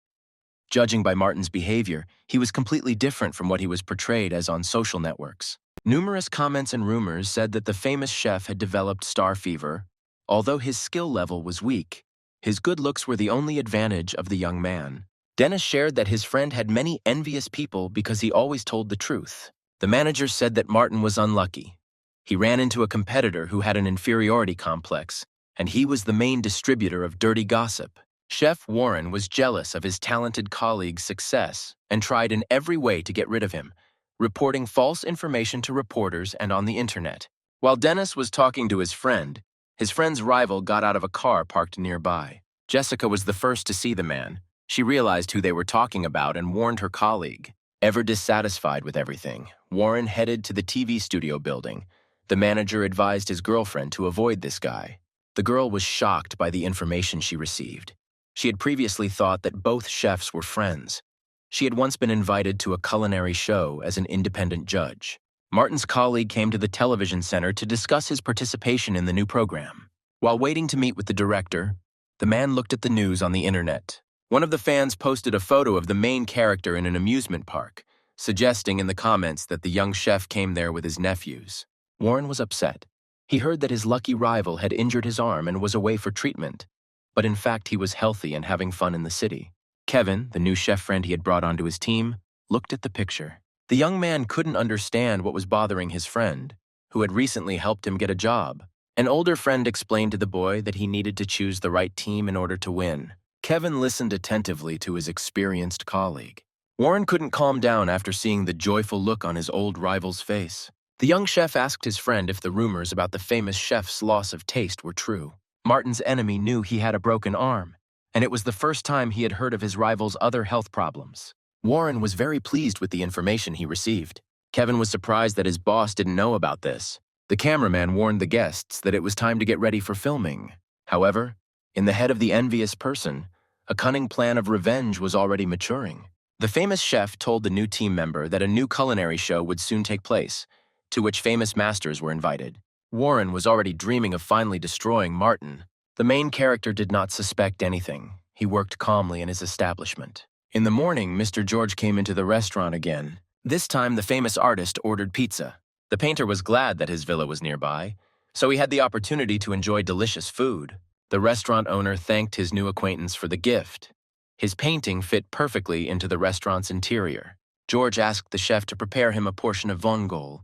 Judging by Martin's behavior, he was completely different from what he was portrayed as on social networks. Numerous comments and rumors said that the famous chef had developed star fever. Although his skill level was weak, his good looks were the only advantage of the young man. Dennis shared that his friend had many envious people because he always told the truth. The manager said that Martin was unlucky. He ran into a competitor who had an inferiority complex, and he was the main distributor of dirty gossip. Chef Warren was jealous of his talented colleague's success and tried in every way to get rid of him, reporting false information to reporters and on the internet. While Dennis was talking to his friend's rival got out of a car parked nearby. Jessica was the first to see the man. She realized who they were talking about and warned her colleague. Ever dissatisfied with everything, Warren headed to the TV studio building. The manager advised his girlfriend to avoid this guy. The girl was shocked by the information she received. She had previously thought that both chefs were friends. She had once been invited to a culinary show as an independent judge. Martin's colleague came to the television center to discuss his participation in the new program. While waiting to meet with the director, the man looked at the news on the internet. One of the fans posted a photo of the main character in an amusement park, suggesting in the comments that the young chef came there with his nephews. Warren was upset. He heard that his lucky rival had injured his arm and was away for treatment, but in fact he was healthy and having fun in the city. Kevin, the new chef friend he had brought onto his team, looked at the picture. The young man couldn't understand what was bothering his friend, who had recently helped him get a job. An older friend explained to the boy that he needed to choose the right team in order to win. Kevin listened attentively to his experienced colleague. Warren couldn't calm down after seeing the joyful look on his old rival's face. The young chef asked his friend if the rumors about the famous chef's loss of taste were true. Martin's enemy knew he had a broken arm, and it was the first time he had heard of his rival's other health problems. Warren was very pleased with the information he received. Kevin was surprised that his boss didn't know about this. The cameraman warned the guests that it was time to get ready for filming. However, in the head of the envious person, a cunning plan of revenge was already maturing. The famous chef told the new team member that a new culinary show would soon take place, to which famous masters were invited. Warren was already dreaming of finally destroying Martin. The main character did not suspect anything. He worked calmly in his establishment. In the morning, Mr. George came into the restaurant again. This time, the famous artist ordered pizza. The painter was glad that his villa was nearby, so he had the opportunity to enjoy delicious food. The restaurant owner thanked his new acquaintance for the gift. His painting fit perfectly into the restaurant's interior. George asked the chef to prepare him a portion of vongole.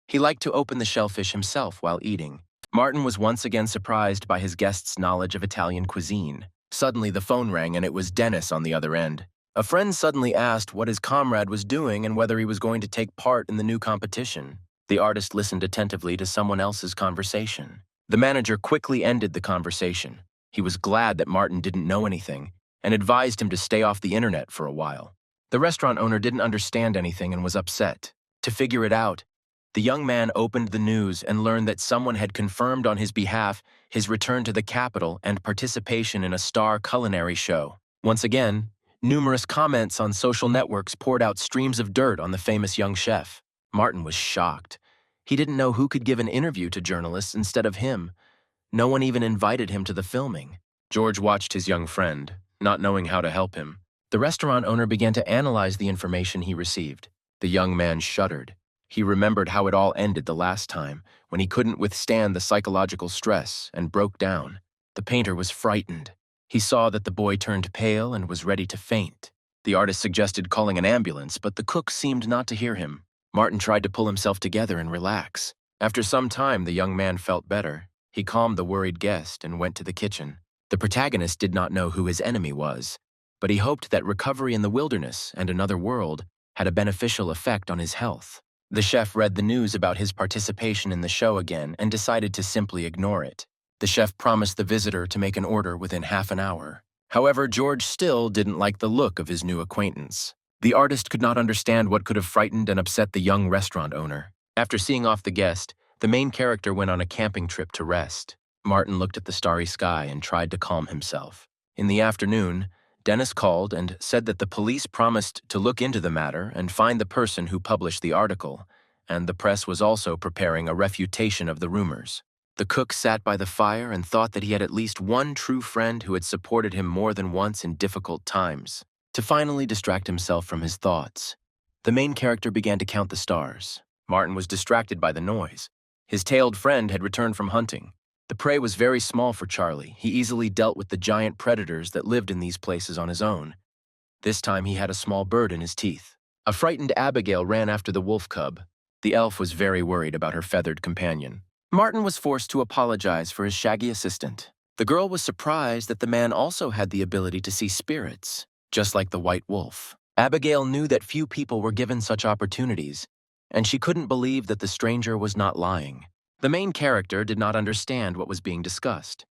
He liked to open the shellfish himself while eating. Martin was once again surprised by his guest's knowledge of Italian cuisine. Suddenly, the phone rang and it was Dennis on the other end. A friend suddenly asked what his comrade was doing and whether he was going to take part in the new competition. The artist listened attentively to someone else's conversation. The manager quickly ended the conversation. He was glad that Martin didn't know anything and advised him to stay off the internet for a while. The restaurant owner didn't understand anything and was upset. To figure it out, the young man opened the news and learned that someone had confirmed on his behalf his return to the capital and participation in a star culinary show. Once again, numerous comments on social networks poured out streams of dirt on the famous young chef. Martin was shocked. He didn't know who could give an interview to journalists instead of him. No one even invited him to the filming. George watched his young friend, not knowing how to help him. The restaurant owner began to analyze the information he received. The young man shuddered. He remembered how it all ended the last time, when he couldn't withstand the psychological stress and broke down. The painter was frightened. He saw that the boy turned pale and was ready to faint. The artist suggested calling an ambulance, but the cook seemed not to hear him. Martin tried to pull himself together and relax. After some time, the young man felt better. He calmed the worried guest and went to the kitchen. The protagonist did not know who his enemy was, but he hoped that recovery in the wilderness and another world had a beneficial effect on his health. The chef read the news about his participation in the show again and decided to simply ignore it. The chef promised the visitor to make an order within half an hour. However, George still didn't like the look of his new acquaintance. The artist could not understand what could have frightened and upset the young restaurant owner. After seeing off the guest, the main character went on a camping trip to rest. Martin looked at the starry sky and tried to calm himself. In the afternoon, Dennis called and said that the police promised to look into the matter and find the person who published the article, and the press was also preparing a refutation of the rumors. The cook sat by the fire and thought that he had at least one true friend who had supported him more than once in difficult times. To finally distract himself from his thoughts, the main character began to count the stars. Martin was distracted by the noise. His tailed friend had returned from hunting. The prey was very small for Charlie. He easily dealt with the giant predators that lived in these places on his own. This time he had a small bird in his teeth. A frightened Abigail ran after the wolf cub. The elf was very worried about her feathered companion. Martin was forced to apologize for his shaggy assistant. The girl was surprised that the man also had the ability to see spirits, just like the white wolf. Abigail knew that few people were given such opportunities, and she couldn't believe that the stranger was not lying. The main character did not understand what was being discussed.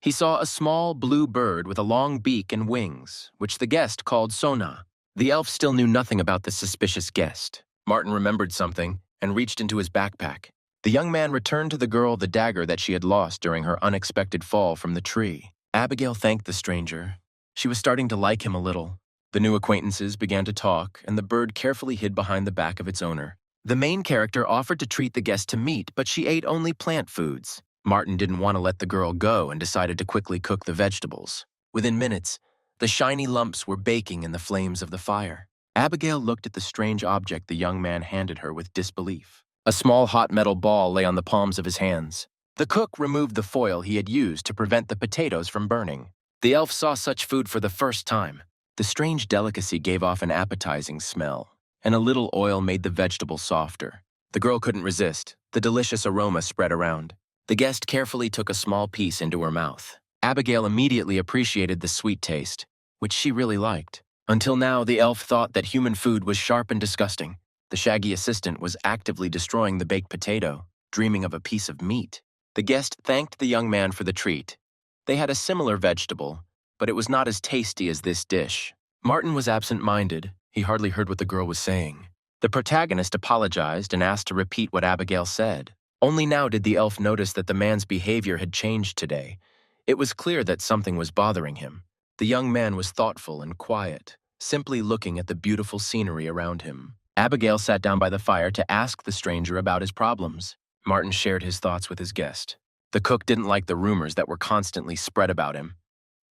he saw a small blue bird with a long beak and wings, which the guest called Sona. The elf still knew nothing about the suspicious guest. Martin remembered something and reached into his backpack. The young man returned to the girl the dagger that she had lost during her unexpected fall from the tree. Abigail thanked the stranger. She was starting to like him a little. The new acquaintances began to talk, and the bird carefully hid behind the back of its owner. The main character offered to treat the guest to meat, but she ate only plant foods. Martin didn't want to let the girl go and decided to quickly cook the vegetables. Within minutes, the shiny lumps were baking in the flames of the fire. Abigail looked at the strange object the young man handed her with disbelief. A small hot metal ball lay on the palms of his hands. The cook removed the foil he had used to prevent the potatoes from burning. The elf saw such food for the first time. The strange delicacy gave off an appetizing smell, and a little oil made the vegetables softer. The girl couldn't resist. The delicious aroma spread around. The guest carefully took a small piece into her mouth. Abigail immediately appreciated the sweet taste, which she really liked. Until now, the elf thought that human food was sharp and disgusting. The shaggy assistant was actively destroying the baked potato, dreaming of a piece of meat. The guest thanked the young man for the treat. They had a similar vegetable, but it was not as tasty as this dish. Martin was absent-minded. He hardly heard what the girl was saying. The protagonist apologized and asked to repeat what Abigail said. Only now did the elf notice that the man's behavior had changed today. It was clear that something was bothering him. The young man was thoughtful and quiet, simply looking at the beautiful scenery around him. Abigail sat down by the fire to ask the stranger about his problems. Martin shared his thoughts with his guest. The cook didn't like the rumors that were constantly spread about him.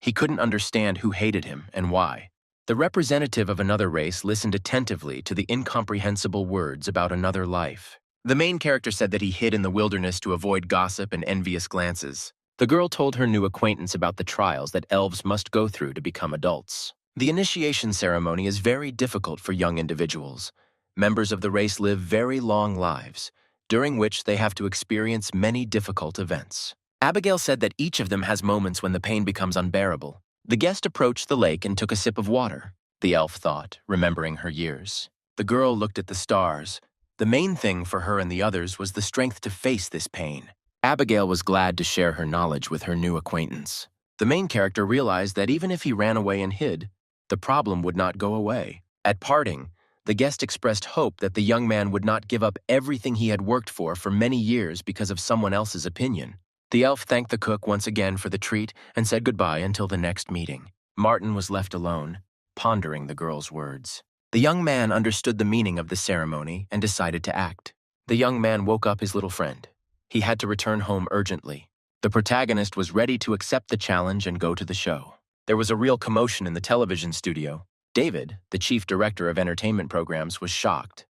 He couldn't understand who hated him and why. The representative of another race listened attentively to the incomprehensible words about another life. The main character said that he hid in the wilderness to avoid gossip and envious glances. The girl told her new acquaintance about the trials that elves must go through to become adults. The initiation ceremony is very difficult for young individuals. Members of the race live very long lives, during which they have to experience many difficult events. Abigail said that each of them has moments when the pain becomes unbearable. The guest approached the lake and took a sip of water, the elf thought, remembering her years. The girl looked at the stars. The main thing for her and the others was the strength to face this pain. Abigail was glad to share her knowledge with her new acquaintance. The main character realized that even if he ran away and hid, the problem would not go away. At parting, the guest expressed hope that the young man would not give up everything he had worked for many years because of someone else's opinion. The elf thanked the cook once again for the treat and said goodbye until the next meeting. Martin was left alone, pondering the girl's words. The young man understood the meaning of the ceremony and decided to act. The young man woke up his little friend. He had to return home urgently. The protagonist was ready to accept the challenge and go to the show. There was a real commotion in the television studio. David, the chief director of entertainment programs, was shocked.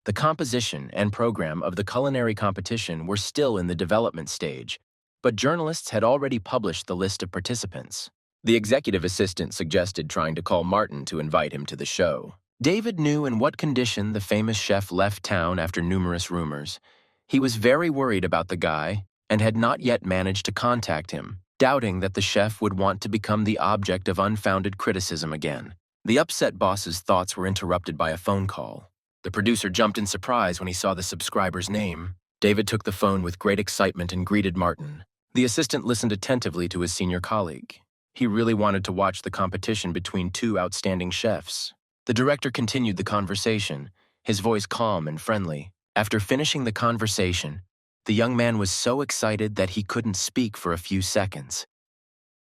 The composition and program of the culinary competition were still in the development stage, but journalists had already published the list of participants. The executive assistant suggested trying to call Martin to invite him to the show. David knew in what condition the famous chef left town after numerous rumors. He was very worried about the guy and had not yet managed to contact him, doubting that the chef would want to become the object of unfounded criticism again. The upset boss's thoughts were interrupted by a phone call. The producer jumped in surprise when he saw the subscriber's name. David took the phone with great excitement and greeted Martin. The assistant listened attentively to his senior colleague. He really wanted to watch the competition between two outstanding chefs. The director continued the conversation, his voice calm and friendly. After finishing the conversation, the young man was so excited that he couldn't speak for a few seconds.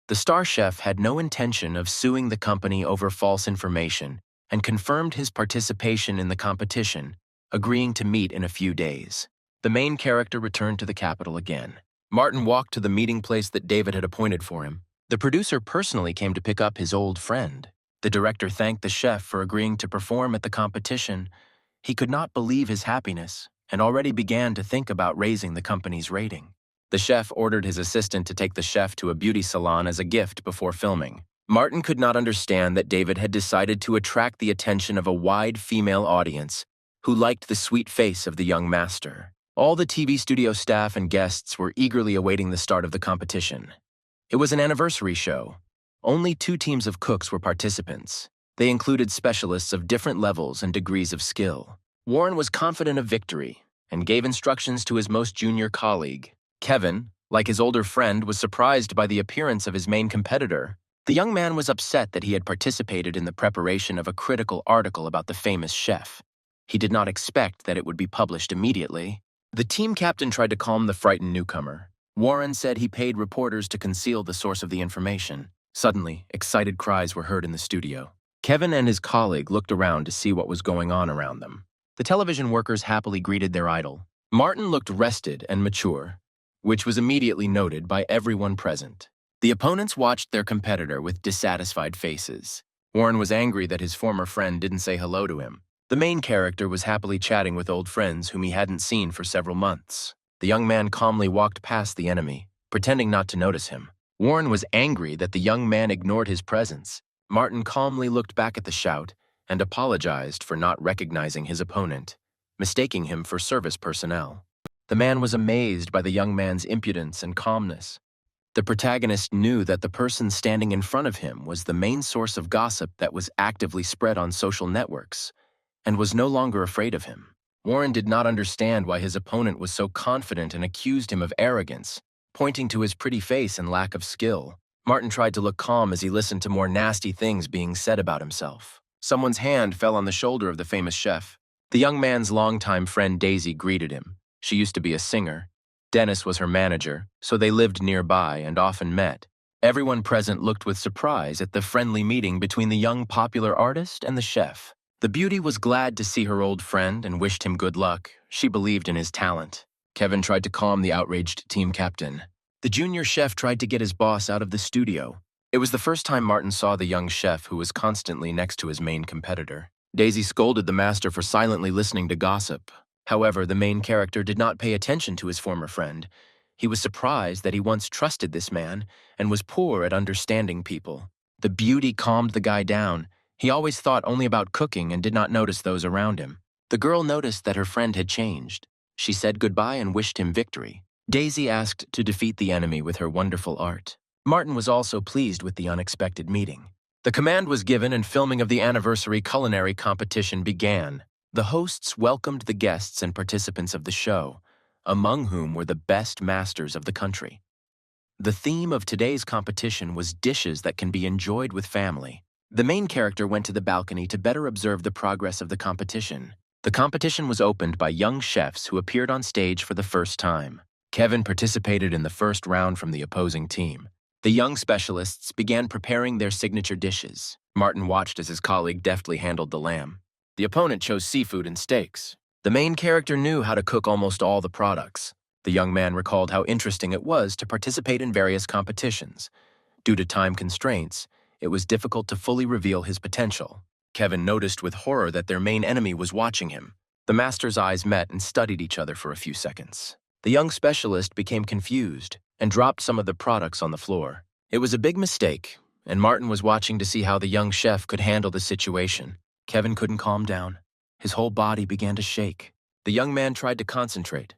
The star chef had no intention of suing the company over false information and confirmed his participation in the competition, agreeing to meet in a few days. The main character returned to the capital again. Martin walked to the meeting place that David had appointed for him. The producer personally came to pick up his old friend. The director thanked the chef for agreeing to perform at the competition. He could not believe his happiness and already began to think about raising the company's rating. The chef ordered his assistant to take the chef to a beauty salon as a gift before filming. Martin could not understand that David had decided to attract the attention of a wide female audience who liked the sweet face of the young master. All the TV studio staff and guests were eagerly awaiting the start of the competition. It was an anniversary show. Only 2 teams of cooks were participants. They included specialists of different levels and degrees of skill. Warren was confident of victory and gave instructions to his most junior colleague. Kevin, Like his older friend was surprised by the appearance of his main competitor, the young man was upset that he had participated in the preparation of a critical article about the famous chef. He did not expect that it would be published immediately. The team captain tried to calm the frightened newcomer. Warren said he paid reporters to conceal the source of the information. Suddenly, excited cries were heard in the studio. Kevin and his colleague looked around to see what was going on around them. The television workers happily greeted their idol. Martin looked rested and mature, which was immediately noted by everyone present. The opponents watched their competitor with dissatisfied faces. Warren was angry that his former friend didn't say hello to him. The main character was happily chatting with old friends whom he hadn't seen for several months. The young man calmly walked past the enemy, pretending not to notice him. Warren was angry that the young man ignored his presence. Martin calmly looked back at the shout and apologized for not recognizing his opponent, mistaking him for service personnel. The man was amazed by the young man's impudence and calmness. The protagonist knew that the person standing in front of him was the main source of gossip that was actively spread on social networks, and was no longer afraid of him. Warren did not understand why his opponent was so confident and accused him of arrogance, pointing to his pretty face and lack of skill. Martin tried to look calm as he listened to more nasty things being said about himself. Someone's hand fell on the shoulder of the famous chef. The young man's longtime friend Daisy greeted him. She used to be a singer. Dennis was her manager, so they lived nearby and often met. Everyone present looked with surprise at the friendly meeting between the young popular artist and the chef. The beauty was glad to see her old friend and wished him good luck. She believed in his talent. Kevin tried to calm the outraged team captain. The junior chef tried to get his boss out of the studio. It was the first time Martin saw the young chef who was constantly next to his main competitor. Daisy scolded the master for silently listening to gossip. However, the main character did not pay attention to his former friend. He was surprised that he once trusted this man and was poor at understanding people. The beauty calmed the guy down. He always thought only about cooking and did not notice those around him. The girl noticed that her friend had changed. She said goodbye and wished him victory. Daisy asked to defeat the enemy with her wonderful art. Martin was also pleased with the unexpected meeting. The command was given and filming of the anniversary culinary competition began. The hosts welcomed the guests and participants of the show, among whom were the best masters of the country. The theme of today's competition was dishes that can be enjoyed with family. The main character went to the balcony to better observe the progress of the competition. The competition was opened by young chefs who appeared on stage for the first time. Kevin participated in the first round from the opposing team. The young specialists began preparing their signature dishes. Martin watched as his colleague deftly handled the lamb. The opponent chose seafood and steaks. The main character knew how to cook almost all the products. The young man recalled how interesting it was to participate in various competitions. Due to time constraints, it was difficult to fully reveal his potential. Kevin noticed with horror that their main enemy was watching him. The master's eyes met and studied each other for a few seconds. The young specialist became confused and dropped some of the products on the floor. It was a big mistake, and Martin was watching to see how the young chef could handle the situation. Kevin couldn't calm down. His whole body began to shake. The young man tried to concentrate.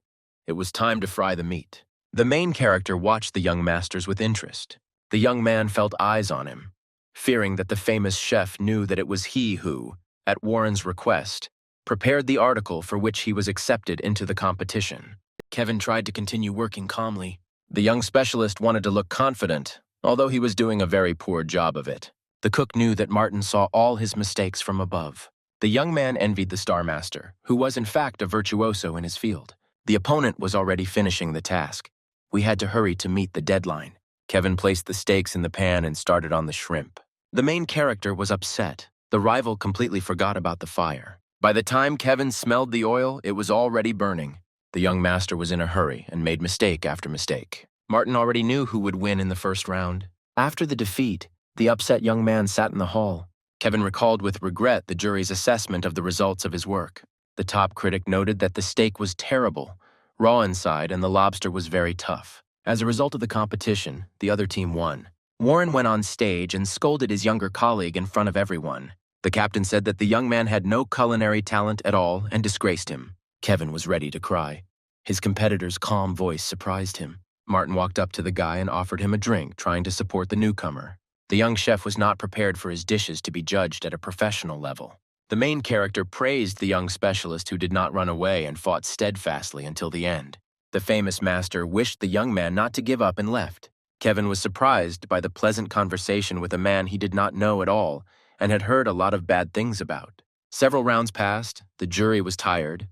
It was time to fry the meat. The main character watched the young masters with interest. The young man felt eyes on him, fearing that the famous chef knew that it was he who, at Warren's request, prepared the article for which he was accepted into the competition. Kevin tried to continue working calmly. The young specialist wanted to look confident, although he was doing a very poor job of it. The cook knew that Martin saw all his mistakes from above. The young man envied the star master, who was in fact a virtuoso in his field. The opponent was already finishing the task. We had to hurry to meet the deadline. Kevin placed the steaks in the pan and started on the shrimp. The main character was upset. The rival completely forgot about the fire. By the time Kevin smelled the oil, it was already burning. The young master was in a hurry and made mistake after mistake. Martin already knew who would win in the first round. After the defeat, the upset young man sat in the hall. Kevin recalled with regret the jury's assessment of the results of his work. The top critic noted that the steak was terrible, raw inside, and the lobster was very tough. As a result of the competition, the other team won. Warren went on stage and scolded his younger colleague in front of everyone. The captain said that the young man had no culinary talent at all and disgraced him. Kevin was ready to cry. His competitor's calm voice surprised him. Martin walked up to the guy and offered him a drink, trying to support the newcomer. The young chef was not prepared for his dishes to be judged at a professional level. The main character praised the young specialist who did not run away and fought steadfastly until the end. The famous master wished the young man not to give up and left. Kevin was surprised by the pleasant conversation with a man he did not know at all and had heard a lot of bad things about. Several rounds passed, the jury was tired.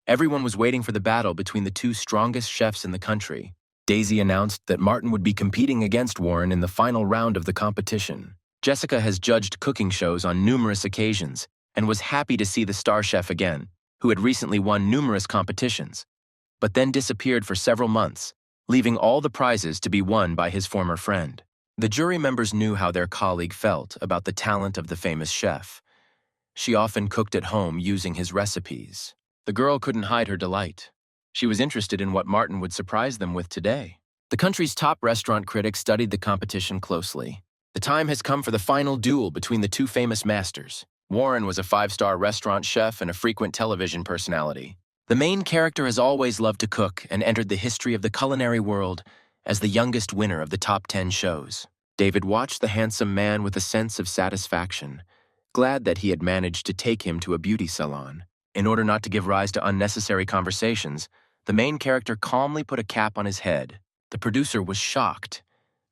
Everyone was waiting for the battle between the two strongest chefs in the country. Daisy announced that Martin would be competing against Warren in the final round of the competition. Jessica has judged cooking shows on numerous occasions and was happy to see the star chef again, who had recently won numerous competitions, but then disappeared for several months, leaving all the prizes to be won by his former friend. The jury members knew how their colleague felt about the talent of the famous chef. She often cooked at home using his recipes. The girl couldn't hide her delight. She was interested in what Martin would surprise them with today. The country's top restaurant critics studied the competition closely. The time has come for the final duel between the two famous masters. Warren was a 5-star restaurant chef and a frequent television personality. The main character has always loved to cook and entered the history of the culinary world as the youngest winner of the top 10 shows. David watched the handsome man with a sense of satisfaction, glad that he had managed to take him to a beauty salon. In order not to give rise to unnecessary conversations, the main character calmly put a cap on his head. The producer was shocked.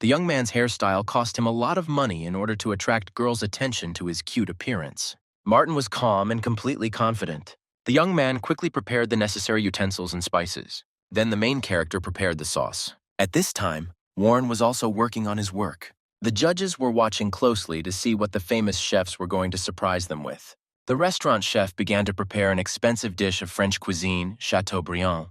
The young man's hairstyle cost him a lot of money in order to attract girls' attention to his cute appearance. Martin was calm and completely confident. The young man quickly prepared the necessary utensils and spices. Then the main character prepared the sauce. At this time, Warren was also working on his work. The judges were watching closely to see what the famous chefs were going to surprise them with. The restaurant chef began to prepare an expensive dish of French cuisine, Chateaubriand,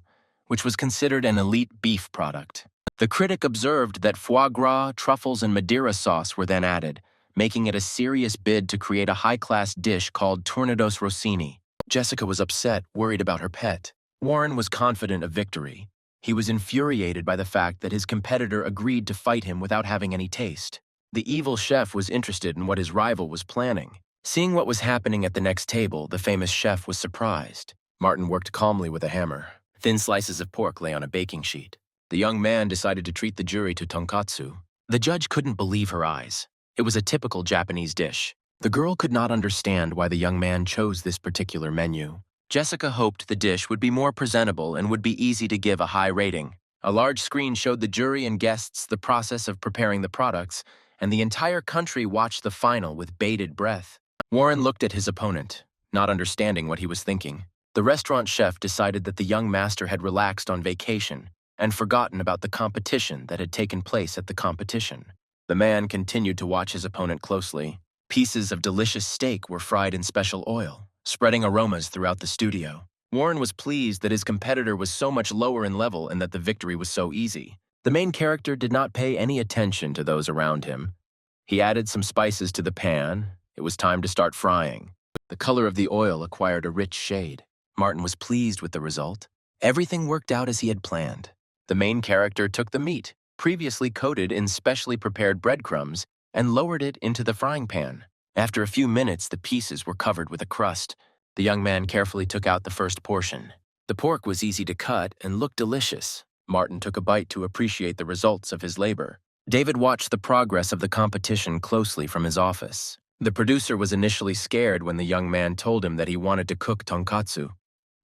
which was considered an elite beef product. The critic observed that foie gras, truffles, and Madeira sauce were then added, making it a serious bid to create a high-class dish called Tournedos Rossini. Jessica was upset, worried about her pet. Warren was confident of victory. He was infuriated by the fact that his competitor agreed to fight him without having any taste. The evil chef was interested in what his rival was planning. Seeing what was happening at the next table, the famous chef was surprised. Martin worked calmly with a hammer. Thin slices of pork lay on a baking sheet. The young man decided to treat the jury to tonkatsu. The judge couldn't believe her eyes. It was a typical Japanese dish. The girl could not understand why the young man chose this particular menu. Jessica hoped the dish would be more presentable and would be easy to give a high rating. A large screen showed the jury and guests the process of preparing the products, and the entire country watched the final with bated breath. Warren looked at his opponent, not understanding what he was thinking. The restaurant chef decided that the young master had relaxed on vacation and forgotten about the competition that had taken place at the competition. The man continued to watch his opponent closely. Pieces of delicious steak were fried in special oil, spreading aromas throughout the studio. Warren was pleased that his competitor was so much lower in level and that the victory was so easy. The main character did not pay any attention to those around him. He added some spices to the pan. It was time to start frying. The color of the oil acquired a rich shade. Martin was pleased with the result. Everything worked out as he had planned. The main character took the meat, previously coated in specially prepared breadcrumbs, and lowered it into the frying pan. After a few minutes, the pieces were covered with a crust. The young man carefully took out the first portion. The pork was easy to cut and looked delicious. Martin took a bite to appreciate the results of his labor. David watched the progress of the competition closely from his office. The producer was initially scared when the young man told him that he wanted to cook tonkatsu.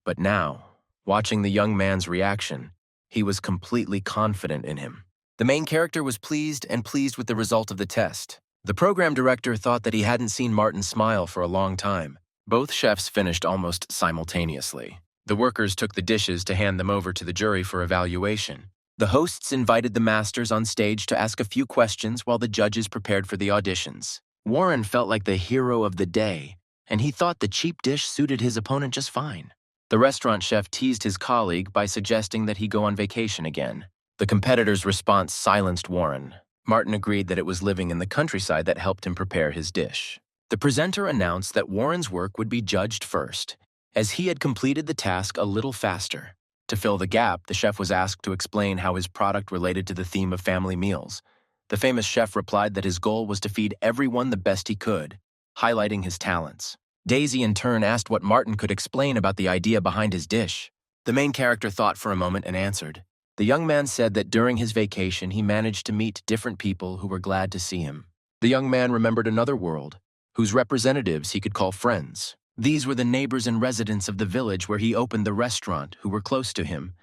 But now, watching the young man's reaction, he was completely confident in him. The main character was pleased with the result of the test. The program director thought that he hadn't seen Martin smile for a long time. Both chefs finished almost simultaneously. The workers took the dishes to hand them over to the jury for evaluation. The hosts invited the masters on stage to ask a few questions while the judges prepared for the auditions. Warren felt like the hero of the day, and he thought the cheap dish suited his opponent just fine. The restaurant chef teased his colleague by suggesting that he go on vacation again. The competitor's response silenced Warren. Martin agreed that it was living in the countryside that helped him prepare his dish. The presenter announced that Warren's work would be judged first, as he had completed the task a little faster. To fill the gap, the chef was asked to explain how his product related to the theme of family meals. The famous chef replied that his goal was to feed everyone the best he could, highlighting his talents. Daisy in turn asked what Martin could explain about the idea behind his dish. The main character thought for a moment and answered. The young man said that during his vacation he managed to meet different people who were glad to see him. The young man remembered another world, whose representatives he could call friends. These were the neighbors and residents of the village where he opened the restaurant who were close to him.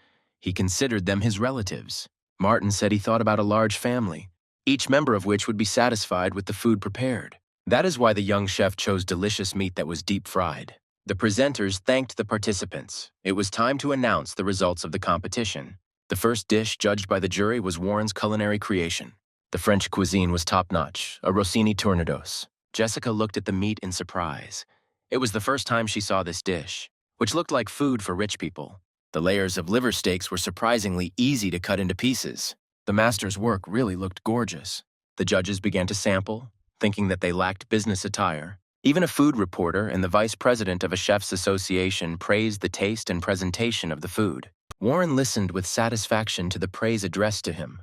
He considered them his relatives. Martin said he thought about a large family, each member of which would be satisfied with the food prepared. That is why the young chef chose delicious meat that was deep fried. The presenters thanked the participants. It was time to announce the results of the competition. The first dish judged by the jury was Warren's culinary creation. The French cuisine was top-notch, a Rossini tournedos. Jessica looked at the meat in surprise. It was the first time she saw this dish, which looked like food for rich people. The layers of liver steaks were surprisingly easy to cut into pieces. The master's work really looked gorgeous. The judges began to sample, thinking that they lacked business attire. Even a food reporter and the vice president of a chef's association praised the taste and presentation of the food. Warren listened with satisfaction to the praise addressed to him.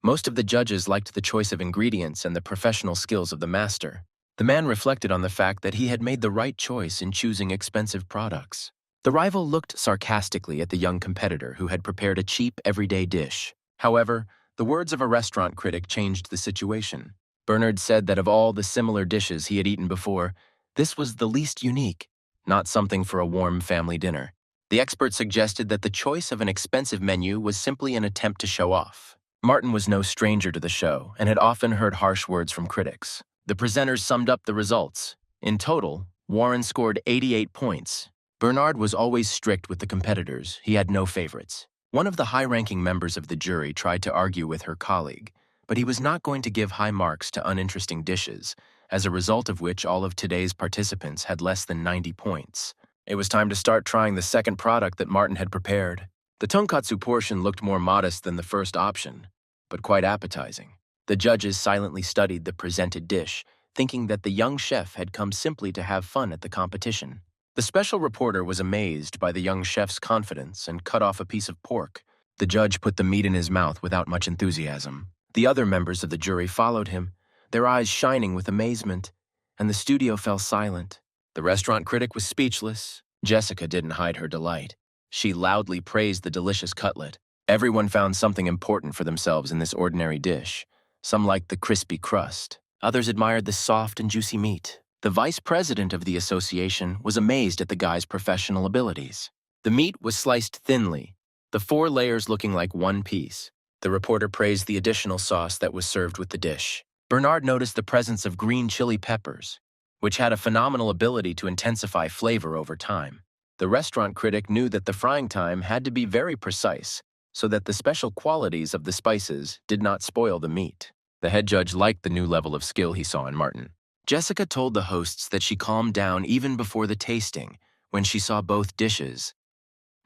Most of the judges liked the choice of ingredients and the professional skills of the master. The man reflected on the fact that he had made the right choice in choosing expensive products. The rival looked sarcastically at the young competitor who had prepared a cheap, everyday dish. However, the words of a restaurant critic changed the situation. Bernard said that of all the similar dishes he had eaten before, this was the least unique, not something for a warm family dinner. The expert suggested that the choice of an expensive menu was simply an attempt to show off. Martin was no stranger to the show and had often heard harsh words from critics. The presenters summed up the results. In total, Warren scored 88 points. Bernard was always strict with the competitors. He had no favorites. One of the high-ranking members of the jury tried to argue with her colleague, but he was not going to give high marks to uninteresting dishes, as a result of which all of today's participants had less than 90 points. It was time to start trying the second product that Martin had prepared. The tonkatsu portion looked more modest than the first option, but quite appetizing. The judges silently studied the presented dish, thinking that the young chef had come simply to have fun at the competition. The special reporter was amazed by the young chef's confidence and cut off a piece of pork. The judge put the meat in his mouth without much enthusiasm. The other members of the jury followed him, their eyes shining with amazement, and the studio fell silent. The restaurant critic was speechless. Jessica didn't hide her delight. She loudly praised the delicious cutlet. Everyone found something important for themselves in this ordinary dish. Some liked the crispy crust. Others admired the soft and juicy meat. The vice president of the association was amazed at the guy's professional abilities. The meat was sliced thinly, the 4 layers looking like one piece. The reporter praised the additional sauce that was served with the dish. Bernard noticed the presence of green chili peppers, which had a phenomenal ability to intensify flavor over time. The restaurant critic knew that the frying time had to be very precise, so that the special qualities of the spices did not spoil the meat. The head judge liked the new level of skill he saw in Martin. Jessica told the hosts that she calmed down even before the tasting, when she saw both dishes.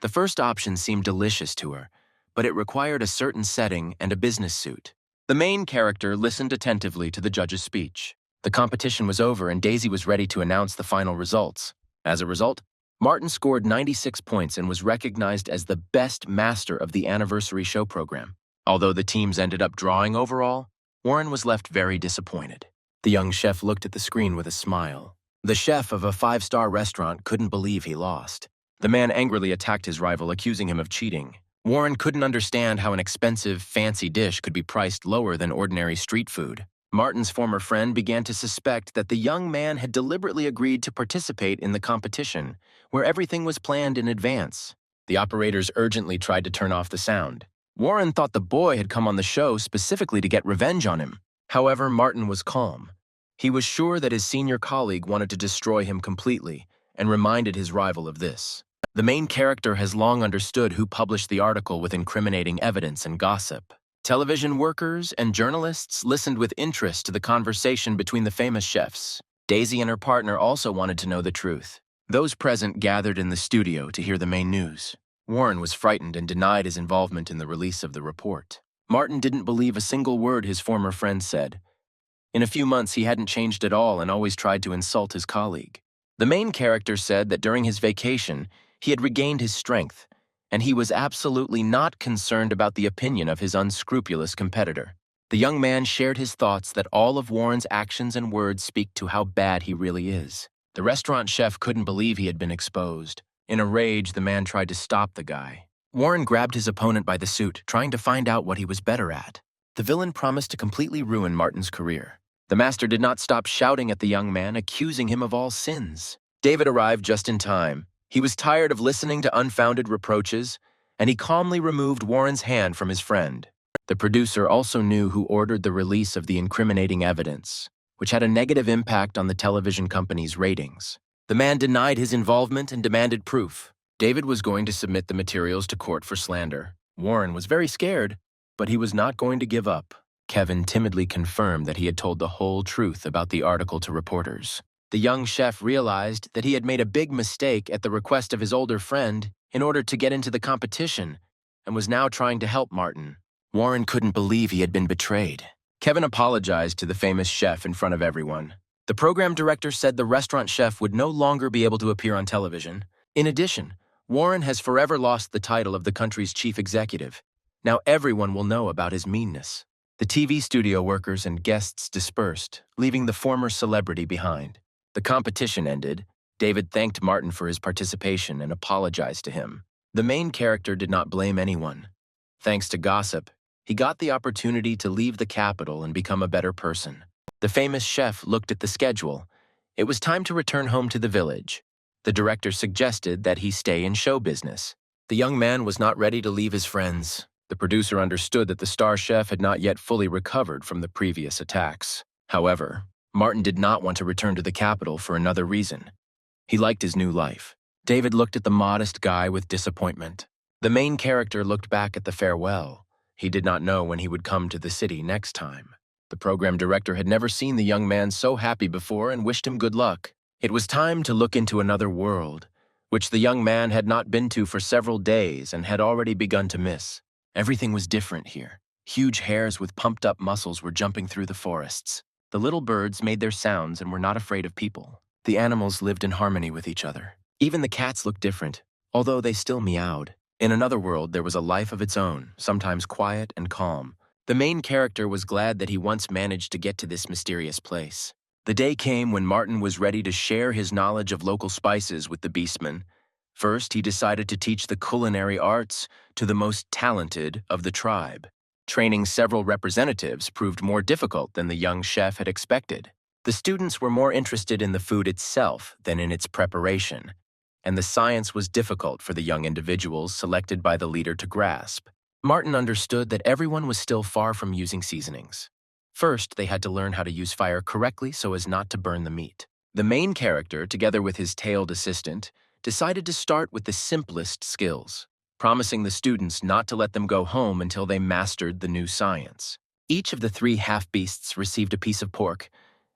The first option seemed delicious to her, but it required a certain setting and a business suit. The main character listened attentively to the judge's speech. The competition was over and Daisy was ready to announce the final results. As a result, Martin scored 96 points and was recognized as the best master of the anniversary show program. Although the teams ended up drawing overall, Warren was left very disappointed. The young chef looked at the screen with a smile. The chef of a 5-star restaurant couldn't believe he lost. The man angrily attacked his rival, accusing him of cheating. Warren couldn't understand how an expensive, fancy dish could be priced lower than ordinary street food. Martin's former friend began to suspect that the young man had deliberately agreed to participate in the competition, where everything was planned in advance. The operators urgently tried to turn off the sound. Warren thought the boy had come on the show specifically to get revenge on him. However, Martin was calm. He was sure that his senior colleague wanted to destroy him completely and reminded his rival of this. The main character has long understood who published the article with incriminating evidence and gossip. Television workers and journalists listened with interest to the conversation between the famous chefs. Daisy and her partner also wanted to know the truth. Those present gathered in the studio to hear the main news. Warren was frightened and denied his involvement in the release of the report. Martin didn't believe a single word his former friend said. In a few months, he hadn't changed at all and always tried to insult his colleague. The main character said that during his vacation, he had regained his strength, and he was absolutely not concerned about the opinion of his unscrupulous competitor. The young man shared his thoughts that all of Warren's actions and words speak to how bad he really is. The restaurant chef couldn't believe he had been exposed. In a rage, the man tried to stop the guy. Warren grabbed his opponent by the suit, trying to find out what he was better at. The villain promised to completely ruin Martin's career. The master did not stop shouting at the young man, accusing him of all sins. David arrived just in time. He was tired of listening to unfounded reproaches, and he calmly removed Warren's hand from his friend. The producer also knew who ordered the release of the incriminating evidence, which had a negative impact on the television company's ratings. The man denied his involvement and demanded proof. David was going to submit the materials to court for slander. Warren was very scared, but he was not going to give up. Kevin timidly confirmed that he had told the whole truth about the article to reporters. The young chef realized that he had made a big mistake at the request of his older friend in order to get into the competition, and was now trying to help Martin. Warren couldn't believe he had been betrayed. Kevin apologized to the famous chef in front of everyone. The program director said the restaurant chef would no longer be able to appear on television. In addition, Warren has forever lost the title of the country's chief executive. Now everyone will know about his meanness. The TV studio workers and guests dispersed, leaving the former celebrity behind. The competition ended. David thanked Martin for his participation and apologized to him. The main character did not blame anyone. Thanks to gossip, he got the opportunity to leave the capital and become a better person. The famous chef looked at the schedule. It was time to return home to the village. The director suggested that he stay in show business. The young man was not ready to leave his friends. The producer understood that the star chef had not yet fully recovered from the previous attacks. However, Martin did not want to return to the capital for another reason. He liked his new life. David looked at the modest guy with disappointment. The main character looked back at the farewell. He did not know when he would come to the city next time. The program director had never seen the young man so happy before and wished him good luck. It was time to look into another world, which the young man had not been to for several days and had already begun to miss. Everything was different here. Huge hares with pumped-up muscles were jumping through the forests. The little birds made their sounds and were not afraid of people. The animals lived in harmony with each other. Even the cats looked different, although they still meowed. In another world, there was a life of its own, sometimes quiet and calm. The main character was glad that he once managed to get to this mysterious place. The day came when Martin was ready to share his knowledge of local spices with the beastmen. First, he decided to teach the culinary arts to the most talented of the tribe. Training several representatives proved more difficult than the young chef had expected. The students were more interested in the food itself than in its preparation, and the science was difficult for the young individuals selected by the leader to grasp. Martin understood that everyone was still far from using seasonings. First, they had to learn how to use fire correctly so as not to burn the meat. The main character, together with his tailed assistant, decided to start with the simplest skills, promising the students not to let them go home until they mastered the new science. Each of the 3 half-beasts received a piece of pork,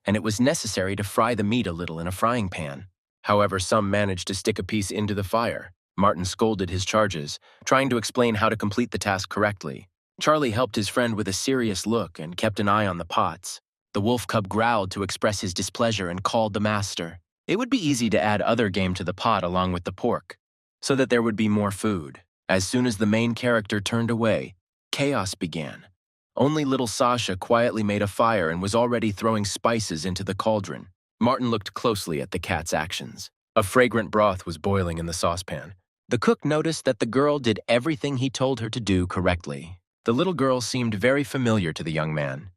and it was necessary to fry the meat a little in a frying pan. However, some managed to stick a piece into the fire. Martin scolded his charges, trying to explain how to complete the task correctly. Charlie helped his friend with a serious look and kept an eye on the pots. The wolf cub growled to express his displeasure and called the master. It would be easy to add other game to the pot along with the pork, so that there would be more food. As soon as the main character turned away, chaos began. Only little Sasha quietly made a fire and was already throwing spices into the cauldron. Martin looked closely at the cat's actions. A fragrant broth was boiling in the saucepan. The cook noticed that the girl did everything he told her to do correctly. The little girl seemed very familiar to the young man.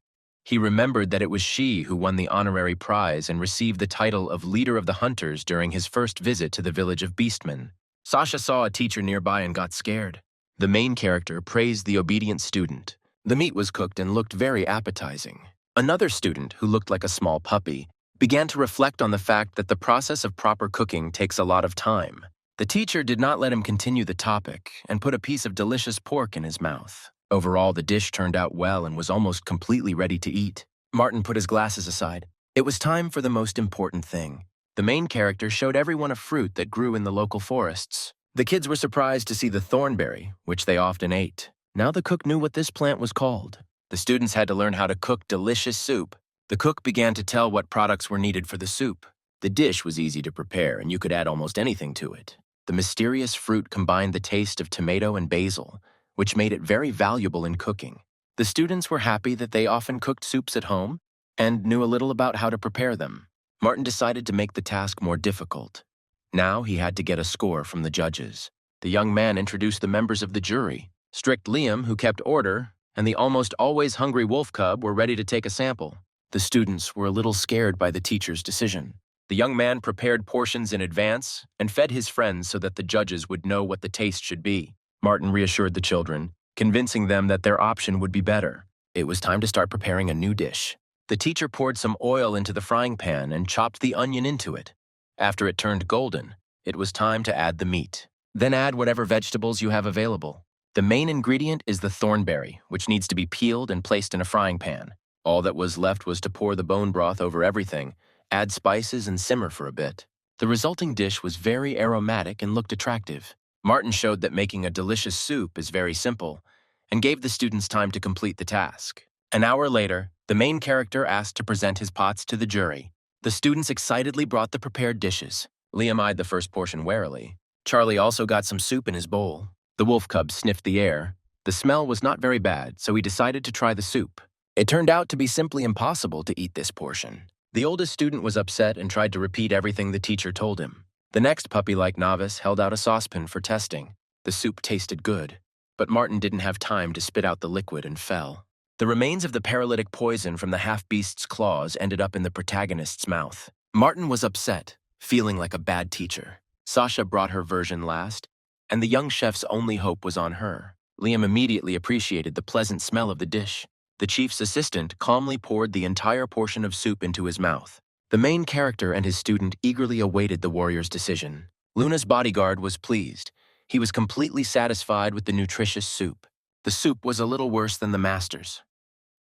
He remembered that it was she who won the honorary prize and received the title of leader of the hunters during his first visit to the village of Beastmen. Sasha saw a teacher nearby and got scared. The main character praised the obedient student. The meat was cooked and looked very appetizing. Another student, who looked like a small puppy, began to reflect on the fact that the process of proper cooking takes a lot of time. The teacher did not let him continue the topic and put a piece of delicious pork in his mouth. Overall, the dish turned out well and was almost completely ready to eat. Martin put his glasses aside. It was time for the most important thing. The main character showed everyone a fruit that grew in the local forests. The kids were surprised to see the thornberry, which they often ate. Now the cook knew what this plant was called. The students had to learn how to cook delicious soup. The cook began to tell what products were needed for the soup. The dish was easy to prepare, and you could add almost anything to it. The mysterious fruit combined the taste of tomato and basil, which made it very valuable in cooking. The students were happy that they often cooked soups at home and knew a little about how to prepare them. Martin decided to make the task more difficult. Now he had to get a score from the judges. The young man introduced the members of the jury. Strict Liam, who kept order, and the almost always hungry wolf cub were ready to take a sample. The students were a little scared by the teacher's decision. The young man prepared portions in advance and fed his friends so that the judges would know what the taste should be. Martin reassured the children, convincing them that their option would be better. It was time to start preparing a new dish. The teacher poured some oil into the frying pan and chopped the onion into it. After it turned golden, it was time to add the meat. Then add whatever vegetables you have available. The main ingredient is the thornberry, which needs to be peeled and placed in a frying pan. All that was left was to pour the bone broth over everything, add spices, and simmer for a bit. The resulting dish was very aromatic and looked attractive. Martin showed that making a delicious soup is very simple, and gave the students time to complete the task. An hour later, the main character asked to present his pots to the jury. The students excitedly brought the prepared dishes. Liam eyed the first portion warily. Charlie also got some soup in his bowl. The wolf cub sniffed the air. The smell was not very bad, so he decided to try the soup. It turned out to be simply impossible to eat this portion. The oldest student was upset and tried to repeat everything the teacher told him. The next puppy-like novice held out a saucepan for testing. The soup tasted good, but Martin didn't have time to spit out the liquid and fell. The remains of the paralytic poison from the half-beast's claws ended up in the protagonist's mouth. Martin was upset, feeling like a bad teacher. Sasha brought her version last, and the young chef's only hope was on her. Liam immediately appreciated the pleasant smell of the dish. The chief's assistant calmly poured the entire portion of soup into his mouth. The main character and his student eagerly awaited the warrior's decision. Luna's bodyguard was pleased. He was completely satisfied with the nutritious soup. The soup was a little worse than the master's,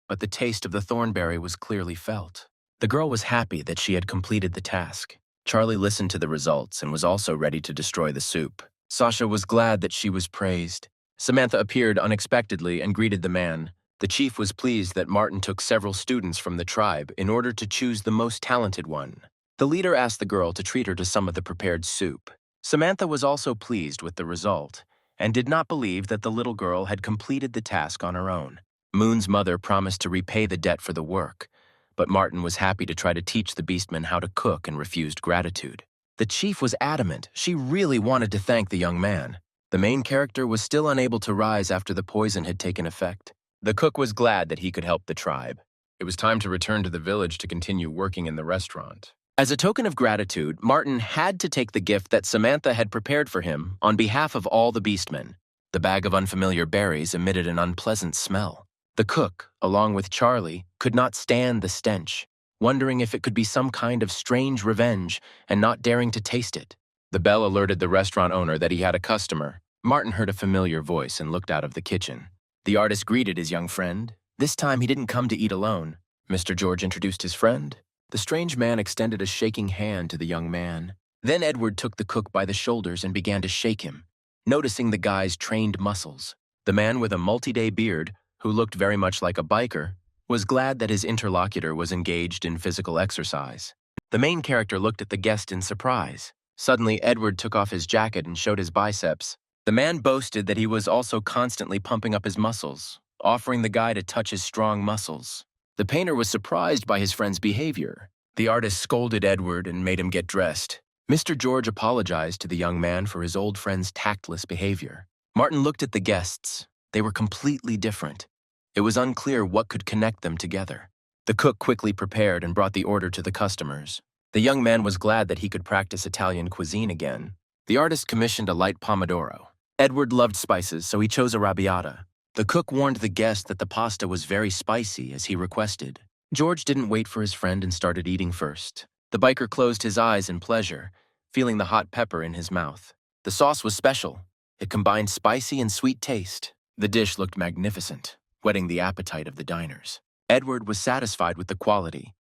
but the taste of the thornberry was clearly felt. The girl was happy that she had completed the task. Charlie listened to the results and was also ready to destroy the soup. Sasha was glad that she was praised. Samantha appeared unexpectedly and greeted the man. The chief was pleased that Martin took several students from the tribe in order to choose the most talented one. The leader asked the girl to treat her to some of the prepared soup. Samantha was also pleased with the result and did not believe that the little girl had completed the task on her own. Moon's mother promised to repay the debt for the work, but Martin was happy to try to teach the beastman how to cook and refused gratitude. The chief was adamant. She really wanted to thank the young man. The main character was still unable to rise after the poison had taken effect. The cook was glad that he could help the tribe. It was time to return to the village to continue working in the restaurant. As a token of gratitude, Martin had to take the gift that Samantha had prepared for him on behalf of all the beastmen. The bag of unfamiliar berries emitted an unpleasant smell. The cook, along with Charlie, could not stand the stench, wondering if it could be some kind of strange revenge and not daring to taste it. The bell alerted the restaurant owner that he had a customer. Martin heard a familiar voice and looked out of the kitchen. The artist greeted his young friend. This time he didn't come to eat alone. Mr. George introduced his friend. The strange man extended a shaking hand to the young man. Then Edward took the cook by the shoulders and began to shake him, noticing the guy's trained muscles. The man with a multi-day beard, who looked very much like a biker, was glad that his interlocutor was engaged in physical exercise. The main character looked at the guest in surprise. Suddenly, Edward took off his jacket and showed his biceps. The man boasted that he was also constantly pumping up his muscles, offering the guy to touch his strong muscles. The painter was surprised by his friend's behavior. The artist scolded Edward and made him get dressed. Mr. George apologized to the young man for his old friend's tactless behavior. Martin looked at the guests. They were completely different. It was unclear what could connect them together. The cook quickly prepared and brought the order to the customers. The young man was glad that he could practice Italian cuisine again. The artist commissioned a light pomodoro. Edward loved spices, so he chose arrabbiata. The cook warned the guest that the pasta was very spicy, as he requested. George didn't wait for his friend and started eating first. The biker closed his eyes in pleasure, feeling the hot pepper in his mouth. The sauce was special. It combined spicy and sweet taste. The dish looked magnificent, whetting the appetite of the diners. Edward was satisfied with the quality.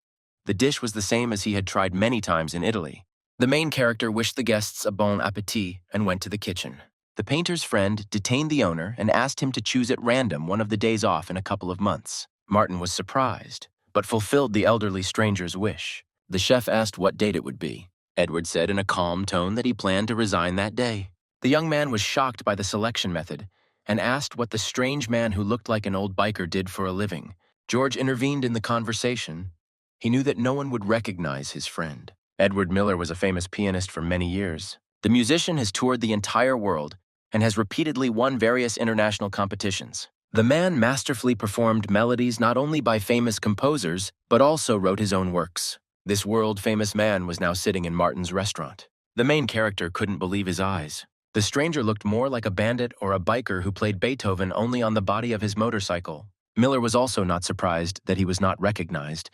The dish was the same as he had tried many times in Italy. The main character wished the guests a bon appétit and went to the kitchen. The painter's friend detained the owner and asked him to choose at random one of the days off in a couple of months. Martin was surprised, but fulfilled the elderly stranger's wish. The chef asked what date it would be. Edward said in a calm tone that he planned to resign that day. The young man was shocked by the selection method and asked what the strange man who looked like an old biker did for a living. George intervened in the conversation. He knew that no one would recognize his friend. Edward Miller was a famous pianist for many years. The musician has toured the entire world and has repeatedly won various international competitions. The man masterfully performed melodies not only by famous composers, but also wrote his own works. This world-famous man was now sitting in Martin's restaurant. The main character couldn't believe his eyes. The stranger looked more like a bandit or a biker who played Beethoven only on the body of his motorcycle. Miller was also not surprised that he was not recognized.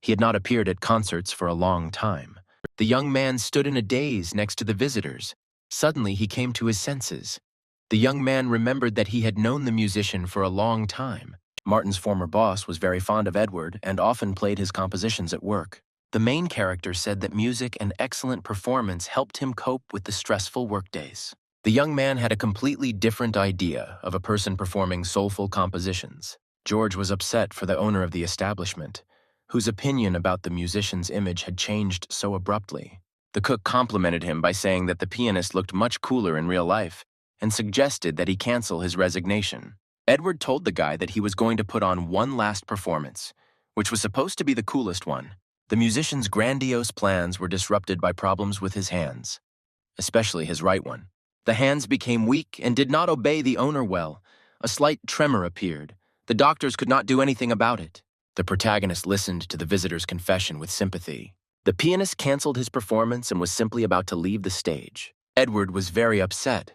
He had not appeared at concerts for a long time. The young man stood in a daze next to the visitors. Suddenly, he came to his senses. The young man remembered that he had known the musician for a long time. Martin's former boss was very fond of Edward and often played his compositions at work. The main character said that music and excellent performance helped him cope with the stressful workdays. The young man had a completely different idea of a person performing soulful compositions. George was upset for the owner of the establishment, whose opinion about the musician's image had changed so abruptly. The cook complimented him by saying that the pianist looked much cooler in real life and suggested that he cancel his resignation. Edward told the guy that he was going to put on one last performance, which was supposed to be the coolest one. The musician's grandiose plans were disrupted by problems with his hands, especially his right one. The hands became weak and did not obey the owner well. A slight tremor appeared. The doctors could not do anything about it. The protagonist listened to the visitor's confession with sympathy. The pianist canceled his performance and was simply about to leave the stage. Edward was very upset,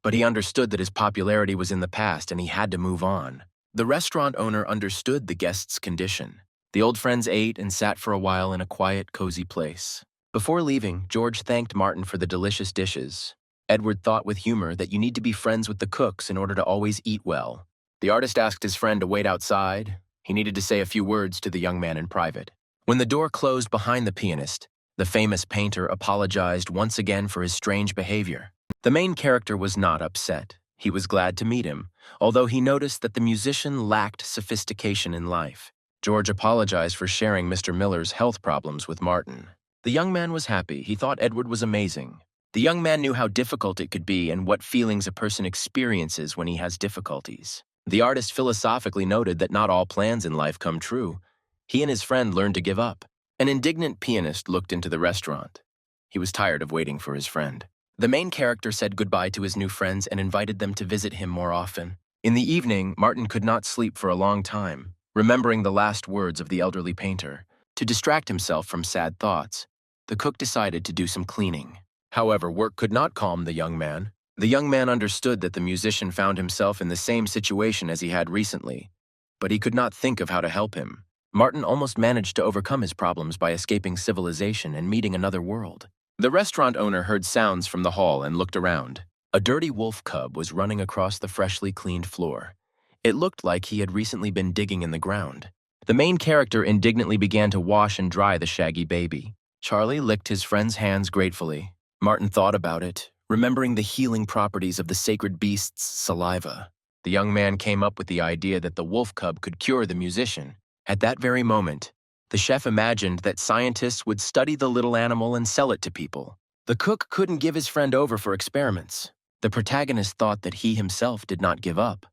but he understood that his popularity was in the past and he had to move on. The restaurant owner understood the guest's condition. The old friends ate and sat for a while in a quiet, cozy place. Before leaving, George thanked Martin for the delicious dishes. Edward thought with humor that you need to be friends with the cooks in order to always eat well. The artist asked his friend to wait outside. He needed to say a few words to the young man in private. When the door closed behind the pianist, the famous painter apologized once again for his strange behavior. The main character was not upset. He was glad to meet him, although he noticed that the musician lacked sophistication in life. George apologized for sharing Mr. Miller's health problems with Martin. The young man was happy. He thought Edward was amazing. The young man knew how difficult it could be and what feelings a person experiences when he has difficulties. The artist philosophically noted that not all plans in life come true. He and his friend learned to give up. An indignant pianist looked into the restaurant. He was tired of waiting for his friend. The main character said goodbye to his new friends and invited them to visit him more often. In the evening, Martin could not sleep for a long time, remembering the last words of the elderly painter. To distract himself from sad thoughts, the cook decided to do some cleaning. However, work could not calm the young man. The young man understood that the musician found himself in the same situation as he had recently, but he could not think of how to help him. Martin almost managed to overcome his problems by escaping civilization and meeting another world. The restaurant owner heard sounds from the hall and looked around. A dirty wolf cub was running across the freshly cleaned floor. It looked like he had recently been digging in the ground. The main character indignantly began to wash and dry the shaggy baby. Charlie licked his friend's hands gratefully. Martin thought about it, remembering the healing properties of the sacred beast's saliva. The young man came up with the idea that the wolf cub could cure the musician. At that very moment, the chef imagined that scientists would study the little animal and sell it to people. The cook couldn't give his friend over for experiments. The protagonist thought that he himself did not give up,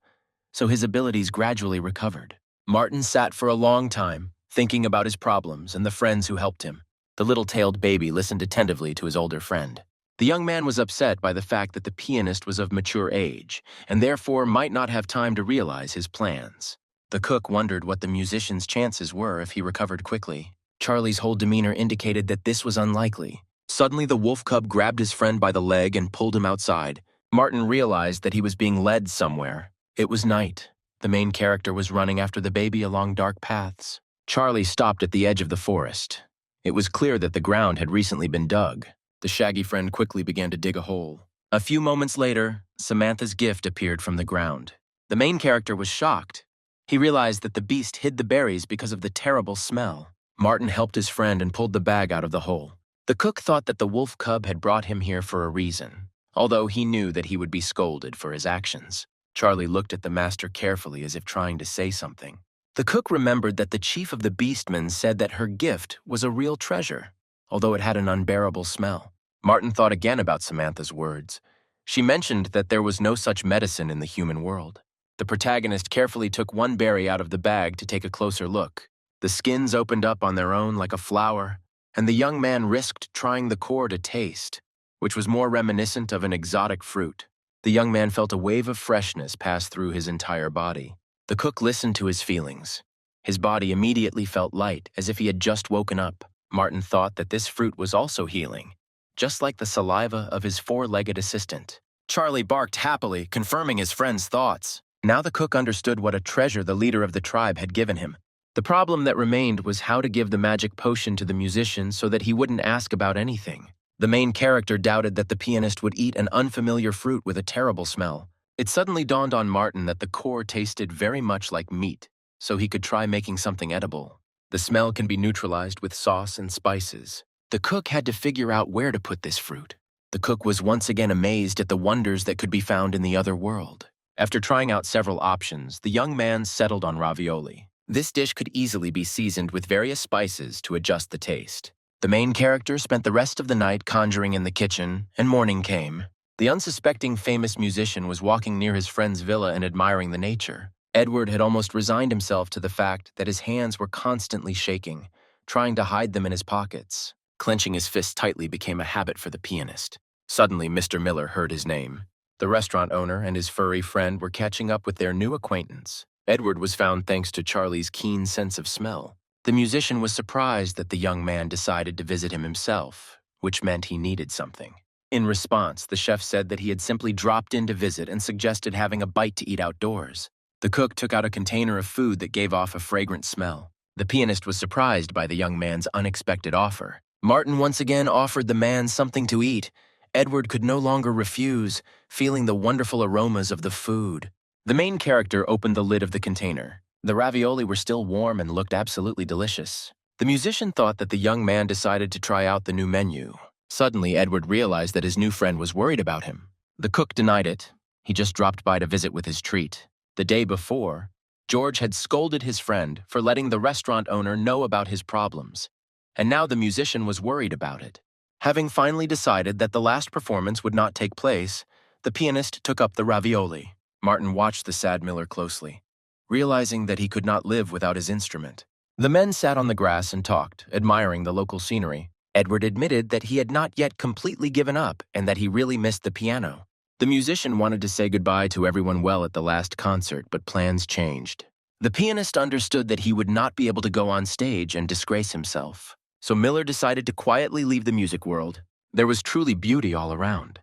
so his abilities gradually recovered. Martin sat for a long time, thinking about his problems and the friends who helped him. The little-tailed baby listened attentively to his older friend. The young man was upset by the fact that the pianist was of mature age and therefore might not have time to realize his plans. The cook wondered what the musician's chances were if he recovered quickly. Charlie's whole demeanor indicated that this was unlikely. Suddenly, the wolf cub grabbed his friend by the leg and pulled him outside. Martin realized that he was being led somewhere. It was night. The main character was running after the baby along dark paths. Charlie stopped at the edge of the forest. It was clear that the ground had recently been dug. The shaggy friend quickly began to dig a hole. A few moments later, Samantha's gift appeared from the ground. The main character was shocked. He realized that the beast hid the berries because of the terrible smell. Martin helped his friend and pulled the bag out of the hole. The cook thought that the wolf cub had brought him here for a reason, although he knew that he would be scolded for his actions. Charlie looked at the master carefully as if trying to say something. The cook remembered that the chief of the beastmen said that her gift was a real treasure, although it had an unbearable smell. Martin thought again about Samantha's words. She mentioned that there was no such medicine in the human world. The protagonist carefully took one berry out of the bag to take a closer look. The skins opened up on their own like a flower, and the young man risked trying the core to taste, which was more reminiscent of an exotic fruit. The young man felt a wave of freshness pass through his entire body. The cook listened to his feelings. His body immediately felt light, as if he had just woken up. Martin thought that this fruit was also healing, just like the saliva of his four-legged assistant. Charlie barked happily, confirming his friend's thoughts. Now the cook understood what a treasure the leader of the tribe had given him. The problem that remained was how to give the magic potion to the musician so that he wouldn't ask about anything. The main character doubted that the pianist would eat an unfamiliar fruit with a terrible smell. It suddenly dawned on Martin that the core tasted very much like meat, so he could try making something edible. The smell can be neutralized with sauce and spices. The cook had to figure out where to put this fruit. The cook was once again amazed at the wonders that could be found in the other world. After trying out several options, the young man settled on ravioli. This dish could easily be seasoned with various spices to adjust the taste. The main character spent the rest of the night conjuring in the kitchen, and morning came. The unsuspecting famous musician was walking near his friend's villa and admiring the nature. Edward had almost resigned himself to the fact that his hands were constantly shaking, trying to hide them in his pockets. Clenching his fists tightly became a habit for the pianist. Suddenly, Mr. Miller heard his name. The restaurant owner and his furry friend were catching up with their new acquaintance. Edward was found thanks to Charlie's keen sense of smell. The musician was surprised that the young man decided to visit him himself, which meant he needed something. In response, the chef said that he had simply dropped in to visit and suggested having a bite to eat outdoors. The cook took out a container of food that gave off a fragrant smell. The pianist was surprised by the young man's unexpected offer. Martin once again offered the man something to eat. Edward could no longer refuse, feeling the wonderful aromas of the food. The main character opened the lid of the container. The ravioli were still warm and looked absolutely delicious. The musician thought that the young man decided to try out the new menu. Suddenly, Edward realized that his new friend was worried about him. The cook denied it. He just dropped by to visit with his treat. The day before, George had scolded his friend for letting the restaurant owner know about his problems, and now the musician was worried about it. Having finally decided that the last performance would not take place, the pianist took up the ravioli. Martin watched the sad Miller closely, realizing that he could not live without his instrument. The men sat on the grass and talked, admiring the local scenery. Edward admitted that he had not yet completely given up and that he really missed the piano. The musician wanted to say goodbye to everyone well at the last concert, but plans changed. The pianist understood that he would not be able to go on stage and disgrace himself, so Miller decided to quietly leave the music world. There was truly beauty all around.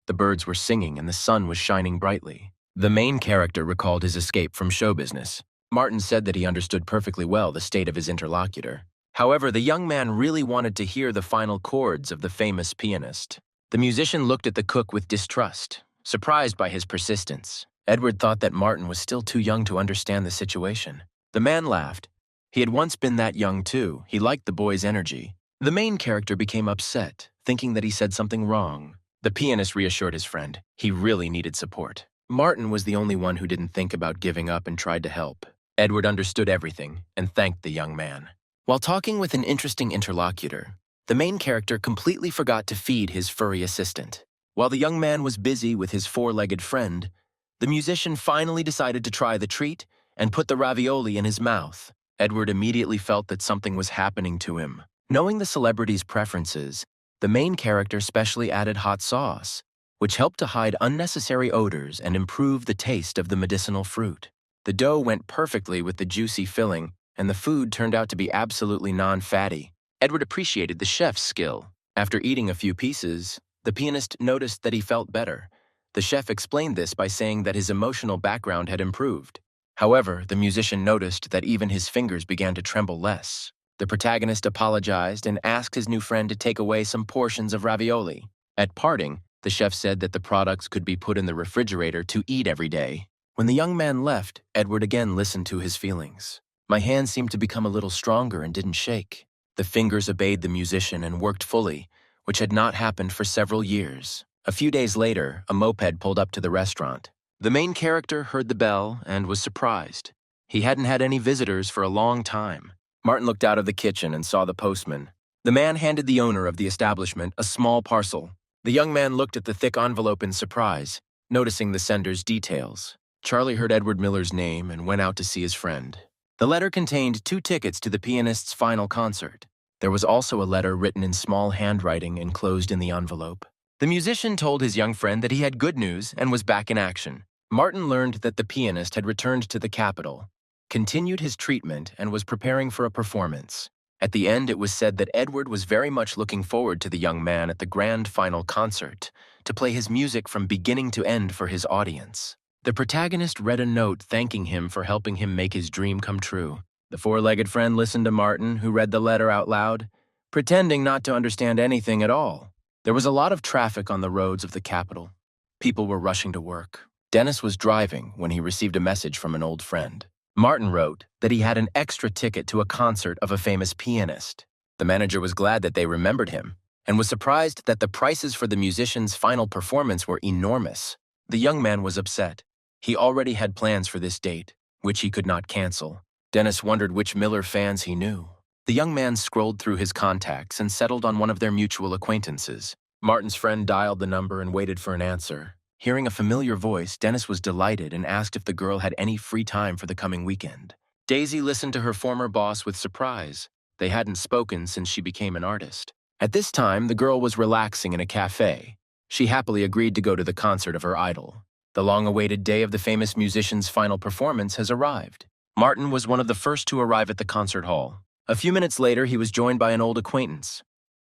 The birds were singing and the sun was shining brightly. The main character recalled his escape from show business. Martin said that he understood perfectly well the state of his interlocutor. However, the young man really wanted to hear the final chords of the famous pianist. The musician looked at the cook with distrust, surprised by his persistence. Edward thought that Martin was still too young to understand the situation. The man laughed. He had once been that young too. He liked the boy's energy. The main character became upset, thinking that he said something wrong. The pianist reassured his friend. He really needed support. Martin was the only one who didn't think about giving up and tried to help. Edward understood everything and thanked the young man. While talking with an interesting interlocutor, the main character completely forgot to feed his furry assistant. While the young man was busy with his four-legged friend, the musician finally decided to try the treat and put the ravioli in his mouth. Edward immediately felt that something was happening to him. Knowing the celebrity's preferences, the main character specially added hot sauce, which helped to hide unnecessary odors and improve the taste of the medicinal fruit. The dough went perfectly with the juicy filling, and the food turned out to be absolutely non-fatty. Edward appreciated the chef's skill. After eating a few pieces, the pianist noticed that he felt better. The chef explained this by saying that his emotional background had improved. However, the musician noticed that even his fingers began to tremble less. The protagonist apologized and asked his new friend to take away some portions of ravioli. At parting, the chef said that the products could be put in the refrigerator to eat every day. When the young man left, Edward again listened to his feelings. My hands seemed to become a little stronger and didn't shake. The fingers obeyed the musician and worked fully, which had not happened for several years. A few days later, a moped pulled up to the restaurant. The main character heard the bell and was surprised. He hadn't had any visitors for a long time. Martin looked out of the kitchen and saw the postman. The man handed the owner of the establishment a small parcel. The young man looked at the thick envelope in surprise, noticing the sender's details. Charlie heard Edward Miller's name and went out to see his friend. The letter contained 2 tickets to the pianist's final concert. There was also a letter written in small handwriting enclosed in the envelope. The musician told his young friend that he had good news and was back in action. Martin learned that the pianist had returned to the capital, continued his treatment, and was preparing for a performance. At the end, it was said that Edward was very much looking forward to the young man at the grand final concert, to play his music from beginning to end for his audience. The protagonist read a note thanking him for helping him make his dream come true. The four-legged friend listened to Martin, who read the letter out loud, pretending not to understand anything at all. There was a lot of traffic on the roads of the capital. People were rushing to work. Dennis was driving when he received a message from an old friend. Martin wrote that he had an extra ticket to a concert of a famous pianist. The manager was glad that they remembered him and was surprised that the prices for the musician's final performance were enormous. The young man was upset. He already had plans for this date, which he could not cancel. Dennis wondered which Miller fans he knew. The young man scrolled through his contacts and settled on one of their mutual acquaintances. Martin's friend dialed the number and waited for an answer. Hearing a familiar voice, Dennis was delighted and asked if the girl had any free time for the coming weekend. Daisy listened to her former boss with surprise. They hadn't spoken since she became an artist. At this time, the girl was relaxing in a cafe. She happily agreed to go to the concert of her idol. The long-awaited day of the famous musician's final performance has arrived. Martin was one of the first to arrive at the concert hall. A few minutes later, he was joined by an old acquaintance,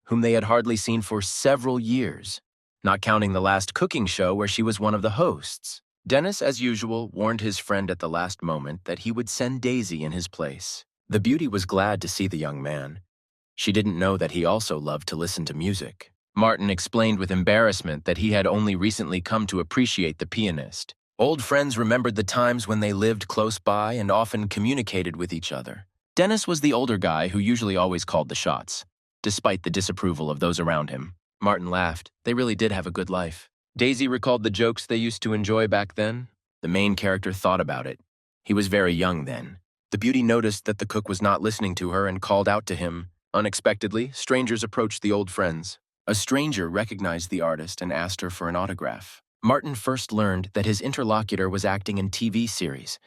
whom they had hardly seen for several years, not counting the last cooking show where she was one of the hosts. Dennis, as usual, warned his friend at the last moment that he would send Daisy in his place. The beauty was glad to see the young man. She didn't know that he also loved to listen to music. Martin explained with embarrassment that he had only recently come to appreciate the pianist. Old friends remembered the times when they lived close by and often communicated with each other. Dennis was the older guy who usually always called the shots, despite the disapproval of those around him. Martin laughed. They really did have a good life. Daisy recalled the jokes they used to enjoy back then. The main character thought about it. He was very young then. The beauty noticed that the cook was not listening to her and called out to him. Unexpectedly, strangers approached the old friends. A stranger recognized the artist and asked her for an autograph. Martin first learned that his interlocutor was acting in TV series.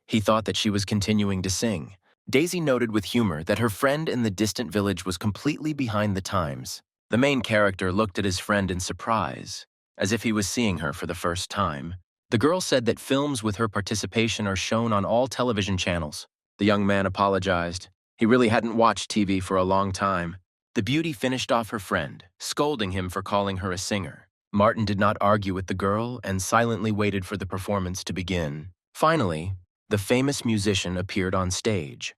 He thought that she was continuing to sing. Daisy noted with humor that her friend in the distant village was completely behind the times. The main character looked at his friend in surprise, as if he was seeing her for the first time. The girl said that films with her participation are shown on all television channels. The young man apologized. He really hadn't watched TV for a long time. The beauty finished off her friend, scolding him for calling her a singer. Martin did not argue with the girl and silently waited for the performance to begin. Finally, the famous musician appeared on stage.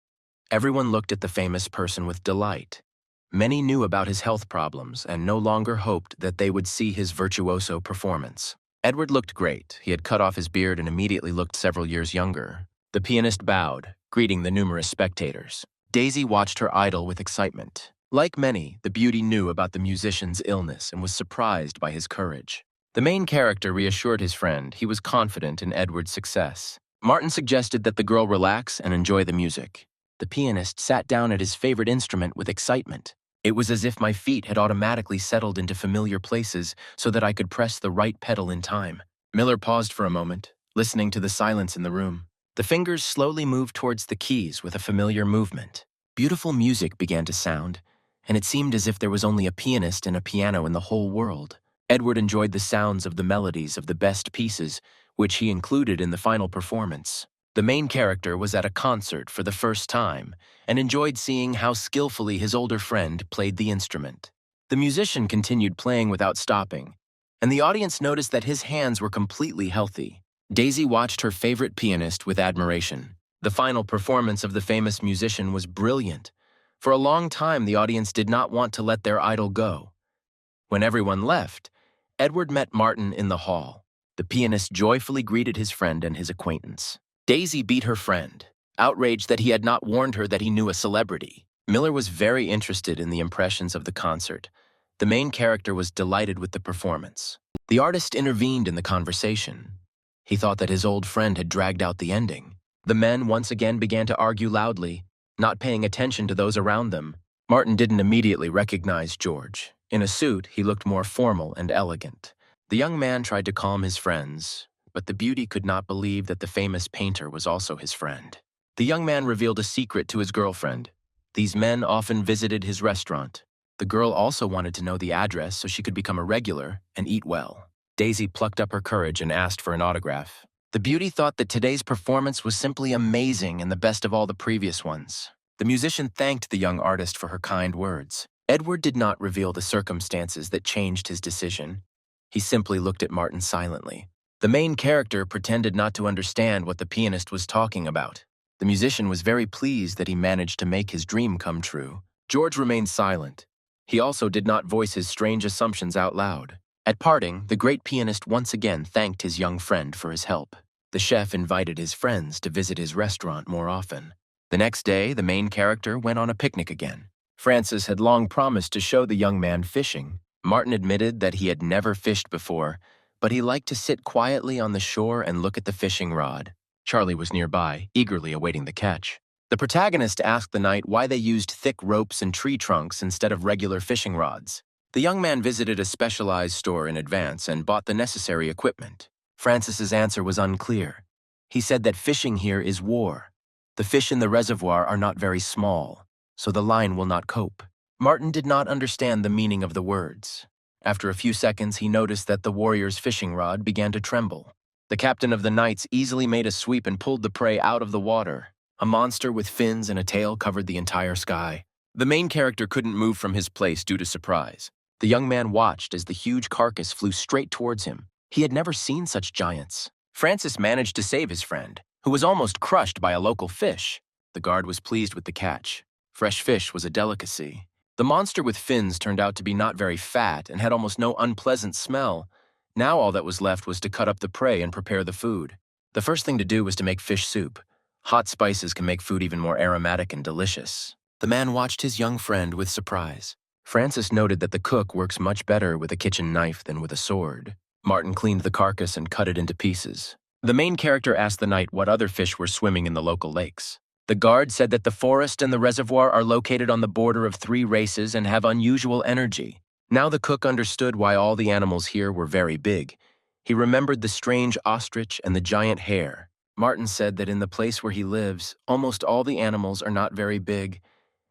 Everyone looked at the famous person with delight. Many knew about his health problems and no longer hoped that they would see his virtuoso performance. Edward looked great. He had cut off his beard and immediately looked several years younger. The pianist bowed, greeting the numerous spectators. Daisy watched her idol with excitement. Like many, the beauty knew about the musician's illness and was surprised by his courage. The main character reassured his friend he was confident in Edward's success. Martin suggested that the girl relax and enjoy the music. The pianist sat down at his favorite instrument with excitement. It was as if my feet had automatically settled into familiar places so that I could press the right pedal in time. Miller paused for a moment, listening to the silence in the room. The fingers slowly moved towards the keys with a familiar movement. Beautiful music began to sound, and it seemed as if there was only a pianist and a piano in the whole world. Edward enjoyed the sounds of the melodies of the best pieces, which he included in the final performance. The main character was at a concert for the first time and enjoyed seeing how skillfully his older friend played the instrument. The musician continued playing without stopping, and the audience noticed that his hands were completely healthy. Daisy watched her favorite pianist with admiration. The final performance of the famous musician was brilliant. For a long time, the audience did not want to let their idol go. When everyone left, Edward met Martin in the hall. The pianist joyfully greeted his friend and his acquaintance. Daisy beat her friend, outraged that he had not warned her that he knew a celebrity. Miller was very interested in the impressions of the concert. The main character was delighted with the performance. The artist intervened in the conversation. He thought that his old friend had dragged out the ending. The men once again began to argue loudly, not paying attention to those around them. Martin didn't immediately recognize George. In a suit, he looked more formal and elegant. The young man tried to calm his friends, but the beauty could not believe that the famous painter was also his friend. The young man revealed a secret to his girlfriend. These men often visited his restaurant. The girl also wanted to know the address so she could become a regular and eat well. Daisy plucked up her courage and asked for an autograph. The beauty thought that today's performance was simply amazing and the best of all the previous ones. The musician thanked the young artist for her kind words. Edward did not reveal the circumstances that changed his decision. He simply looked at Martin silently. The main character pretended not to understand what the pianist was talking about. The musician was very pleased that he managed to make his dream come true. George remained silent. He also did not voice his strange assumptions out loud. At parting, the great pianist once again thanked his young friend for his help. The chef invited his friends to visit his restaurant more often. The next day, the main character went on a picnic again. Francis had long promised to show the young man fishing. Martin admitted that he had never fished before, but he liked to sit quietly on the shore and look at the fishing rod. Charlie was nearby, eagerly awaiting the catch. The protagonist asked the knight why they used thick ropes and tree trunks instead of regular fishing rods. The young man visited a specialized store in advance and bought the necessary equipment. Francis's answer was unclear. He said that fishing here is war. The fish in the reservoir are not very small, so the line will not cope. Martin did not understand the meaning of the words. After a few seconds, he noticed that the warrior's fishing rod began to tremble. The captain of the knights easily made a sweep and pulled the prey out of the water. A monster with fins and a tail covered the entire sky. The main character couldn't move from his place due to surprise. The young man watched as the huge carcass flew straight towards him. He had never seen such giants. Francis managed to save his friend, who was almost crushed by a local fish. The guard was pleased with the catch. Fresh fish was a delicacy. The monster with fins turned out to be not very fat and had almost no unpleasant smell. Now all that was left was to cut up the prey and prepare the food. The first thing to do was to make fish soup. Hot spices can make food even more aromatic and delicious. The man watched his young friend with surprise. Francis noted that the cook works much better with a kitchen knife than with a sword. Martin cleaned the carcass and cut it into pieces. The main character asked the knight what other fish were swimming in the local lakes. The guard said that the forest and the reservoir are located on the border of 3 races and have unusual energy. Now the cook understood why all the animals here were very big. He remembered the strange ostrich and the giant hare. Martin said that in the place where he lives, almost all the animals are not very big,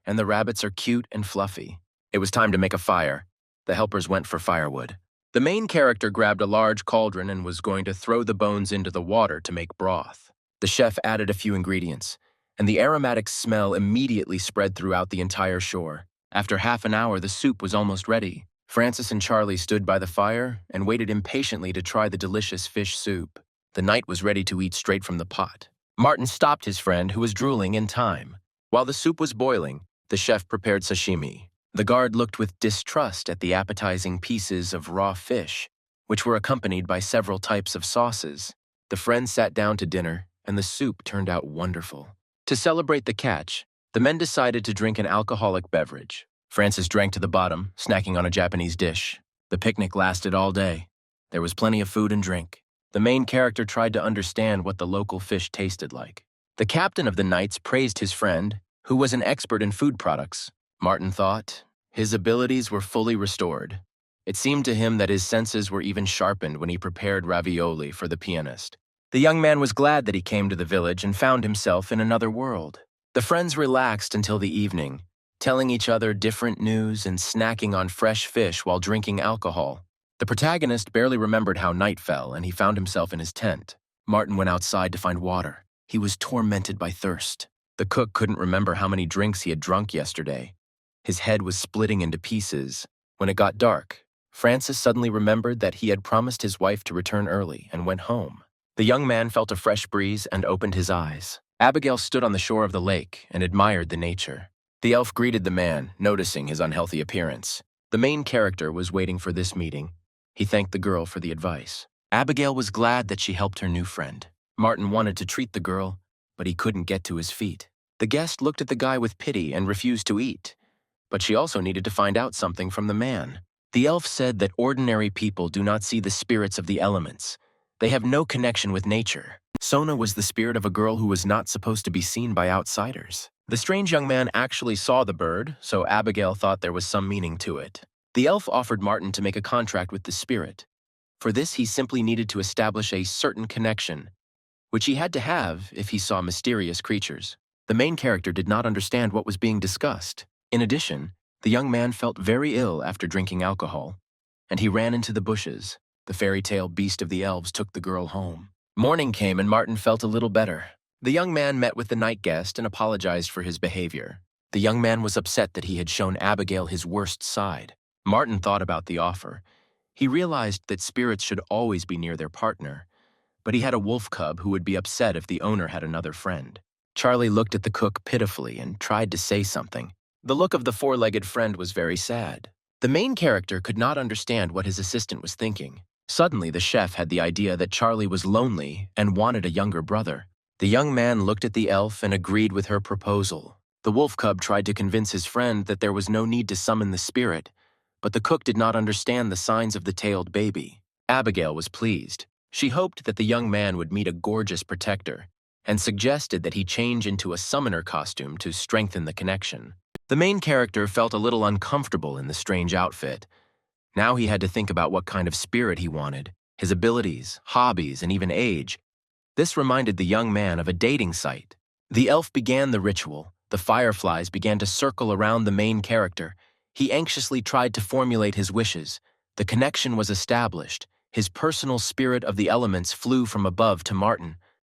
and the rabbits are cute and fluffy. It was time to make a fire. The helpers went for firewood. The main character grabbed a large cauldron and was going to throw the bones into the water to make broth. The chef added a few ingredients, and the aromatic smell immediately spread throughout the entire shore. After half an hour, the soup was almost ready. Francis and Charlie stood by the fire and waited impatiently to try the delicious fish soup. The knight was ready to eat straight from the pot. Martin stopped his friend, who was drooling in time. While the soup was boiling, the chef prepared sashimi. The guard looked with distrust at the appetizing pieces of raw fish, which were accompanied by several types of sauces. The friends sat down to dinner, and the soup turned out wonderful. To celebrate the catch, the men decided to drink an alcoholic beverage. Francis drank to the bottom, snacking on a Japanese dish. The picnic lasted all day. There was plenty of food and drink. The main character tried to understand what the local fish tasted like. The captain of the knights praised his friend, who was an expert in food products. Martin thought his abilities were fully restored. It seemed to him that his senses were even sharpened when he prepared ravioli for the pianist. The young man was glad that he came to the village and found himself in another world. The friends relaxed until the evening, telling each other different news and snacking on fresh fish while drinking alcohol. The protagonist barely remembered how night fell, and he found himself in his tent. Martin went outside to find water. He was tormented by thirst. The cook couldn't remember how many drinks he had drunk yesterday. His head was splitting into pieces. When it got dark, Francis suddenly remembered that he had promised his wife to return early and went home. The young man felt a fresh breeze and opened his eyes. Abigail stood on the shore of the lake and admired the nature. The elf greeted the man, noticing his unhealthy appearance. The main character was waiting for this meeting. He thanked the girl for the advice. Abigail was glad that she helped her new friend. Martin wanted to treat the girl, but he couldn't get to his feet. The guest looked at the guy with pity and refused to eat, but she also needed to find out something from the man. The elf said that ordinary people do not see the spirits of the elements. They have no connection with nature. Sona was the spirit of a girl who was not supposed to be seen by outsiders. The strange young man actually saw the bird, so Abigail thought there was some meaning to it. The elf offered Martin to make a contract with the spirit. For this, he simply needed to establish a certain connection, which he had to have if he saw mysterious creatures. The main character did not understand what was being discussed. In addition, the young man felt very ill after drinking alcohol, and he ran into the bushes. The fairy tale beast of the elves took the girl home. Morning came and Martin felt a little better. The young man met with the night guest and apologized for his behavior. The young man was upset that he had shown Abigail his worst side. Martin thought about the offer. He realized that spirits should always be near their partner, but he had a wolf cub who would be upset if the owner had another friend. Charlie looked at the cook pitifully and tried to say something. The look of the four-legged friend was very sad. The main character could not understand what his assistant was thinking. Suddenly, the chef had the idea that Charlie was lonely and wanted a younger brother. The young man looked at the elf and agreed with her proposal. The wolf cub tried to convince his friend that there was no need to summon the spirit, but the cook did not understand the signs of the tailed baby. Abigail was pleased. She hoped that the young man would meet a gorgeous protector, and suggested that he change into a summoner costume to strengthen the connection. The main character felt a little uncomfortable in the strange outfit. Now he had to think about what kind of spirit he wanted, his abilities, hobbies, and even age. This reminded the young man of a dating site. The elf began the ritual. The fireflies began to circle around the main character. He anxiously tried to formulate his wishes. The connection was established. His personal spirit of the elements flew from above to Martin.